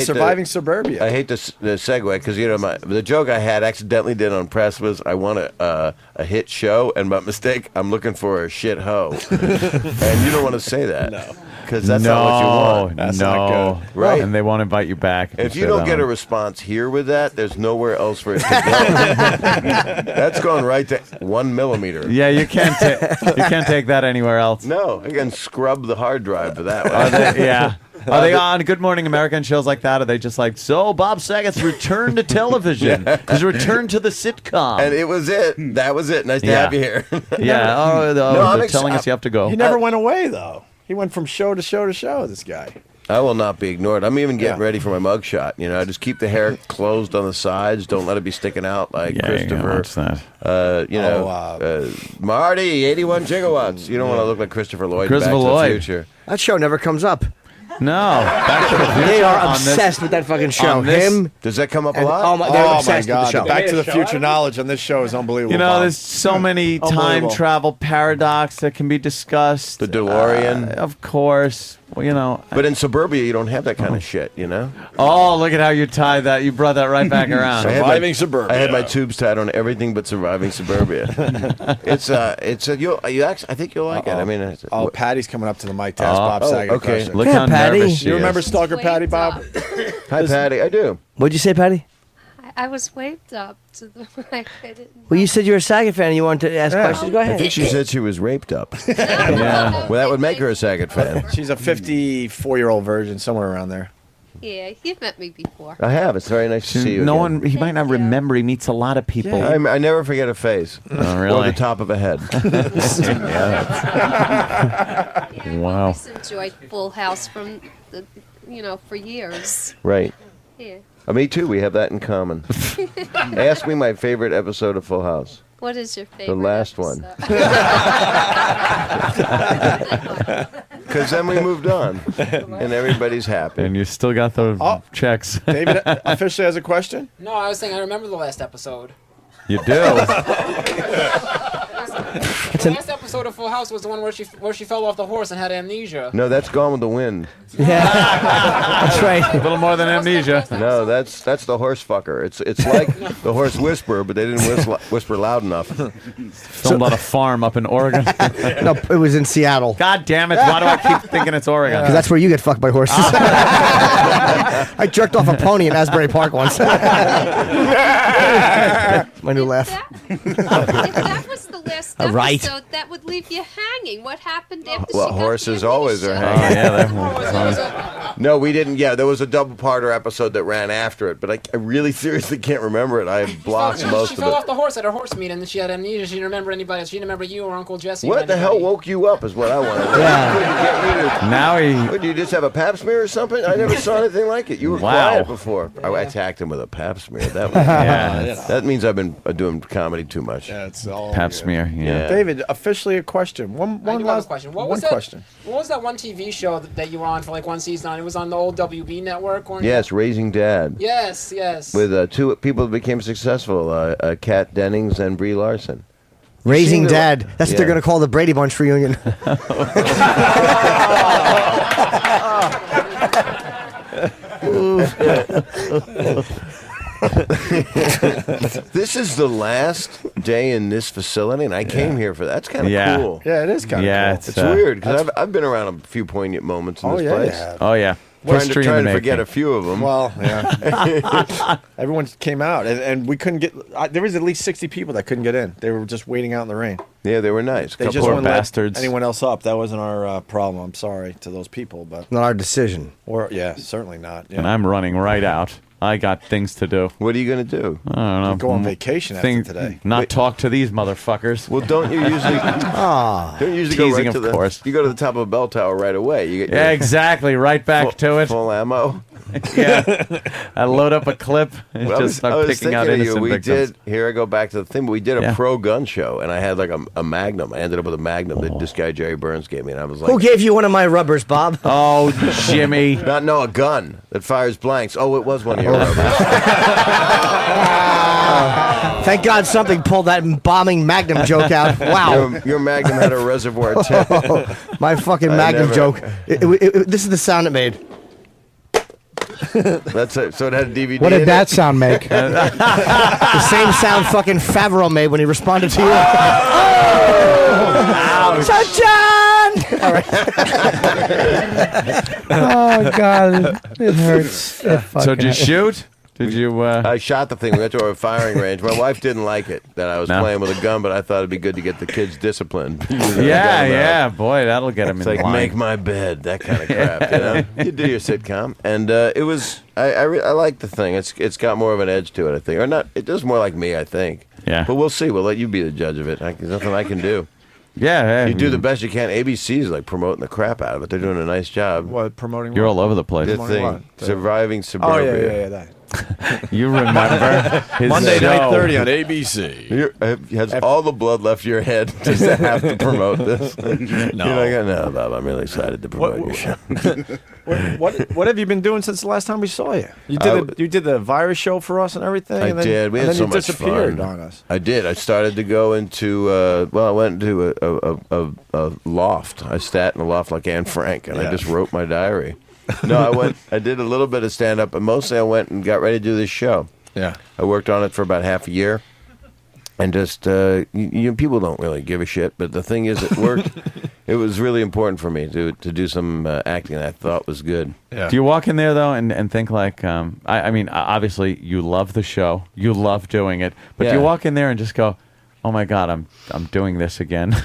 Surviving Suburbia. I hate the segue because the joke I had accidentally did on press was I want a hit show, and by mistake I'm looking for a shit hoe, and you don't want to say that. No. Because that's not what you want. That's not good. Right? And they won't invite you back. If you don't get a response here with that, there's nowhere else for it to go. That's going right to 1 millimeter. Yeah, you can't take that anywhere else. No, you can scrub the hard drive for that one. Are they on Good Morning America and shows like that? Are they just like, so Bob Saget's return to television? His return to the sitcom. And it was it. That was it. Nice to have you here. Yeah. They're telling us you have to go. He never went away, though. He went from show to show to show, this guy. I will not be ignored. I'm even getting ready for my mugshot. You know, just keep the hair closed on the sides. Don't let it be sticking out like Christopher. Marty, 81 gigawatts. You don't want to look like Christopher Lloyd. Christopher Back Lloyd. To the Future. That show never comes up. No, Back to the Future. They are obsessed with that fucking show. Him. Does that come up a and- lot? Oh my, they're obsessed my God. with the show. Back to the Future knowledge on this show is unbelievable. You know, Bob. there's so many time Unbelievable. travel paradox that can be discussed. The DeLorean. Of course. Well, you know. But in suburbia, you don't have that kind of shit, you know? Oh, look at how you tied that. You brought that right back around. Surviving Suburbia. I had my tubes tied on everything but Surviving Suburbia. I think you'll like it. I mean, Patty's coming up to the mic to ask Bob Saget. okay. Question. Look how Patty. nervous she You remember is. Stalker Patty, Bob? Hi, Patty. I do. What'd you say, Patty? I was waved up to the mic. I didn't. Well, you said you're a Saget fan and you wanted to ask questions. Go I ahead. think she said she was raped up. Yeah. Well, that would make her a Saget fan. She's a 54-year-old virgin, somewhere around there. Yeah, you've met me before. I have. It's very nice to see you. No again. one, he might not remember. He meets a lot of people. I never forget a face. Oh, really? Or the top of a head. Wow. I just enjoyed Full House from for years. Right. Yeah. Me too. We have that in common. Ask me my favorite episode of Full House. What is your favorite? The last one. Because then we moved on, and everybody's happy. And you still got the checks. David officially has a question? No, I was saying I remember the last episode. You do. The last episode of Full House was the one where she fell off the horse and had amnesia. No, that's Gone with the Wind. Yeah, that's right. A little more than amnesia. No, that's the horse fucker. It's like the horse whisperer, but they didn't whisper loud enough. Filmed on a farm up in Oregon. No, it was in Seattle. God damn it! Why do I keep thinking it's Oregon? Because that's where you get fucked by horses. I jerked off a pony in Asbury Park once. My new laugh. If that was the last episode, Right. that would leave you hanging. What happened after Well, she got horses the always are amnesia? hanging. No, we didn't. Yeah, there was a double-parter episode that ran after it, but I really seriously can't remember it. I have blocked most She of fell off it. the horse at her horse meeting, and then she had amnesia. She didn't remember anybody. She didn't remember you or Uncle Jesse. What the hell woke you up is what I want to know. Yeah. Now he. What, do you just have a pap smear or something? I never saw anything like it. You were Wow. quiet before. I attacked him with a pap smear. That was, Yeah. that means I've been doing comedy too much. Yeah, it's all Pap smear. Yeah. David, officially a question. One I do have a last question. one What question. was that one TV show that you were on for like one season on? It was on the old WB network, or Yes, Raising Dad. Yes, yes. With two people that became successful, Kat Dennings and Brie Larson. Raising Seen the- Dad. That's what they're Yeah. going to call the Brady Bunch reunion. This is the last day in this facility, and I came here for that. That's kind of Yeah. cool. Yeah, it is kind of Yeah, cool. It's weird because I've been around a few poignant moments in Oh, this yeah, you place. have. Oh yeah. Trying History in the to forget making. a few of them. Well, yeah. Everyone came out, and we couldn't get. There was at least 60 people that couldn't get in. They were just waiting out in the rain. Yeah, they were nice. They Couple just of wouldn't let bastards. anyone else up. That wasn't our problem. I'm sorry to those people, but Not our decision. or yeah, certainly not. Yeah. And I'm running right out. I got things to do. What are you going to do? I don't know. Go on vacation after Things- today. Not talk to these motherfuckers. Well, don't you usually? Don't you usually go Teasing, right to of the? course. You go to the top of a bell tower right away. You get Yeah, your exactly. Right back to it. full ammo. Yeah. I load up a clip and Well, just start picking out thinking of innocent we victims. Here I go back to the thing, but we did a Yeah. pro gun show, and I had like a Magnum. I ended up with a Magnum that this guy Jerry Burns gave me, and I was like, Who gave you one of my rubbers, Bob? Oh, Jimmy. No, a gun that fires blanks. Oh, it was one of your rubbers. Thank God something pulled that bombing Magnum joke out. Wow. Your Magnum had a reservoir tip. My fucking I Magnum never- joke. This is the sound it made. That's it. So it had a DVD. What in did that it? sound make? The same sound fucking Favreau made when he responded to you. Sunshine! All right. Oh God, it hurts. It So fucking did you hurts. shoot? Did you? I shot the thing. We went to a firing range. My wife didn't like it that I was No. playing with a gun, but I thought it'd be good to get the kids disciplined. Yeah, boy, that'll get him It's in like line. make my bed, that kind of crap. You know, you do your sitcom, and it was. I like the thing. It's got more of an edge to it, I think, or not. It does more like me, I think. Yeah. But we'll see. We'll let you be the judge of it. There's nothing I can do. Yeah, You do the best you can. ABC's like promoting the crap out of it. They're doing a nice job. What promoting? You're what? all over the place. The Promoting thing, what? surviving Oh suburbia. yeah, that. You remember his Monday show. 9:30 on ABC. Has all the blood left your head just to have to promote this? No. You're like, no, Bob, I'm really excited to promote your show. What have you been doing since the last time we saw you? You did the virus show for us and everything. I and then, did. We and had then so you much disappeared fun. on us. I did. I started to go into. I went into a loft. I sat in a loft like Anne Frank, and I just wrote my diary. No, I went. I did a little bit of stand up, but mostly I went and got ready to do this show. Yeah. I worked on it for about half a year, and just people don't really give a shit. But the thing is, it worked. It was really important for me to do some acting that I thought was good. Do you walk in there though and think like, I mean, obviously you love the show, you love doing it, but do Yeah. you walk in there and just go, oh my God, I'm doing this again?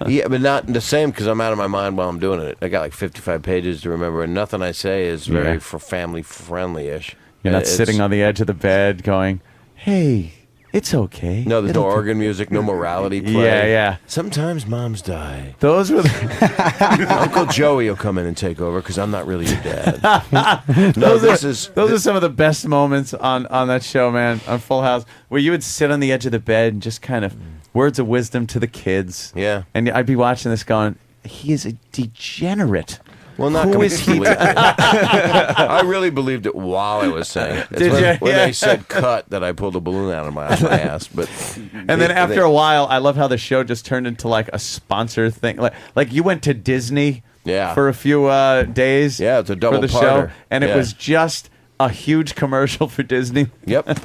Yeah, but not the same because I'm out of my mind while I'm doing it. I got like 55 pages to remember, and nothing I say is very Yeah. for family friendly-ish. You're not It's- sitting on the edge of the bed going, hey, it's okay. No, there's It'll no be-" organ music, no morality play. Yeah, yeah. Sometimes moms die. Those were the Uncle Joey will come in and take over because I'm not really your dad. those are some of the best moments on that show, man, on Full House, where you would sit on the edge of the bed and just kind of words of wisdom to the kids. Yeah. And I'd be watching this going, he is a degenerate. Well, not Who is he? completely. I really believed it while I was saying it. It's Did when, you? when Yeah. they said cut that I pulled a balloon out of my ass. But And then after a while, I love how the show just turned into like a sponsor thing. Like you went to Disney for a few days. Yeah, it's a double for the parter. show, and it Yeah. was just a huge commercial for Disney. Yep.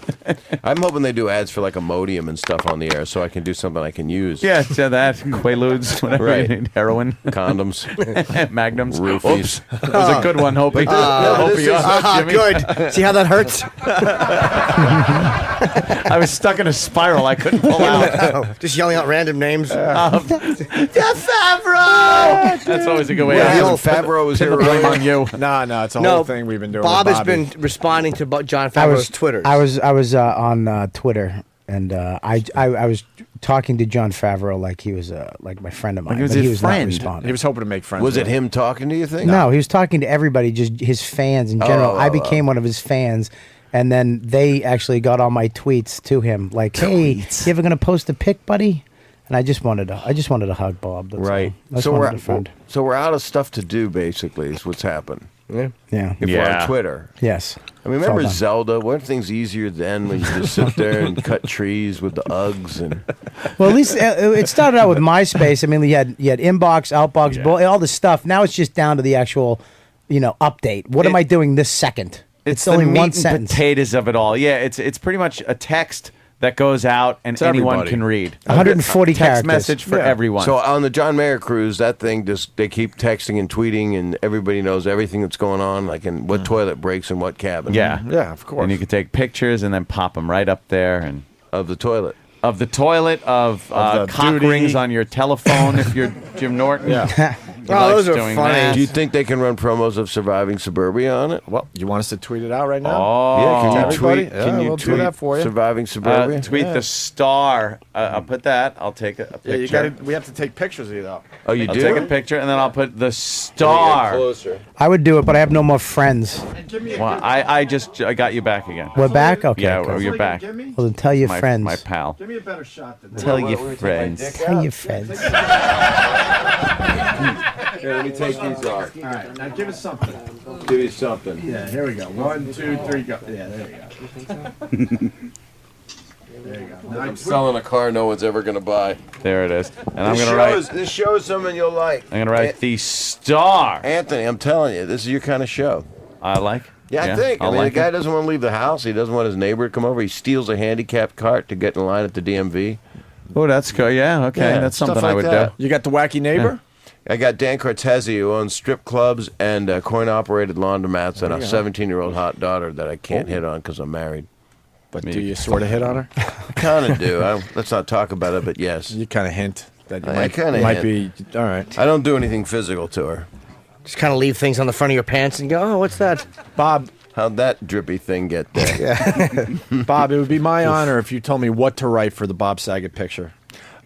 I'm hoping they do ads for like Imodium and stuff on the air so I can do something I can use. Yeah, so that Quaaludes, whatever Right. you need, heroin, condoms, Magnums, roofies. Oops. That was a good one, Hopi. This is- Jimmy. Good. See how that hurts? I was stuck in a spiral. I couldn't pull out. Just yelling out random names. Jeff Favreau! That's always a good way. Yeah, to the old Favreau was pin here the blame earlier. on you. No, it's a No, whole thing we've been doing. Bob with has Bobby. been responding to John I Favreau's was Twitter. I was on Twitter, and I was talking to John Favreau like he was like my friend of mine. Like he was but his he was not friend. responding. He was hoping to make friends. Was with it him talking to you, think? No, he was talking to everybody, just his fans in general. Oh, I became one of his fans, and then they actually got all my tweets to him, like, "Hey, you ever gonna post a pic, buddy?" And I just wanted to hug Bob. That's Right. all. I just So wanted a friend. we're out of stuff to do. Basically, is what's happened. Yeah. Yeah. If we're on Twitter. Yes. I mean, It's all remember done. Zelda? Weren't things easier then when you just sit there and cut trees with the Uggs and? Well, at least it started out with MySpace. I mean, you had inbox, outbox, all this stuff. Now it's just down to the actual, update. What am I doing this second? It's only the meat one and sentence. potatoes of it all. Yeah, it's pretty much a text that goes out and To anyone everybody. can read. 140 text characters. message for everyone. So on the John Mayer cruise, that thing they keep texting and tweeting, and everybody knows everything that's going on, like in what toilet breaks in what cabin. yeah, of course. And you can take pictures and then pop them right up there and of the toilet. Of the toilet, of the cock duty. rings on your telephone if you're Jim Norton. Yeah. likes doing that. Do you think they can run promos of Surviving Suburbia on it? Well, you want us to tweet it out right now? Oh, yeah. Can you Everybody? tweet? Can you we'll tweet do that for you. Surviving Suburbia? Tweet the star. I'll put that. I'll take a picture. Yeah, we have to take pictures of you though. Oh, you I'll do? take a picture and then I'll put the star. Closer. I would do it, but I have no more friends. Well, I got you back again. We're back? Okay. Yeah, cool. you're back. Well, then tell your friends. My pal. Give me a better shot than Tell your friends. Tell your friends. Here, let me take these off. All right, now give us something. Give you something. Yeah, here we go. 1, 2, 3, go. Yeah, there we go. There you go. Now I'm selling a car no one's ever going to buy. There it is. And I'm going to write. This show is something you'll like. I'm going to write the star. Anthony, I'm telling you, this is your kind of show. I like. Yeah, I think. I mean, like the guy it. doesn't want to leave the house. He doesn't want his neighbor to come over. He steals a handicapped cart to get in line at the DMV. Oh, that's cool. Yeah, okay. Yeah, That's stuff something like I would that. do. You got the wacky neighbor? I got Dan Cortese, who owns strip clubs and coin-operated laundromats, and a 17-year-old hot daughter that I can't hit on because I'm married. But do you sort of hit on her? I kind of do. Let's not talk about it, but yes. You kind of hint that you I kind of might be. All right. I don't do anything physical to her. Just kind of leave things on the front of your pants and go, oh, what's that? Bob. How'd that drippy thing get there? Yeah. Bob, it would be my honor if you told me what to write for the Bob Saget picture.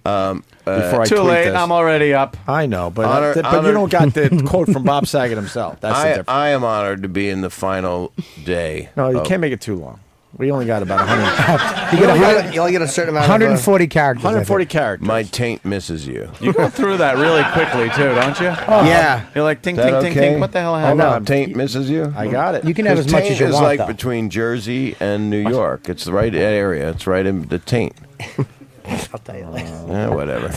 Before I Too tweet late. this. I'm already up. I know, but Honor- you don't got the quote from Bob Saget himself. That's the difference. I am honored to be in the final day. No, you of- can't make it too long. We only got about 100. You only get a certain amount 140 characters. 140 characters. My taint misses you. You go through that really quickly, too, don't you? Yeah. You're like, ting, Is that ting, ting, okay? ting. What the hell Oh, happened? no, taint misses you? I got it. You can have as much taint as you is want, like though. between Jersey and New York. It's the right area. It's right in the taint. I'll tell you later. Yeah, whatever.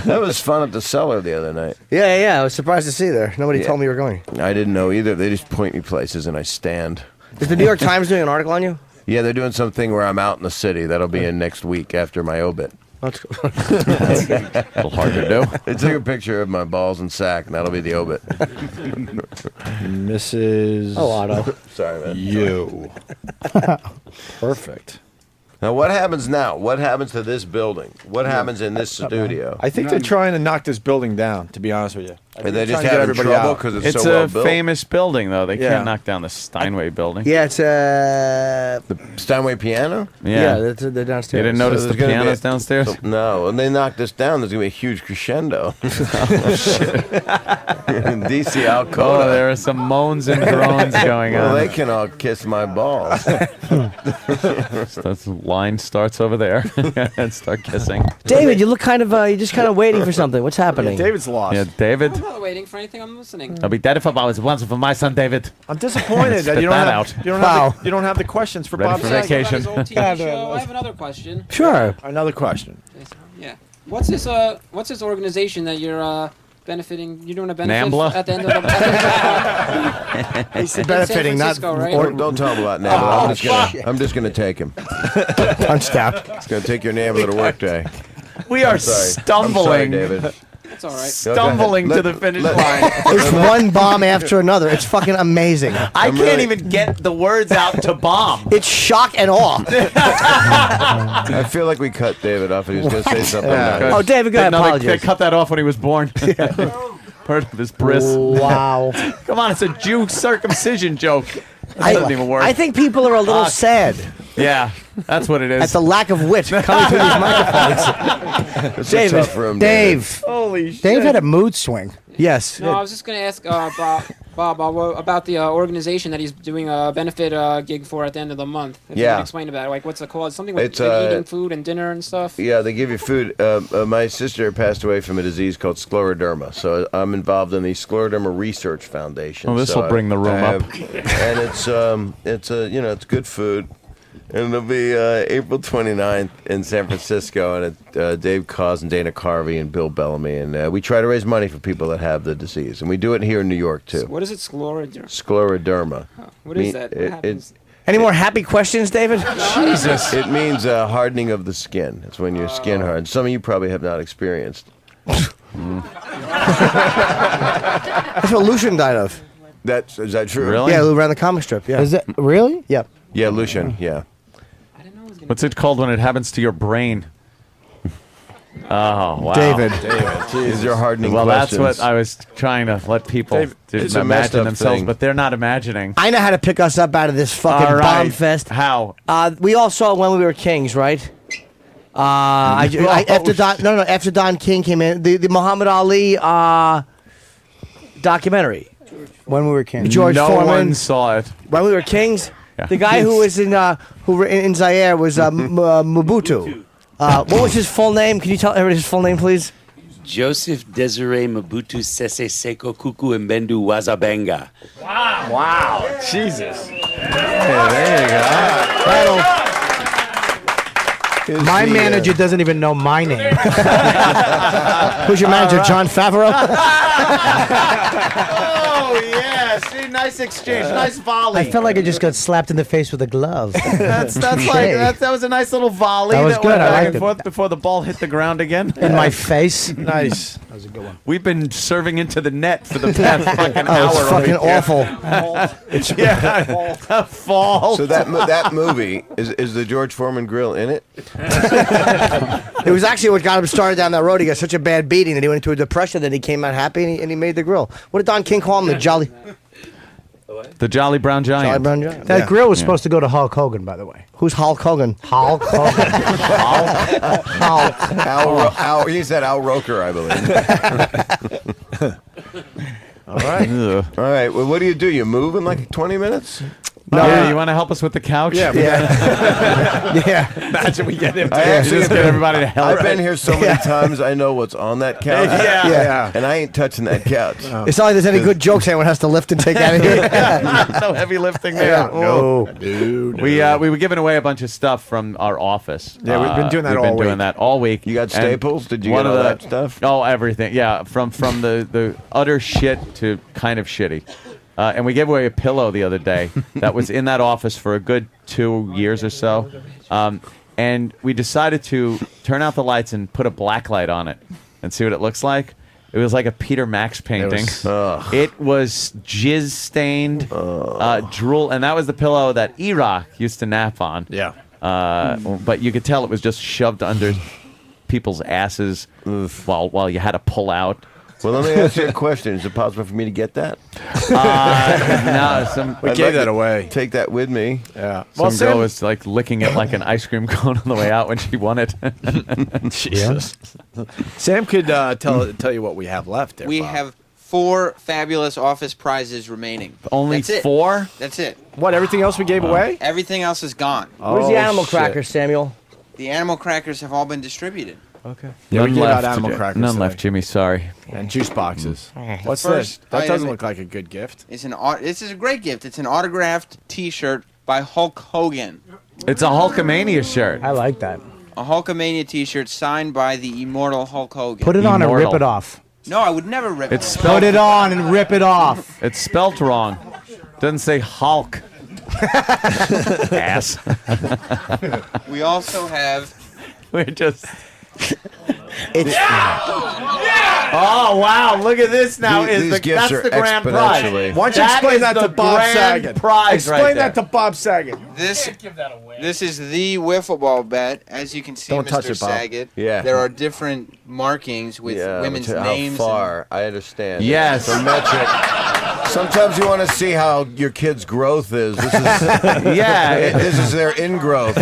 That was fun at the cellar the other night. Yeah. I was surprised to see you there. Nobody Yeah. told me you were going. I didn't know either. They just point me places and I stand. Is the New York Times doing an article on you? Yeah, they're doing something where I'm out in the city. That'll be in next week after my obit. That's cool. A little hard to do. They took a picture of my balls and sack, and that'll be the obit. Mrs. Oh, Otto. Sorry, man. You. Perfect. Now, what happens now? What happens to this building? What happens in this studio? I think they're trying to knock this building down, to be honest with you. I think Are they they're just trying to get having everybody trouble out. because it's It's so a well built? famous building, though. They Yeah. can't knock down the Steinway building. Yeah, it's The Steinway piano? Yeah. they're You downstairs. didn't notice So the there's gonna be pianos a- downstairs? So- no, when they knock this down, there's going to be a huge crescendo. DC Alcoa. Oh, there are some moans and groans going Well, on. they can all kiss my balls. That line starts over there and start kissing. David, you look kind of, you're just kind of waiting for something. What's happening? David's lost. Yeah, David. I'm not waiting for anything. I'm listening. I'll be dead if I was once for my son, David. I'm disappointed that Spit you don't that have, out. You don't Wow. have the, you don't have the questions for Ready Bob for Saget. vacation. His old TV show. I have another question. Sure. Another question. Yeah. What's this organization that you're benefiting? You're doing a benefit Nambla? at the end of the He's San benefiting, not Francisco, right? Don't tell him about Nambla. I'm just gonna take him. punched out. It's gonna take your Nambla to work day. We are I'm sorry. stumbling. I'm sorry, David. That's all right. Stumbling to the finish line. It's one bomb after another. It's fucking amazing. I can't even get the words out to bomb. It's shock and awe. I feel like we cut David off and he was going to say something. Yeah. nice. Oh, David, go ahead. No, Apologies. they cut that off when he was born. Part of his bris. Wow. Come on, it's a Jew circumcision joke. That doesn't even work. I think people are a little Fuck. sad Yeah, that's what it is. at the lack of wit coming through these microphones. It's David, a tough room, David. Dave. Holy shit. Dave had a mood swing. Yes. No, I was just going to ask Bob about the organization that he's doing a benefit gig for at the end of the month. If you Yeah. can explain about it. Like, what's it called? Something with It's, eating food and dinner and stuff? Yeah, they give you food. My sister passed away from a disease called scleroderma, so I'm involved in the Scleroderma Research Foundation. Oh, this So will bring the room I up. and it's it's good food, and it'll be April 29th in San Francisco, and Dave Cause and Dana Carvey and Bill Bellamy, and we try to raise money for people that have the disease, and we do it here in New York too. What is it? Scleroderma? Scleroderma. What is that? What happens? Any more happy questions, David? Jesus. It means hardening of the skin. It's when your skin hardens. Some of you probably have not experienced. That's what Lucian died of. Is that true? Really? Yeah, who ran the comic strip. Yeah. Is it really? Yep. Yeah, Lucian. Yeah. What's it called when it happens to your brain? Oh wow, David. These are hardening Well, questions. that's what I was trying to let people it's a messed imagine up themselves, thing. but they're not imagining. I know how to pick us up out of this fucking All right. bomb fest. How? We all saw it when we were kings, right? After Don King came in, the Muhammad Ali documentary. When we were kings. George no Foreman. one saw it. When we were kings, Yeah. the guy who was in Zaire was Mobutu. What was his full name? Can you tell everybody his full name, please? Joseph Desiree Mobutu Sese Seko Kuku Mbendu Wazabenga. Wow. Jesus. There you go. My manager doesn't even know my name. Who's your manager, John Favreau? Oh, yeah. See, nice exchange. Nice volley. I felt like I just got slapped in the face with a glove. That's Okay. like that was a nice little volley. That was good, Went I back liked and it. forth before the ball hit the ground again. In my face. Nice. That was a good one. We've been serving into the net for the past fucking Oh, hour. it's fucking over here. awful. It's A fall. So that movie is the George Foreman grill in it? It was actually what got him started down that road. He got such a bad beating that he went into a depression that he came out happy and he made the grill. What did Don King call him? The Jolly Jolly Brown Giant. Brown Giant. That grill was supposed to go to Hulk Hogan, by the way. Who's Hulk Hogan? Hulk Hogan. Al, he said Al Roker, I believe. all right. All right. Well, what do? You move in like 20 minutes? Yeah, you want to help us with the couch? Yeah. Yeah. Imagine we get him. I actually Just get everybody to help. I've been here so many times. I know what's on that couch. Yeah. And I ain't touching that couch. It's not like there's any good jokes anyone has to lift and take out of here. No heavy lifting there. No, dude. We were giving away a bunch of stuff from our office. Yeah, we've been doing that We've all been doing week. that all week. You got And staples? Did you one get of all the- that stuff? Oh, everything. Yeah, from the utter shit to kind of shitty. And we gave away a pillow the other day that was in that office for a good 2 years or so. And we decided to turn out the lights and put a black light on it and see what it looks like. It was like a Peter Max painting. It was jizz stained, drool, and that was the pillow that E-Rock used to nap on. Yeah. But you could tell it was just shoved under people's asses while you had to pull out. Well, let me ask you a question. Is it possible for me to get that? No, We gave that away. Take that with me. Yeah. some girl was like licking it like an ice cream cone on the way out when she won it. Jesus. Sam could tell you what we have left there. We Bob. have 4 fabulous office prizes remaining. Only That's it. 4? That's it. What, everything else we gave away? Everything else is gone. Where's the animal crackers, Samuel? The animal crackers have all been distributed. Okay. Yeah, we None gave out left. animal crackers None today. left, Jimmy. Sorry. And juice boxes. What's The this? first That doesn't item- look like a good gift. This is a great gift. It's an autographed T-shirt by Hulk Hogan. It's a Hulkamania shirt. I like that. A Hulkamania T-shirt signed by the immortal Hulk Hogan. Put it on and rip Immortal. it off. No, I would never rip It's it. spelled. Put it on and rip it off. It's spelt wrong. Doesn't say Hulk. Ass. We also have. We're just. It's Oh wow! Look at this now. These gifts That's are the grand exponentially- prize. Why don't you explain is that the to Bob grand Saget? Prize Explain right that there. to Bob Saget. This is the wiffle ball bet. As you can see, Don't Mr. touch it, Bob. Saget. Yeah. There are different markings with women's but names. How far? I understand. Yes. The metric. Sometimes you want to see how your kid's growth is. This is Yeah. this is their ingrowth.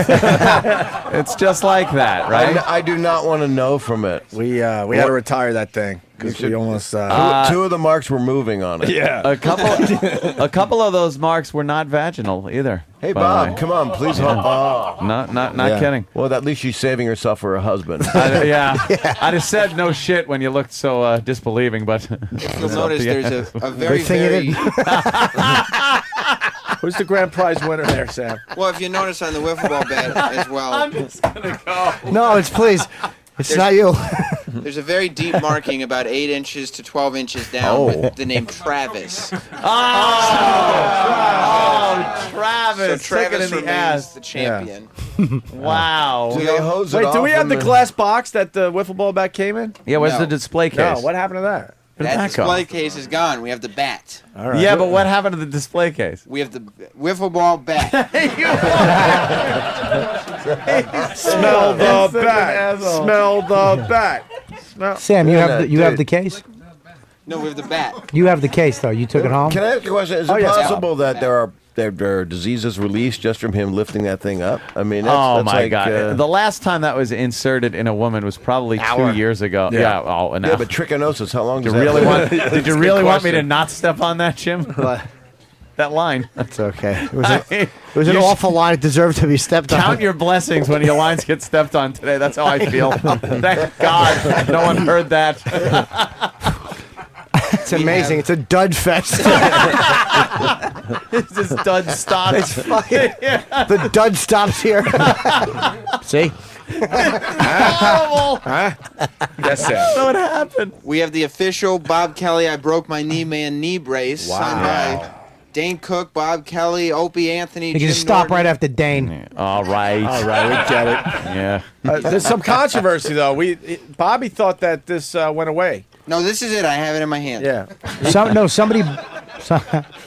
It's just like that, right? I do not want to know from it. We had to retire that thing because we almost. Two of the marks were moving on it. Yeah. A couple of those marks were not vaginal either. Hey by the Bob, way. come on, please help. Oh. Not Yeah. kidding. Well, at least she's saving herself for a husband. Yeah. I'd have said no shit when you looked so disbelieving, but If you'll notice, there's a very, Good thing you very. Who's the grand prize winner there, Sam? Well, if you notice on the wiffle ball bet as well, I'm just gonna go. no, it's please. It's not you. there's a very deep marking about 8 inches to 12 inches down with the name Travis. Oh, Travis! So Travis took it in the remains ass. the champion. Wow. Do they hose it Wait, do off we have in the glass box that the wiffle ball bat came in? Yeah, where's No. the display case? No, what happened to that? Where did That that go? display case is gone. We have the bat. All right. Yeah, but what happened to the display case? We have the wiffle ball bat. Smell the bat. Smell the bat. Smell. Sam, you have the case. No, we have the bat. You have the case though. You took it home. Can I ask you a question? Is it possible that there are diseases released just from him lifting that thing up? I mean, that's my like, God! The last time that was inserted in a woman was probably 2 years ago. Yeah, an hour. but trichinosis. How long does Did you that really last? want? Did you really want me to not step on that, Jim? That line. That's okay. It was an awful line. It deserved to be stepped on. Count your blessings when your lines get stepped on today. That's how I feel. Thank God no one heard that. It's amazing. It's a dud fest. It's just dud stops. It's fucking. The dud stops here. See? Horrible. Yes, sir. What happened? We have the official Bob Kelly I Broke My Knee Man knee brace Wow. signed by Dane Cook, Bob Kelly, Opie Anthony, You can Jim just stop Norton. right after Dane. All right. All right, we get it. Yeah. There's some controversy though. Bobby thought that this went away. No, this is it. I have it in my hand. Yeah. Somebody.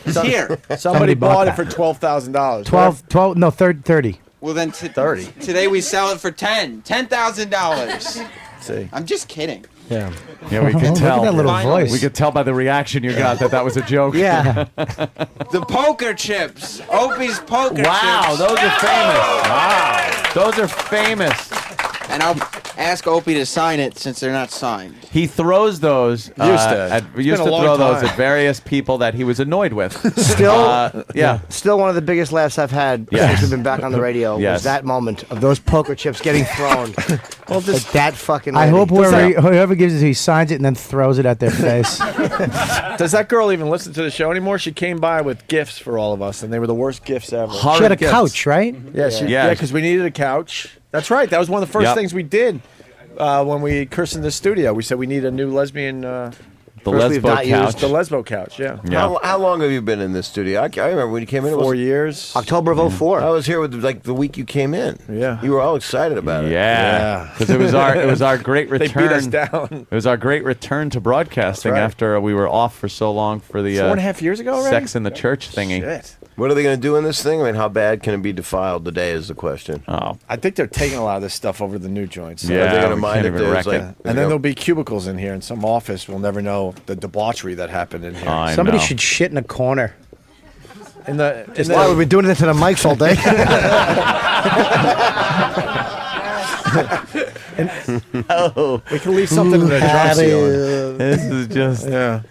It's here. Somebody bought that. it for $12,000. 12, no, 30. Well, then 30. Today we sell it for $10,000. See. I'm just kidding. Yeah. Yeah, we could Look at tell. that little Finally. voice. We could tell by the reaction you got that was a joke. Yeah. The poker chips. Opie's poker Wow, chips. those are famous. Wow. Those are famous. And I'll ask Opie to sign it since they're not signed. He throws those. Used to. Used been to a throw long those time. at various people that he was annoyed with. Still, yeah. Still one of the biggest laughs I've had Yes. since we've been back on the radio Yes. was that moment of those poker chips getting thrown. Well, that fucking. I lady. hope whoever gives it to you signs it and then throws it at their face. Does that girl even listen to the show anymore? She came by with gifts for all of us, and they were the worst gifts ever. She had a couch, right? Yeah, Yeah. because we needed a couch. That's right. That was one of the first Yep. things we did when we christened the studio. We said we need a new lesbian. The first we've lesbo not used couch. The lesbo couch. Yeah. Yeah. How long have you been in this studio? I remember when you came in. It 4 was, years. October of 04. I was here with like the week you came in. Yeah. You were all excited about it. Yeah, because it was our great They return. beat us down. It was our great return to broadcasting That's right. after we were off for so long for the 4.5 years ago already? Sex in the Church thingy. Shit. What are they going to do in this thing? I mean, how bad can it be defiled today is the question. Oh, I think they're taking a lot of this stuff over to the new joints. Are they yeah. gonna We mind can't if even there's wreck like, it. And then there'll be cubicles in here in some office. We'll never know the debauchery that happened in here. I Somebody know. should shit in a corner. In the, in Why we've been doing it to the mics all day? Oh, we can leave something in the drum ceiling. this is just Yeah.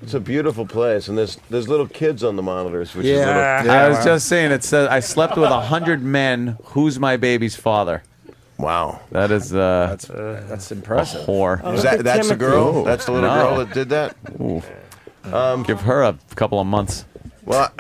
It's a beautiful place, and there's little kids on the monitors, which is Yeah. little, I was just saying. It says I slept with 100 men. Who's my baby's father? wow. That is That's a impressive. whore. Is that's the girl? That's the little No. girl that did that? Ooh. Give her a couple of months. Well,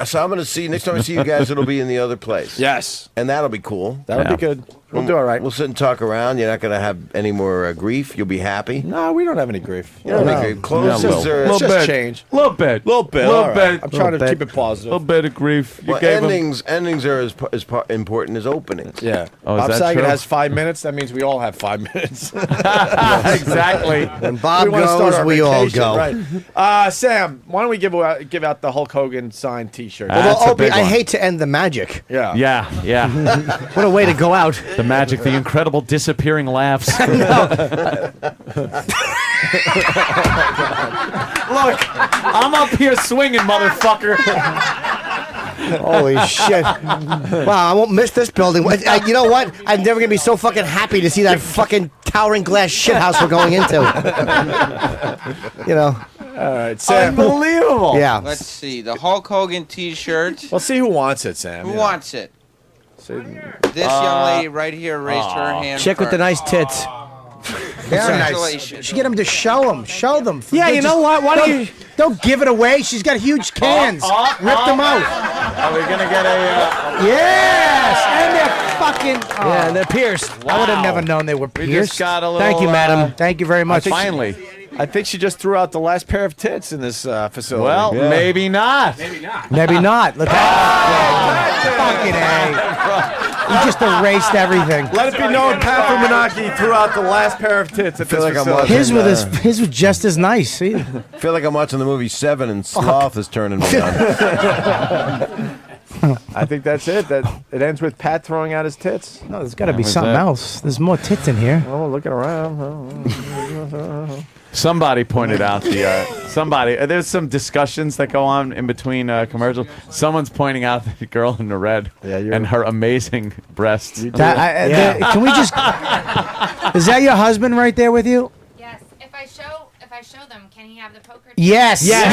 so I'm going to see, next time I see you guys, it'll be in the other place. Yes. And that'll be cool. That'll Yeah. be good. We'll do all right. We'll sit and talk around. You're not going to have any more grief. You'll be happy. No, we don't have any grief. You don't have any grief. Clothes Yeah, are... It's just bit. change. Little bit. Little bit. Little all right. bit. I'm trying to Little keep bit. it positive. little bit of grief. You Well, gave him. endings are as important as openings. Yeah. Oh, is Bob that Saget true? has 5 minutes. That means we all have 5 minutes. Exactly. When Bob we wanna start goes, our we all vacation, go. Right. Sam, why don't we give out the Hulk Hogan signed T-shirt? That's Although, a Opie, big I one. hate to end the magic. Yeah. Yeah. What a way to go out. The magic, the incredible disappearing laughs. Look, I'm up here swinging, motherfucker. Holy shit. Wow, I won't miss this building. You know what? I'm never going to be so fucking happy to see that fucking towering glass shithouse we're going into. You know? All right, Sam. Unbelievable. Yeah. Let's see. The Hulk Hogan T-shirt. We'll see who wants it, Sam. Who Yeah. wants it? See- This young lady right here raised her hand. Chick with the first. nice tits. Very nice. Congratulations. Should get them to show them. Show them. Yeah, you know what? Why don't you... Don't give it away. She's got huge cans. Rip them out. Are we gonna get a? Yes, and they're fucking. Yeah, and they're pierced. I would have never known they were We pierced. just got a little. Thank you, madam. Thank you very much. Finally. I think she just threw out the last pair of tits in this facility. Well, maybe not. Maybe not. Look fucking A. You just erased everything. Let it be known, Pat Fumanaki threw out the last pair of tits at feel this like I'm facility. watching, His was just as nice. See? I feel like I'm watching the movie Seven and Sloth is turning me on. I think that's it. That it ends with Pat throwing out his tits. No, there's got to be something else. There's more tits in here. Oh, looking around. Somebody pointed out there's some discussions that go on in between commercials. Someone's pointing out the girl in the red and her amazing breasts. Can we just? Is that your husband right there with you? Yes. If I show them, can he have the poker? Yes. Wait a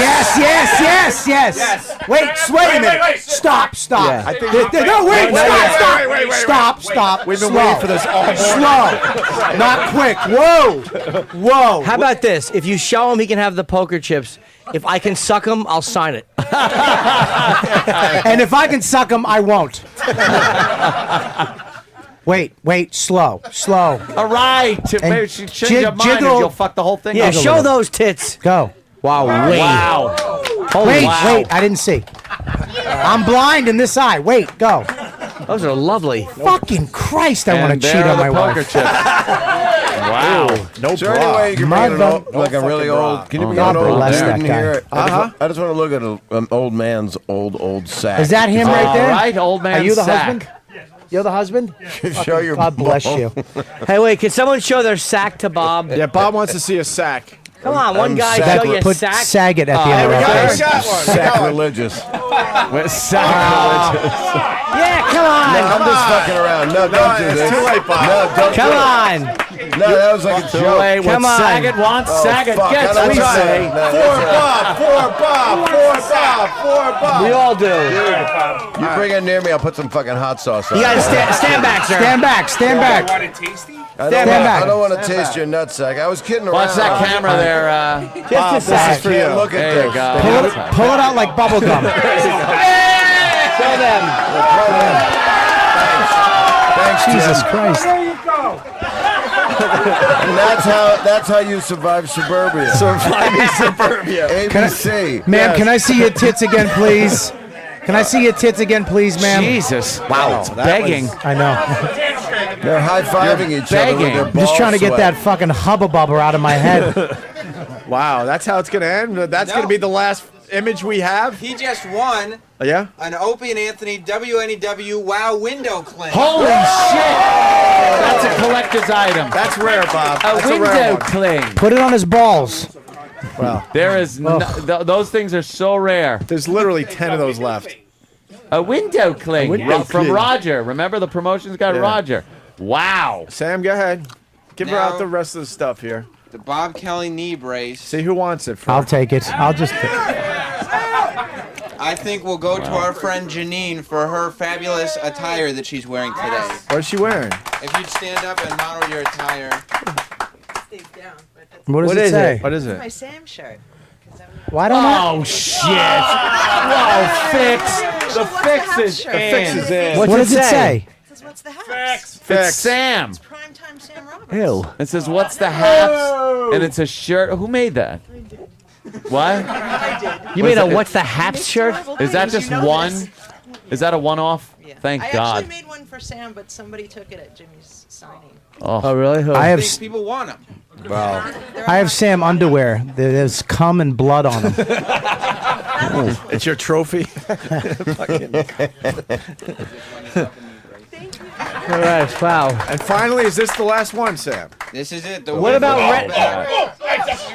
minute. wait. Stop. Yeah. I think- No, wait. Wait. Stop. We've been Slow. waiting for this all morning. Slow. Not quick. Whoa. How about this? If you show him, he can have the poker chips. If I can suck him, I'll sign it. And if I can suck him, I won't. Wait, slow. All right, maybe she change your mind and you'll fuck the whole thing. Yeah, up. show those tits. Go. Wow. Wait, I didn't see. I'm blind in this eye. Wait, go. Those are lovely. Fucking Christ, I want And to cheat there on are my the poker wife. chips. Wow. No Is there any way you can bring an old, like a really old? Can you bring an old bless dude that in guy. here? I just want to look at an old man's old sack. Is that him right there? All right, old man. Are you the sack. husband? You're the husband? Show your God bless balls. you. Hey, wait, can someone show their sack to Bob? Yeah, Bob wants to see a sack. Come on, one guy sack- show you a Put sack. Saget at the end of we our got face. one. Sacrilegious. Sacrilegious. Yeah, come on. I'm just fucking around. No, don't do it's this. too late, Bob. No, don't Come do it. on. No, that was like a The joke. way what Come on. Saget wants, Oh, Saget fuck, gets. I don't We try say. that. No, that's For Bob. We all do. right. You bring it near me, I'll put some fucking hot sauce on You gotta it. stand back, sir. Stand back. Want it tasty? I Stand back. don't want to taste your nutsack. I was kidding around. Watch that camera there. Just a Bob, sack. this is for you. Look at There this. you go. Pull it out like bubble gum. Show them. Thanks, Jesus Tim. Christ. And that's how you survive suburbia. Surviving suburbia. ABC. Ma'am, can I see your tits again, please? Can I see your tits again, please, ma'am? Jesus. Wow. It's begging. I know. They're high-fiving each other with their I'm just trying to get ball that sweat. fucking hubba bubba out of my head. Wow, that's how it's going to end? That's going to be the last image we have? He just won Yeah? an Opie and Anthony WNEW WOW window clean. Holy shit! That's a collector's item. That's rare, Bob. A That's a rare window one. cling. Put it on his balls. Well, There is those things are so rare. there's literally 10 of those left. A window cling window from cling. Roger. Remember the promotions guy, Yeah. Roger. Wow. Sam, go ahead. Give her Now- out the rest of the stuff here. The Bob Kelly knee brace. See who wants it first. I'll take it. I'll just. I think we'll go to our friend Janine for her fabulous attire that she's wearing today. What's she wearing? If you'd stand up and model your attire. What does it say? What is it? My Sam shirt. Why don't I? Oh shit! Whoa, fix. The fix is in. Fix is in. What does it say? It says, what's the haps? It's Sam. It's primetime Sam Roberts. Ew. It says, "What's the haps?" And it's a shirt. Who made that? What? You made a what's the haps shirt? Is that just one? Is that a one-off? Thank I God. actually made one for Sam, but somebody took it at Jimmy's signing. Oh, really? Who? I have. think people want them. Wow. I have Sam underwear. There's cum and blood on them. It's your trophy. All right, wow. And finally, is this the last one, Sam? This is it. The What about Red?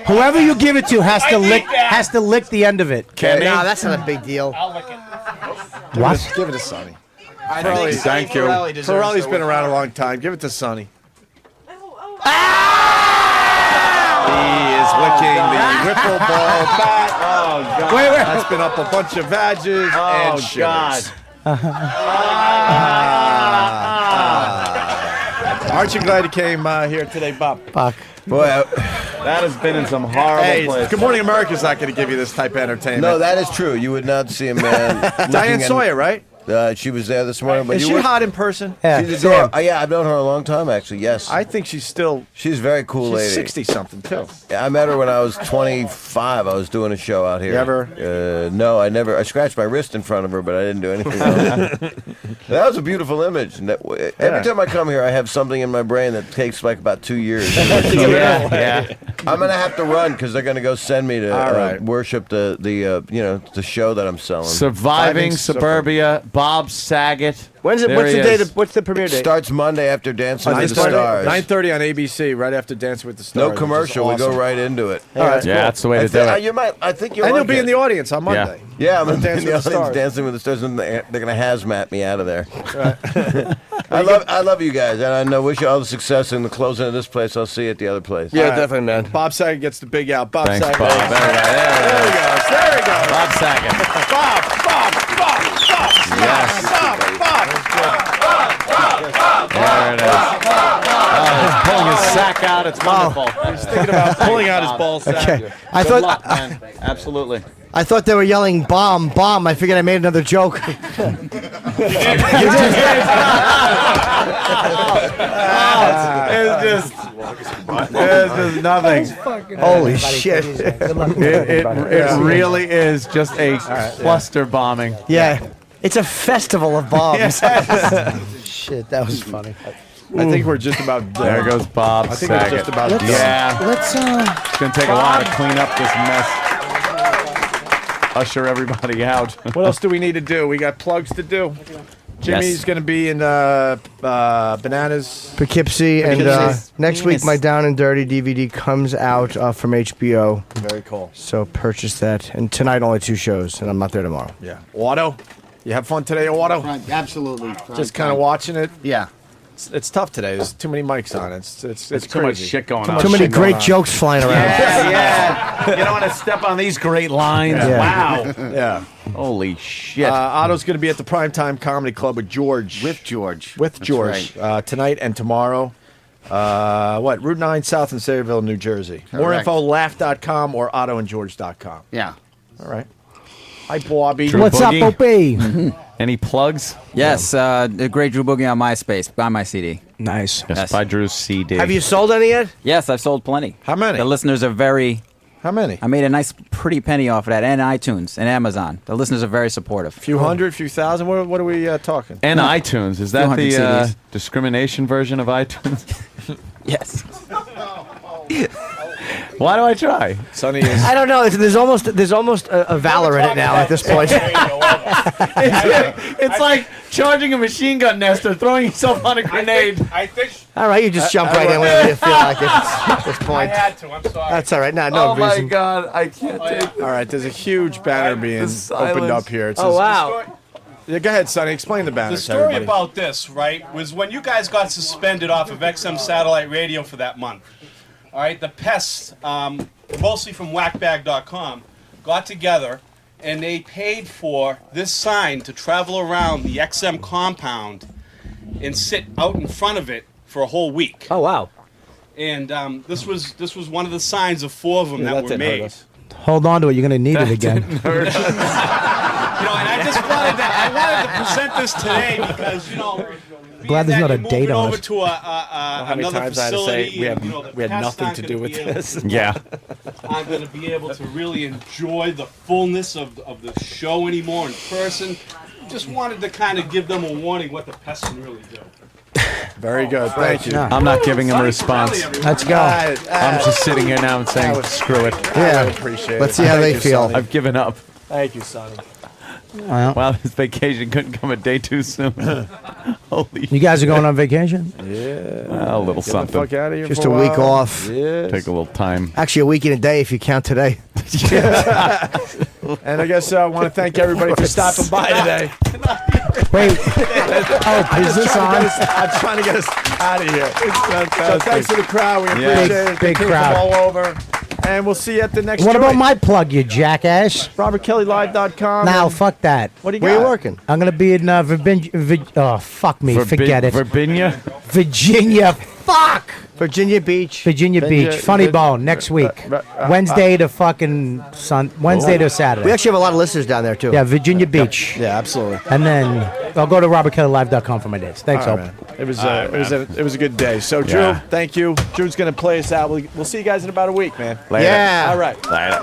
Whoever you give it to has to lick the end of it. Nah, that's not a big deal. What? Give it to Sonny. I think Sonny Thank you. Ferrelli deserves Ferrelli's the been win. around a long time. Give it to Sonny. He is licking the Whipple ball bat. Oh, God. Wait. That's been up a bunch of badges and oh God. Aren't you glad you came here today, Bob? Fuck. Boy, That has been in some horrible Hey, places. Good Morning America's not going to give you this type of entertainment. no, that is true. You would not see a man. Diane looking Sawyer, right? She was there this morning, but Is you she would- hot in person? Yeah. She's adorable. Yeah, I've known her a long time, actually. Yes, I think she's still. she's a very cool She's lady. 60-something, too. Yeah, I met her when I was 25. I was doing a show out here. You ever? No, I never. I scratched my wrist in front of her, but I didn't do anything else. That was a beautiful image. And every time I come here, I have something in my brain that takes like about 2 years. Yeah. I'm gonna have to run because they're gonna go send me to All right. worship the show that I'm selling. Surviving Suburbia. Bob Saget. When's it? There What's he the date? is. What's the premiere It date? starts Monday after Dancing with the Monday, Stars. 9:30 on ABC, right after Dancing with the Stars. No which is commercial. We go awesome. right into it. All right, Yeah, that's the way to do it. You might. I think you'll. And like you'll be it. in the audience on Monday. Yeah, I'm in the Dancing with the audience Stars. Dancing with the Stars, and they're going to hazmat me out of there. I love you guys, and I wish you all the success in the closing of this place. I'll see you at the other place. Yeah, definitely, man. Bob Saget gets the big out. Bob Thanks, Saget. Bob. There he goes. There he goes. Bob Saget. Bob. Yes. There it is. He's pulling his sack out. It's wonderful. He's thinking about pulling out his ball sack. Okay. I Good thought luck, man. Absolutely. I thought they were yelling bomb, bomb. I figured I made another joke. It's just nothing. Holy shit. It really is just a cluster bombing. Yeah. It's a festival of bombs. Shit, that was funny. I think we're just about done. There goes Bob I think we're Saget. just about done. Yeah. Let's It's going to take a while to clean up this mess. Usher everybody out. What else do we need to do? We got plugs to do. Jimmy's Yes. going to be in Bananas. Poughkeepsie, and Poughkeepsie. next week my Down and Dirty DVD comes out from HBO. Very cool. So purchase that. And tonight only 2 shows, and I'm not there tomorrow. Yeah. Otto, you have fun today, Otto? Right, absolutely. Just kind of watching it. Yeah. It's tough today. There's too many mics on. It's There's too much crazy. shit going Too on. much Too many shit going great on. jokes flying around. Yeah. You don't want to step on these great lines. Yeah. Wow. Yeah. Holy shit. Otto's going to be at the Primetime Comedy Club with George. With George. With That's George. Tonight and tomorrow. Route 9 South in Sayreville, New Jersey. More Correct. info, laugh.com or ottoandgeorge.com. Yeah. All right. Hi, Bobby. Drew What's up, Boogie? Opie? Any plugs? Yes, the great Drew Boogie on MySpace. Buy my CD. Nice. Yes, by Drew's CD. Have you sold any yet? Yes, I've sold plenty. How many? The listeners are very. How many? I made a nice, pretty penny off of that, and iTunes and Amazon. The listeners are very supportive. Few hundred, few thousand. What are we talking? And iTunes. Is that 200 the CDs. discrimination version of iTunes? Yes. Why do I try? Sonny is. I don't know. There's almost a valor in it now at this point. It's like charging a machine gun nest or throwing yourself on a grenade. I think All right, you just jump right in whenever you feel like it at this point. I had to. I'm sorry. That's all right. No Oh my reason. God, I can't take All right, there's a huge banner being silence. opened up here. It Oh says- wow. Yeah, go ahead, Sonny. Explain the banner The to story everybody. about this, right, was when you guys got suspended off of XM satellite radio for that month. All right, the pests, mostly from whackbag.com, got together and they paid for this sign to travel around the XM compound and sit out in front of it for a whole week. Oh wow. And this was one of the signs of 4 of them that were didn't hurt made. us. Hold on to it. You're going to need it again. You know, and I just wanted to present this today because, you know, Glad there's being not that a you're date moving on over it. to How many another times I had to facility. say we had, and, you know, the we had pests nothing aren't to gonna do with be able- this? Yeah. I'm going to be able to really enjoy the fullness of the show anymore in person. Just wanted to kind of give them a warning what the pests can really do. Very good. Thank you. I'm not giving him a response. Let's go. I'm just sitting here now and saying, screw it. Yeah. Appreciate Let's it. see how Thank they you, feel. Sonny. I've given up. Thank you, Sonny. Well, Wow, this vacation couldn't come a day too soon. Holy you guys are going on vacation? Yeah. a little Get the something. fuck out of here Just for a week while. off. Yes. Take a little time. Actually, a week and a day if you count today. And I guess I want to thank everybody for stopping by today. Wait. Oh, is this on? I'm trying to get us out of here. So thanks to the crowd. We appreciate it. Big They came crowd. from all over. And we'll see you at the next What about joint. my plug, you jackass? RobertKellyLive.com. Now, and fuck that. What do you Where got? you working? I'm going to be in Virginia. Oh, fuck me. Forget it. Virginia? Virginia. Fuck. Virginia Beach. Virginia Beach. Funny Bone next week. Wednesday to fucking Wednesday to Saturday. We actually have a lot of listeners down there too. Yeah, Virginia Beach. Yeah, absolutely. And then I'll go to RobertKellyLive.com for my dates. Thanks, All Hope. right, man. It was a good day. So Drew, Yeah. thank you. Drew's gonna play us out. We'll see you guys in about a week, man. Later. Yeah. All right. Later.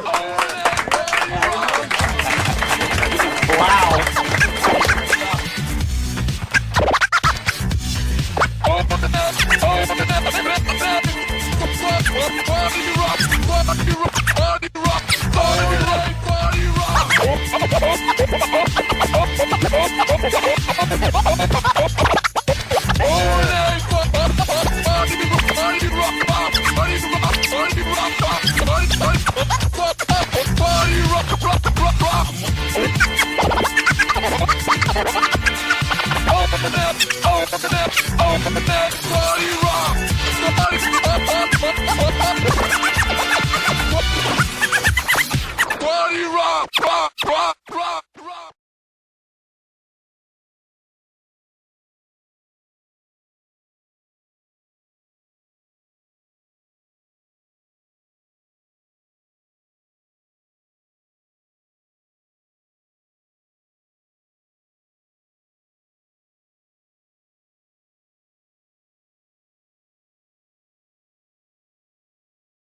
Party rock. Party rock, rock, rock.